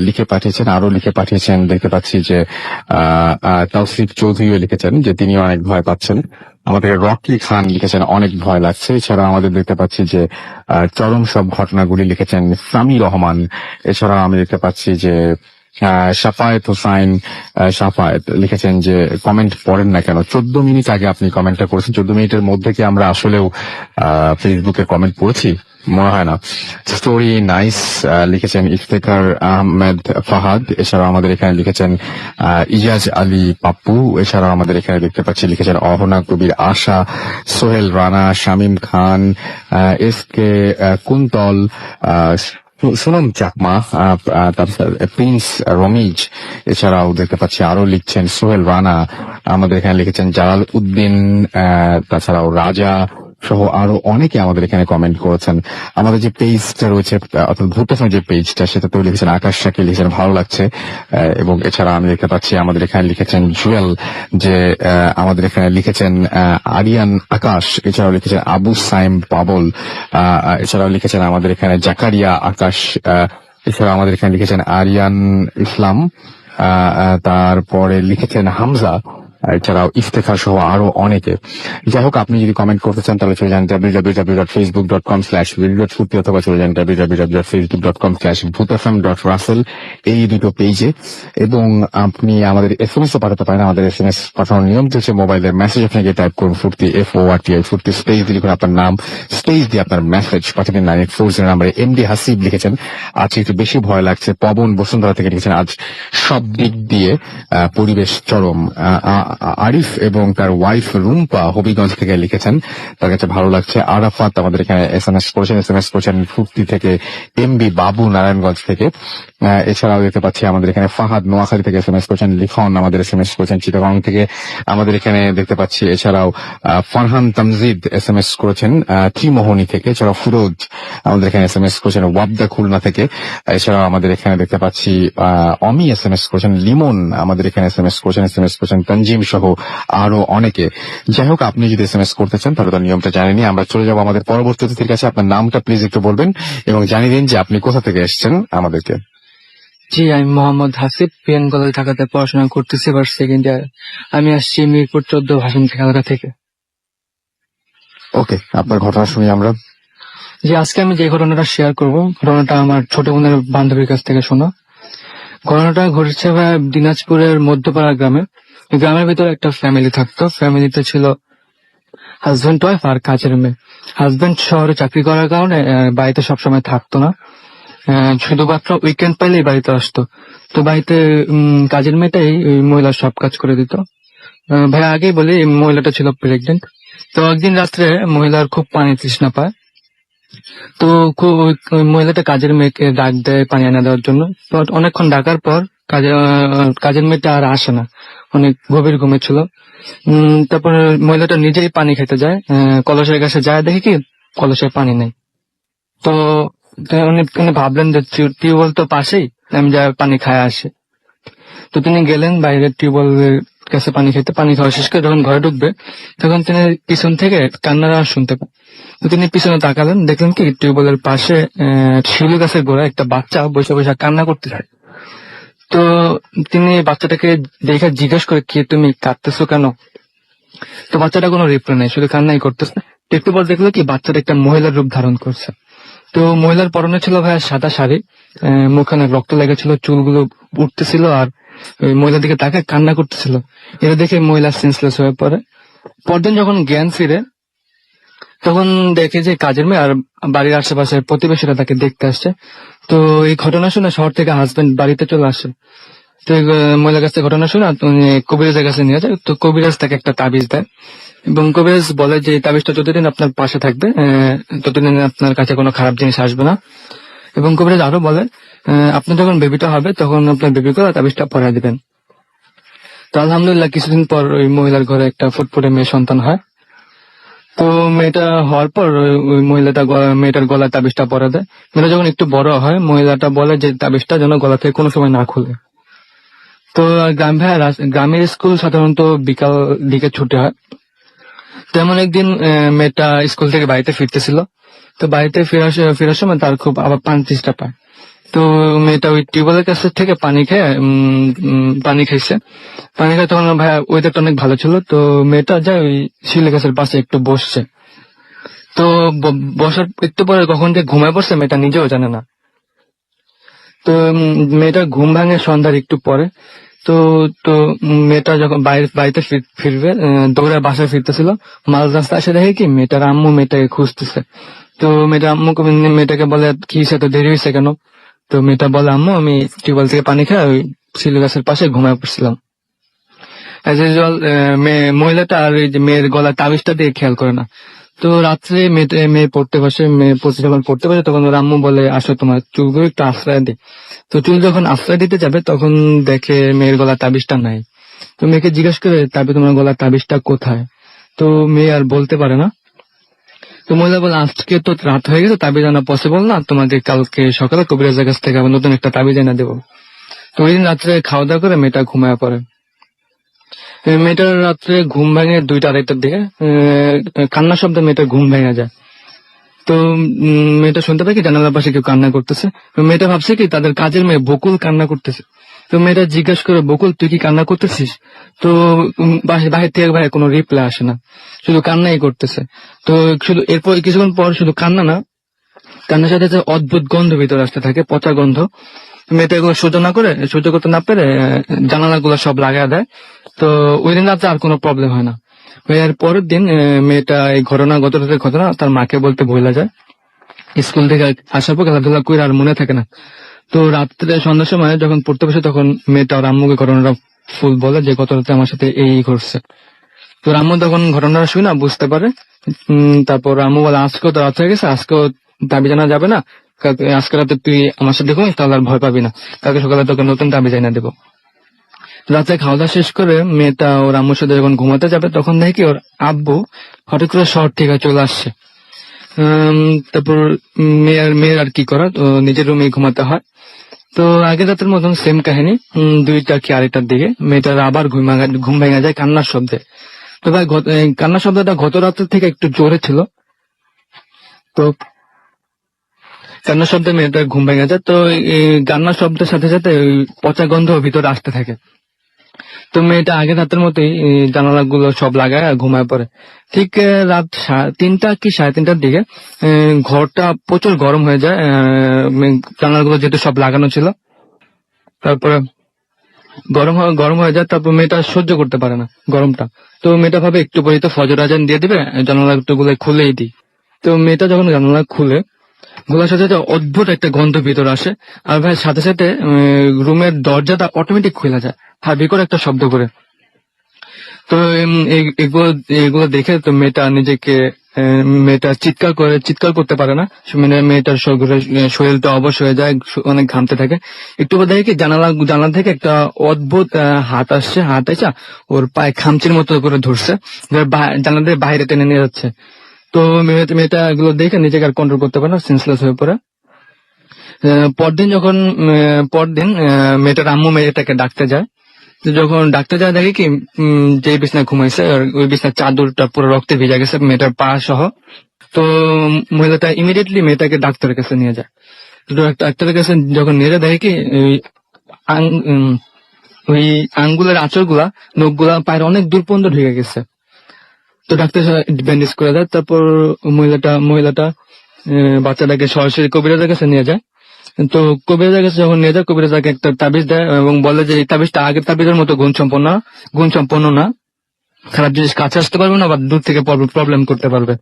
লিখে পাঠিয়েছেন, আরো লিখে পাঠিয়েছেন। দেখতে পাচ্ছি যে তাওসিফ চৌধুরীও লিখেছেন যে তিনিও অনেক ভয় পাচ্ছেন। আমাদের রকি খান লিখেছেন অনেক ভয় লাগছে। এছাড়া আমাদের দেখতে পাচ্ছি যে চরম সব ঘটনাগুলি লিখেছেন সামি রহমান। এছাড়া আমি দেখতে পাচ্ছি যে সাফায়েত হোসাইন সাফায়েত লিখেছেন যে কমেন্ট পড়েন না কেন। 14 মিনিট আগে আপনি কমেন্টটা করেছেন, 14 মিনিটের মধ্যে কি আমরা আসলেও ফেসবুকে কমেন্ট পড়েছি? মনে হয় না। স্টোরি নাইস লিখেছেন ইফতেখার আহমেদ ফাহাদ। এছাড়াও আমাদের এখানে লিখেছেন ইজাজ আলী পাপ্পু। এছাড়াও আমাদের এখানে দেখতে পাচ্ছি লিখেছেন অহনা কবির আশা, সোহেল রানা, শামীম খান, SK কুন্তল, সুনম চাকমা, তারপর প্রিন্স রমিজ। এছাড়াও দেখতে পাচ্ছি আরো লিখছেন সোহেল রানা। আমাদের এখানে লিখেছেন জালাল উদ্দিন, তাছাড়াও রাজা সহ আরো অনেকে আমাদের এখানে কমেন্ট করেছেন। আমাদের যে পেজটা রয়েছে অর্থাৎ ভূতফোন যে পেজটা সেটাতেও লিখেছেন আকাশ শাকে লিখেছেন ভালো লাগছে। এবং এছাড়া আমি দেখতে পাচ্ছি আমাদের এখানে লিখেছেন জুয়েল, যে আমাদের এখানে লিখেছেন আরিয়ান আকাশ। এছাড়াও লিখেছেন আবু সাইম পাবল। এছাড়াও লিখেছেন আমাদের এখানে জাকারিয়া আকাশ। এছাড়াও আমাদের এখানে লিখেছেন আরিয়ান ইসলাম। তারপরে লিখেছেন হামজা। এছাড়াও ইফতেখার সহ আরো অনেকে। যাই হোক, আপনি যদি কমেন্ট করতে চান তাহলে চলে যান www.facebook.com/radio.ফুর্তি অথবা চলে যান www.facebook.com/bhutfm.russell এই দুটো পেজে। এবং আপনি আমাদের SMS ও পাঠাতে পারেন। আমাদের SMS পাঠানোর নিয়ম হচ্ছে মোবাইলের মেসেজ আপনাকে টাইপ করুন ফুর্তি FORTI ফুর্তি স্পেস দিয়ে লিখুন আপনার নাম, স্পেস দিয়ে আপনার মেসেজ পাঠাবেন 9840 নাম্বারে। MD হাসিব লিখেছেন আজকে একটু বেশি ভয় লাগছে। পবন বসুন্ধরা থেকে লিখেছেন আজ সব দিক দিয়ে পরিবেশ চরম। আরিফ এবং তার ওয়াইফ রুম্পা হবিগঞ্জ থেকে লিখেছেন তার কাছে ভালো লাগছে। আরাফাত আমাদের এখানে SMS করেছেন ফুর্তি থেকে। MB বাবু নারায়ণগঞ্জ থেকে। এছাড়াও দেখতে পাচ্ছি আমাদের এখানে ফাহাদ নোয়াখালী থেকে SMS করেছেন। লিখন আমাদের SMS করেছেন চিটাগং থেকে। আমাদের এখানে দেখতে পাচ্ছি এছাড়াও ফারহান তামজিদ SMS করেছেন ত্রিমোহনী থেকে। এছাড়াও ফিরোজ আমাদের এখানে SMS করেছেন ওয়াবদা খুলনা থেকে। এছাড়াও আমাদের এখানে দেখতে পাচ্ছি অমি SMS করেছেন। লিমন আমাদের এখানে SMS করেছেন তঞ্জিম সহ আরো অনেকে। যাই হোক, আপনি যদি SMS করতে চান তাহলে তার নিয়মটা জানেনি। আমরা চলে যাবো আমাদের পরবর্তী অতিথির কাছে। আপনার নামটা প্লিজ একটু বলবেন এবং জানিয়ে দিন যে আপনি কোথা থেকে এসেছেন আমাদেরকে।
জি, আমি মোহাম্মদ হাসিব, পিএন কলেজ ঢাকাতে পড়াশোনা করতেছি, এবার সেকেন্ড ইয়ার। আমি আসছি মিরপুর 14 ভাষণ খেলাটা থেকে।
ওকে, আপনার ঘটনা শুনি আমরা।
যে আজকে আমি যে ঘটনাটা শেয়ার করব, ঘটনাটা আমার ছোট বোনের বান্ধবীর কাছ থেকে শোনা। ঘটনাটা ঘটেছে ভাই দিনাজপুরের মধ্যপাড়া গ্রামে। এই গ্রামের ভিতরে একটা ফ্যামিলি থাকতো। ফ্যামিলিতে ছিল হাজবেন্ড ওয়াইফ আর কাজের মেয়ে। হাজবেন্ড শহরে চাকরি করার কারণে বাড়িতে সবসময় থাকতো না। শুধুমাত্র উইকেন্ড পাইলেই বাড়িতে আসতো। তো বাড়িতে কাজের মেয়েটাই ওই মহিলার সব কাজ করে দিত। ভাই আগেই বলি, এই মহিলাটা ছিল প্রেগনেন্ট। তো একদিন রাত্রে মহিলার খুব পানি তৃষ্ণা পায়। তো ওই মহিলাটা কাজের মেয়েকে ডাক দেয় পানি এনে দেওয়ার জন্য। তো অনেকক্ষণ ডাকার পর কাজের মেয়েটা আর আসে না, অনেক গভীর ঘুমে ছিল। তারপরে মহিলাটা নিজেই পানি খেতে যায়। কলসের কাছে যায়, দেখে কি কলসে পানি নেই। তো উনি ভাবলেন যে টিউবওয়েল তো পাশেই, আমি যা পানি খায় আসে। তো তিনি গেলেন বাইরে টিউবওয়েলের কাছে পানি খেতে। পানি খাওয়া শেষ করে যখন ঘরে ঢুকবে, তখন তিনি পিছন থেকে কান্নার আওয়াজ শুনতে পান। তো তিনি পিছনে তাকালেন, দেখলেন কি টিউবওয়েলের পাশে শিউলি গাছের গোড়ায় একটা বাচ্চা বসে বসে কান্না করতেছে। তো তিনি বাচ্চাটাকে দেখে জিজ্ঞেস করে, কি তুমি কাঁদতেছো কেন? তো বাচ্চাটা কোনো রিপ্লাই নেই, শুধু কান্নাই করতেছে। একটু পর দেখলো কি বাচ্চাটা একটা মহিলার রূপ ধারণ করছে। তো মহিলার পরনে ছিল ভাইয়া সাদা শাড়ি, মুখে অনেক রক্ত লেগেছিল, চুলগুলো উঠতেছিল, আর ওই মহিলার দিকে তাকে কান্না করতেছিল। এটা দেখে মহিলা সেন্সলেস হয়ে পড়ে। পরদিন যখন জ্ঞান ফিরে, তখন দেখে যে কাজের মেয়ে আর বাড়ির আশেপাশের প্রতিবেশীরা তাকে দেখতে আসছে। তো এই ঘটনা শুনে শহর থেকে হাজবেন্ড বাড়িতে চলে আসে। তো এই মহিলার কাছে ঘটনা শুনে উনি কবিরাজের কাছে নিয়ে যায়। তো কবিরাজ তাকে একটা তাবিজ দেয় এবং কবিরাজ বলে যে এই তাবিজটা যতদিন আপনার পাশে থাকবে ততদিন আপনার কাছে কোনো খারাপ জিনিস আসবে না। এবং কবিরাজ আরো বলে আপনার যখন বেবিটা হবে তখন আপনার বেবি করে তাবিজটা পরায় দিবেন। তো আলহামদুলিল্লাহ কিছুদিন পর ওই মহিলার ঘরে একটা ফুটফুটে মেয়ে সন্তান হয়। তো মেয়েটা হওয়ার পর ওই মেয়েটার গলায় তাবিজটা পরা দেয়। মেয়েটা যখন একটু বড় হয়, মহিলাটা বলে যে তাবিজটা যেন গলা থেকে কোনো সময় না খুলে। তো গ্রামের স্কুল সাধারণত বিকাল দিকে ছুটি হয়। তেমন একদিন মেয়েটা স্কুল থেকে বাড়িতে ফিরতেছিল। তো বাড়িতে ফেরার সময় তার খুব আবার পানি তৃষ্ণা পায়। তো মেয়েটা ওই টিউবওয়েলের কাছে থেকে পানি খাইছে। পানি খেয়ে তখন ভাইয়া ওয়েদারটা অনেক ভালো ছিল। তো মেয়েটা যায় ওই শিউলি গাছের পাশে একটু বসছে। তো বসার একটু পরে কখন যে ঘুমায় পড়ছে মেয়েটা নিজেও জানে না। তো মেয়েটার ঘুম ভাঙে সন্ধ্যার একটু পরে। তো তো মেয়েটা যখন বাড়িতে ফিরবে, দৌড়ে বাসায় ফিরতেছিল, মাঝ রাস্তা এসে দেখে কি মেয়েটার আম্মু মেয়েটাকে খুঁজতেছে। তো মেয়েটাকে বলে, কি হয়েছে, তো দেরি হয়েছে কেন? তো মেয়েটা বলে, আম্মু আমি টিউবওয়েল থেকে পানি খেয়ে ওই শিউলি গাছের পাশে ঘুমায় পড়ছিলাম। অ্যাজ ইউজুয়াল মহিলাটা আর এই যে মেয়ের গলা তাবিজটা দিয়ে খেয়াল করে না। তো রাত্রে মেয়ে পড়তে বসে, যখন পড়তে বসে তখন ওর আম্মু বলে, আসো তোমার চুলগুলো একটু আশ্রয় দিই। তো চুল যখন আশ্রয় দিতে যাবে তখন দেখে মেয়ের গলা তাবিজটা নাই। তো মেয়েকে জিজ্ঞেস করে, তারপরে তোমার গলা তাবিজটা কোথায়? তো মেয়ে আর বলতে পারে না। তো মহিলা বলে, আজকে তো রাত হয়ে গেছে, তাবিজ আনা পসিবল না, তোমাকে কালকে সকালে কবিরাজের কাছ থেকে আবার নতুন একটা তাবিজ এনে দেবো। তো ওই দিন রাত্রে খাওয়া দাওয়া করে মেয়েটা ঘুমায় পড়ে। মেয়েটার রাত্রে ঘুম ভেঙে 2টা-2:30টার দিকে কান্নার শব্দে মেয়েটার ঘুম ভেঙে যায়। তো মেয়েটা শুনতে পায় কি জানালার পাশে কেউ কান্না করতেছে। মেয়েটা ভাবছে কি তাদের কাজের মেয়ে বকুল কান্না করতেছে। তো মেয়েটা জিজ্ঞাসা করে, বকুল তুই কি কান্না করতেছিস? তো বাহির থেকে ভাই কোনো রিপ্লাই আসে না, শুধু কান্নাই করতেছে। তো শুধু এরপর কিছুক্ষণ পর শুধু কান্না না, কান্নার সাথে সাথে অদ্ভুত গন্ধ ভিতরে আসতে থাকে, পচা গন্ধ। মেয়েটা এগুলো সহ্য করতে না পেরে জানালাগুলো সব লাগায় দেয়। তো ওই দিন রাতে আর কোনো প্রবলেম হয় না। এর পরের দিন মেয়েটা এই গত রাতের ঘটনা তার মাকে বলতে ভুলে যায়। স্কুল থেকে আসার পর খেলাধুলা করে আর মনে থাকে না। তো রাত্রে সন্ধ্যার সময় যখন পড়তে বসে তখন মেয়েটা ওর আম্মুকে ঘটনাটা ফুল বলে যে গত রাতে আমার সাথে এই ঘটছে। তো আম্মু তখন ঘটনাটা শুনে না বুঝতে পারে। তারপর আম্মু বলে, আজকেও তো রাত হয়ে গেছে, আজকেও দাবি জানা যাবে না, আজকে রাতে তুই আমার সাথে ঘুমিস, তাহলে আর ভয় পাবি না, কালকে সকালে তোকে নতুন দাবি জানা দেবো। রাতে খাওয়া দাওয়া শেষ করে মেয়েটা ওর আম্মুর সাথে যখন ঘুমাতে যাবে তখন দেখি ওর আব্বু হঠাৎ করে শহর থেকে চলে আসছে। তারপর মেয়ের আর কি করার, তো নিজের রুমে ঘুমাতে হয়। তো আগের রাতের মতন সেম কাহিনী, 2টা কি 2:30টার দিকে মেয়েটার আবার ঘুম ভেঙে যায় কান্নার শব্দে। তো ভাই কান্নার শব্দটা গত রাতের থেকে একটু জোরে ছিল। তো কান্নার শব্দে মেয়েটার ঘুম ভেঙে যায়। তো এই কান্নার শব্দের সাথে সাথে ওই পচা গন্ধ ভিতরে আসতে থাকে। তো মেয়েটা আগে রাতের মতোই জানালা গুলো সব লাগায় আর ঘুমায় পড়ে। ঠিক রাত 3টা কি 3:30টার দিকে ঘরটা প্রচুর গরম হয়ে যায়। জানালাগুলো যেহেতু সব লাগানো ছিল, তারপরে গরম হয়ে যায়। তারপর মেয়েটা সহ্য করতে পারে না গরমটা। তো মেয়েটা ভাবে একটু পরে তো ফজর আজান দিয়ে দিবে, জানালা গুলো খুলেই দিই। তো মেয়েটা যখন জানালা খোলার সাথে সাথে অদ্ভুত একটা গন্ধ ভিতরে আসে। আর ভাই সাথে সাথে রুমের দরজাটা অটোমেটিক খুলে যায় হাবি করে একটা শব্দ করে। তো এগুলো দেখে তো মেয়েটা চিৎকার করতে পারে না। মানে মেয়েটার শরীরটা অবশ হয়ে যায়, অনেক ঘামতে থাকে। একটু পর দেখে কি জানালা থেকে একটা অদ্ভুত হাত আসছে, হাত এসে ওর পায়ে খামচির মতো করে ধরছে, জানালা দিয়ে বাইরে টেনে নিয়ে যাচ্ছে। তো মেয়েটা এগুলো দেখে নিজেকে আর কন্ট্রোল করতে পারে না, সেন্সলেস হয়ে পড়ে। পরদিন মেয়েটার আম্মু মেয়েটাকে ডাকতে যায়। তো যখন ডাকতে যায় দেখে কি যে বিছনায় ঘুমাইছে ওই বিছনার চাদরটা পুরো রক্তে ভিজে গেছে, মেয়েটার পা সহ। তো মহিলাটা ইমিডিয়েটলি মেয়েটাকে ডাক্তারের কাছে নিয়ে যায়। তো ডাক্তারের কাছে যখন নিয়ে যায় দেখে কি ওই আঙ্গুলের আঁচড়গুলা, নখগুলা পায়ের অনেক দূর পর্যন্ত ঢুকে গেছে। তো ডাক্তার ব্যান্ডেজ করে দেয়। তারপর মহিলাটা বাচ্চাটাকে সরাসরি কবিরাজের কাছে নিয়ে যায়। তো কবিরাজের কাছে যখন নিয়ে যায়, কবিরাজ তাকে একটা তাবিজ দেয় এবং বলে যে এই তাবিজটা আগের তাবিজের মতো গুণসম্পন্ন না, খারাপ জিনিস কাছে আসতে পারবে না বা দূর থেকে প্রবলেম করতে পারবে।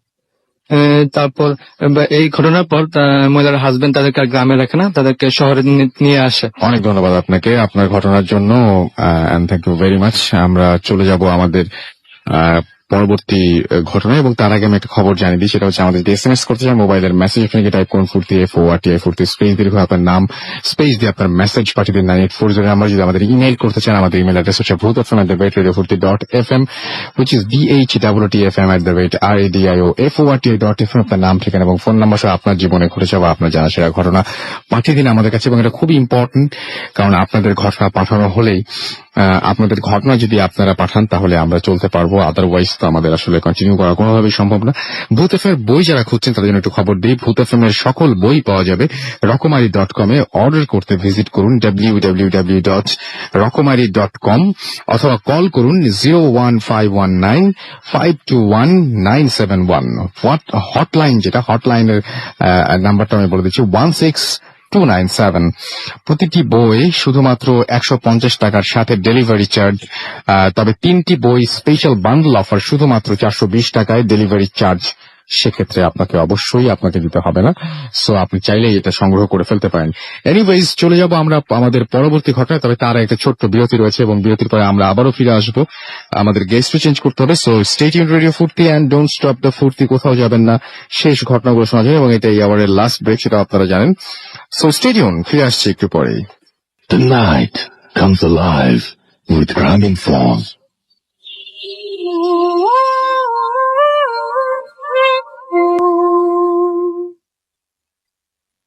তারপর এই ঘটনার পর মহিলার হাজবেন্ড তাদেরকে আর গ্রামে রাখে না, তাদেরকে শহরে নিয়ে আসে।
অনেক ধন্যবাদ আপনাকে আপনার ঘটনার জন্য, and thank you very much. আমরা চলে যাব আমাদের পরবর্তী ঘটনা, এবং তার আগে আমি একটা খবর জানিয়ে দিই। সেটা হচ্ছে আমাদের এসএমএস করতে চান, মোবাইলের মেসেজ ওখানে টাইপ করুন ফুর্তি FORTI ফুর্তি স্পেস দীর্ঘ আপনার নাম স্পেস দিয়ে আপনার মেসেজ পাঠিয়ে দিন 9840 নাম্বার। যদি আমাদের ইমেল করতে চান, আমাদের ইমেল অ্যাড্রেস হচ্ছে bhutfm@radiofurti.fm which is bhtfm@radiofurti.fm। আপনার নাম, ঠিকানা এবং ফোন নাম্বার সহ আপনার জীবনে ঘটে যাওয়া আপনার জানা সেরা ঘটনা পাঠিয়ে দিন আমাদের কাছে। এবং এটা খুবই ইম্পর্টেন্ট, কারণ আপনাদের ঘটনা পাঠানো হলেই আপনাদের ঘটনা যদি আপনারা পাঠান তাহলে আমরা চলতে পারবো, আদারওয়াইজ তো আমাদের আসলে কন্টিনিউ করা কোনোভাবেই সম্ভব না। ভূত এফএম বই যারা খুঁজছেন তাদের জন্য একটু খবর দিই। ভূত এফএম এর সকল বই পাওয়া যাবে রকমারি.com এ। অর্ডার করতে ভিজিট করুন www.রকমারি.com অথবা কল করুন 01519521971। হটলাইন যেটা, হটলাইনের নাম্বারটা আমি বলে দিচ্ছি 16297। প্রতিটি বই শুধুমাত্র 150 টাকার সাথে ডেলিভারি চার্জ। তবে 3টি বই স্পেশাল বান্ডল অফার শুধুমাত্র 420 টাকায় ডেলিভারি চার্জ। সেক্ষেত্রে আপনাকে দিতে হবে না। সো আপনি চাইলেই এটা সংগ্রহ করে ফেলতে পারেন। এনিওয়েজ চলে যাব আমরা আমাদের পরবর্তী ঘটনায়, তবে তার একটা ছোট্ট বিরতি রয়েছে এবং বিরতির পরে আমরা আবারও ফিরে আসবো। আমাদের গেস্টও চেঞ্জ করতে হবে। সো স্টে টিউনড রেডিও ফুর্তি এন্ড ডোন্ট স্টপ দ্য ফুর্তি, কোথাও যাবেন না, শেষ ঘটনাগুলো শোনা যাবে এবং এটা এই আওয়ারের লাস্ট ব্রেক, সেটা আপনারা জানেন। সো স্টে টিউন, ফিরে আসছে একটু পরেই।
The night comes alive with gramophone.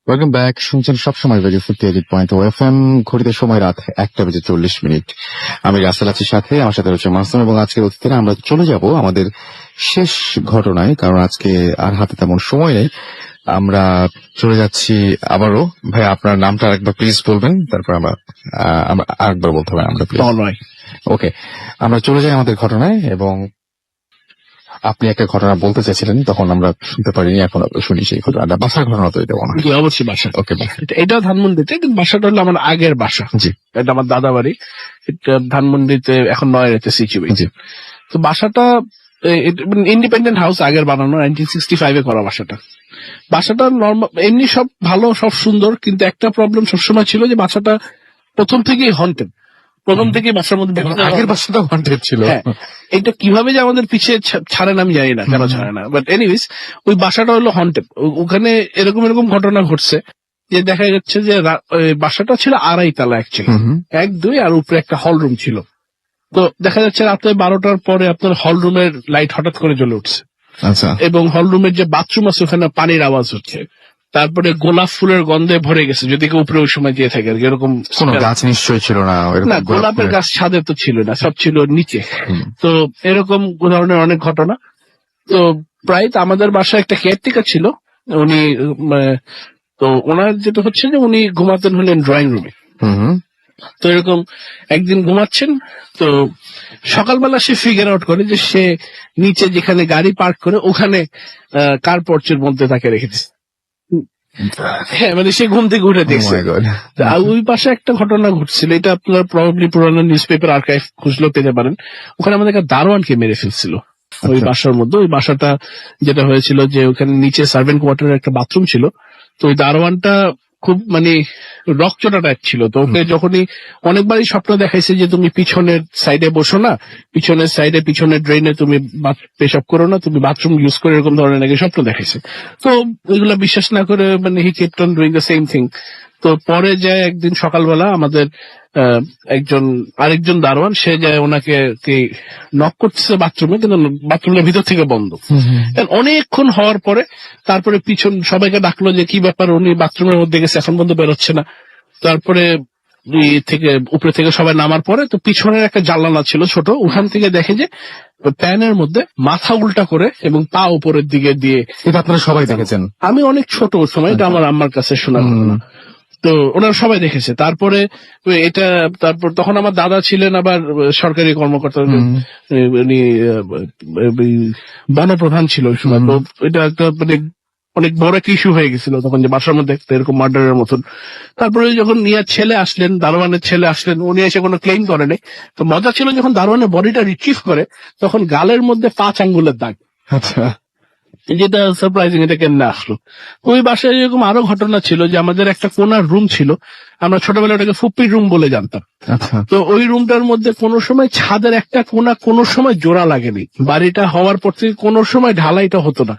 Welcome back, শুনছেন সবসময় রেডিও ফুর্তি 88.0 FM। ঘড়িতে সময় রাত 1:40 আমি রাসেল আছি সাথে, আমার সাথে রয়েছে মাসুম এবং আজকের অতিথিরা। আমরা চলে যাব আমাদের শেষ ঘটনায়, কারণ আজকে আর হাতে তেমন সময় নেই। আমরা চলে যাচ্ছি আবারও। ভাই আপনার নামটা আরেকবার প্লিজ বলবেন, তারপর আমরা আরেকবার বলতে হবে আমরা প্লিজ। ওকে, আমরা চলে যাই আমাদের ঘটনায়। এবং আপনি একটা ঘটনা বলতে চাইছিলেন, তখন আমরা শুনতে পারিনি, এখন শুনি সেই ঘটনাটা। বাসার ঘটনা তো এটা মনে হয়।
অবশ্যই বাসা।
ওকে,
এটাও ধানমন্ডিতে, কিন্তু বাসাটা হলো আমার আগের বাসা।
জি,
এটা আমার দাদা বাড়ি। এটা ধানমন্ডিতে, এখন নয়রেতে সিচুবে।
জি।
তো বাসাটা ইন্ডিপেন্ডেন্ট হাউস, আগের বানানো 1965 করা বাসাটা নর্মাল, এমনি সব ভালো, সব সুন্দর, কিন্তু একটা প্রবলেম সবসময় ছিল যে বাসাটা প্রথম থেকেই হন্টেড। প্রথম থেকে বাসার মধ্যে
আগের বাসাটা হন্টেড ছিল।
এটা কিভাবে যে আমাদের পিছিয়ে ছাড়ে না আমি জানি না, কেন ছাড়ে না, বাট এনিওয়েজ ওই বাসাটা হলো হন্টেড। ওখানে এরকম ঘটনা ঘটছে যে দেখা যাচ্ছে যে বাসাটা ছিল 2.5 তলা অ্যাকচুয়ালি, 1, 2 আর উপরে একটা হল রুম ছিল। তো দেখা যাচ্ছে রাতে 12টার পরে আপনার হল রুমের লাইট হঠাৎ করে জ্বলে উঠছে।
আচ্ছা।
এবং হল রুমের যে বাথরুম আছে ওখানে পানির আওয়াজ হচ্ছে। তারপরে গোলাপ ফুলের গন্ধে ভরে গেছে, যদি কেউ উপরে ওই সময় দিয়ে থাকে আর কি। এরকম
কোন গাছ নিশ্চয়ই ছিল না?
না, গোলাপের গাছ ছাদে তো ছিল না, সব ছিল নিচে। তো এরকম ধরনের অনেক ঘটনা। তো প্রায় তো আমাদের বাসায় একটা কেয়ারটেকার ছিল, উনি তো ওনার যেটা হচ্ছে যে উনি ঘুমাতেন হলেন ড্রয়িং রুমে। তো এরকম একদিন ঘুমাচ্ছেন, তো সকালবেলা সে ফিগার আউট করে যে সে নিচে যেখানে গাড়ি পার্ক করে ওখানে কার পর্চের মধ্যে তাকে রেখেছে। হ্যাঁ, মানে সে ঘুম থেকে উঠে
Oh
দেখছে।
my God.
আর ওই পাশে একটা ঘটনা ঘটছিল, এটা আপনারা প্রবাবলি পুরানো নিউজ পেপার আর্কাইভ খুঁজলেও পেতে পারেন। ওখানে আমাদের একটা দারোয়ানকে মেরে ফেলছিল ওই
আচ্ছা।
বাসার মধ্যে। ওই বাসাটা যেটা হয়েছিল যে ওখানে নিচে সার্ভেন্ট কোয়ার্টারের একটা বাথরুম ছিল, তো ওই দারোয়ানটা খুব মানে রকচটা টাইপ ছিল। তো ওকে যখনই অনেকবারই স্বপ্ন দেখাইছে যে তুমি পিছনের সাইডে বসো না, পিছনের সাইডে পিছনের ড্রেনে তুমি পেশাব করো না, তুমি বাথরুম ইউজ করে, এরকম ধরনের নাকি স্বপ্ন দেখাইছে। তো এগুলা বিশ্বাস না করে মানে হি kept on doing the same thing. তো পরে যায় একদিন সকালবেলা আমাদের আরেকজন দারোয়ান সে যায় ওনাকে নক করতেছে বাথরুমে, কিন্তু বাথরুমের ভিতর থেকে বন্ধ। And অনেকক্ষণ হওয়ার পরে তারপরে পিছন সবাইকে ডাকলো যে কি ব্যাপার, উনি বাথরুমের মধ্যে গেছে এখন পর্যন্ত বেরোচ্ছে না। তারপরে উপরে থেকে সবাই নামার পরে তো পিছনের একটা জানলা ছিল ছোট, ওখান থেকে দেখে যে প্যানের মধ্যে মাথা উল্টা করে এবং পা উপরের দিকে দিয়ে।
এটা আপনারা সবাই দেখেছেন?
আমি অনেক ছোট ওই সময়, এটা আমার আম্মার কাছে শোনা ঘটনা। তো ওনারা সবাই দেখেছে। তারপরে তখন আমার দাদা ছিলেন আবার সরকারি কর্মকর্তা, উনি বনপ্রধান ছিল ওই সময়। তো এটা একটা মানে অনেক বড় একটা ইস্যু হয়ে গেছিল তখন, যে বাসার মধ্যে একটা এরকম মার্ডারের মতন। তারপরে যখন নিয়ার ছেলে আসলেন, দারোয়ানের ছেলে আসলেন, উনি এসে কোনো ক্লেম করেনি। তো মজা ছিল যখন দারোয়ানের বডিটা রিট্রিভ করে তখন গালের মধ্যে 5 আঙ্গুলের দাগ,
আচ্ছা।
যেটা সারপ্রাইজিং, এটা কেমনে আসলো। ওই বাসায় এরকম আরো ঘটনা ছিল যে আমাদের একটা কোনার রুম ছিল, আমরা ছোটবেলায় ওটাকে ফুপ্পির রুম বলে জানতাম।
আচ্ছা।
তো ওই রুমটার মধ্যে কোনো সময় ছাদের একটা কোনা কোনো সময় জোড়া লাগেনি। বাড়িটা হওয়ার পর থেকে কোনো সময় ঢালাইটা হতো না,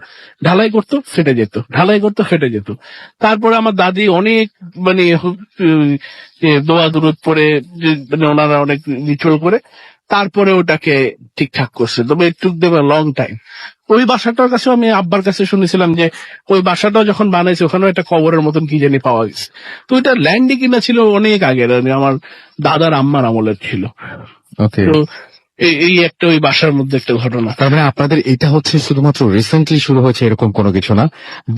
ঢালাই করতো ফেটে যেত, ঢালাই করতো ফেটে যেত। তারপরে আমার দাদি অনেক মানে দোয়া দুরুদ পরে, মানে ওনারা অনেক রিচুয়াল করে তারপরে ওটাকে ঠিকঠাক করছে। তবে ইট টুক দেম আ লং টাইম। ওই বাসাটার কাছে আমি আব্বার কাছে শুনেছিলাম যে ওই বাসাটাও যখন বানাইছে ওখানেও একটা কবরের মতন কি জানি পাওয়া গেছে। তো এটা ল্যান্ডই কিনা ছিল অনেক আগের, মানে আমার দাদার আম্মার আমলের ছিল।
ওকে।
তো এই একটা ওই বাসার মধ্যে একটা ঘটনা।
তার মানে আপনাদের এটা হচ্ছে শুধুমাত্র রিসেন্টলি শুরু হয়েছে এরকম কোনো কিছু না,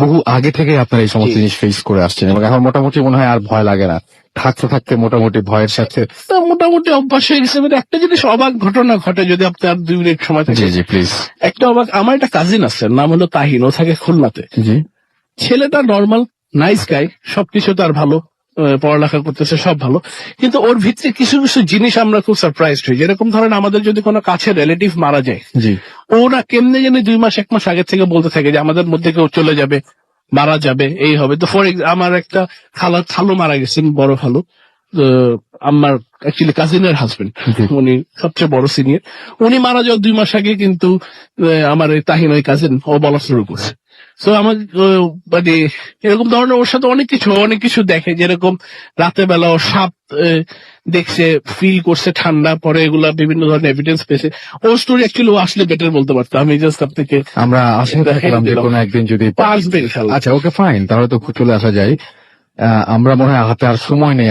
বহু আগে থেকে আপনারা এই সমস্ত
জি।
জিনিস ফেস করে আসছেন এবং এখন মোটামুটি মনে হয় আর ভয় লাগে না, থাকতে থাকতে মোটামুটি ভয়ের সাথে।
তো মোটামুটি অভ্যাস হয়ে গেছে। মানে একটা জিনিস অবাক ঘটনা ঘটে, যদি আপনার 2 মিনিট সময় থাকে।
জি জি প্লিজ।
একটা অবাক, আমার একটা কাজিন আছে, নাম হলো তাহিন, ও থাকে খুলনাতে।
জি।
ছেলেটা নর্মাল নাইস গাই, সবকিছু তার ভালো, পড়ালেখা করতেছে সব ভালো, কিন্তু ওর ভিতরে কিছু কিছু জিনিস আমরা খুব সারপ্রাইজড হই। যেরকম ধরেন আমাদের যদি কোনো কাছের রিলেটিভ মারা যায়,
জি।
ওরা কেমনে জানি 2 মাস 1 মাস আগে থেকে বলতে থাকে যে আমাদের মধ্যে কেউ চলে যাবে, মারা যাবে, এই হবে। তো আমার একটা খালু মারা গেছেন, বড় খালু, আমার অ্যাকচুয়ালি কাজিনের হাজবেন্ড, উনি সবচেয়ে বড় সিনিয়র। উনি মারা যাওয়ার 2 মাস আগে কিন্তু আমার এই তাহিন ওই কাজিন ও বলা শুরু করছে। তো আমার মানে এরকম ধরনের ওর সাথে অনেক কিছু দেখে, যেরকম রাতের বেলা ও সাপ দেখছে, ফিল করছে ঠান্ডা, পরে এগুলা বিভিন্ন ধরনের এভিডেন্স পেয়েছে। ও স্টোরি অ্যাকচুয়ালি ও আসলে বেটার বলতে পারতো, আমি জাস্ট আপনাকে
আমরা আশা রাখলাম যে কোনো একদিন যদি
আসবে ইনশাল্লাহ।
আচ্ছা ওকে ফাইন, তাহলে তো চলে আসা যায়। আমরা মনে হয় হাতে আর সময় নেই।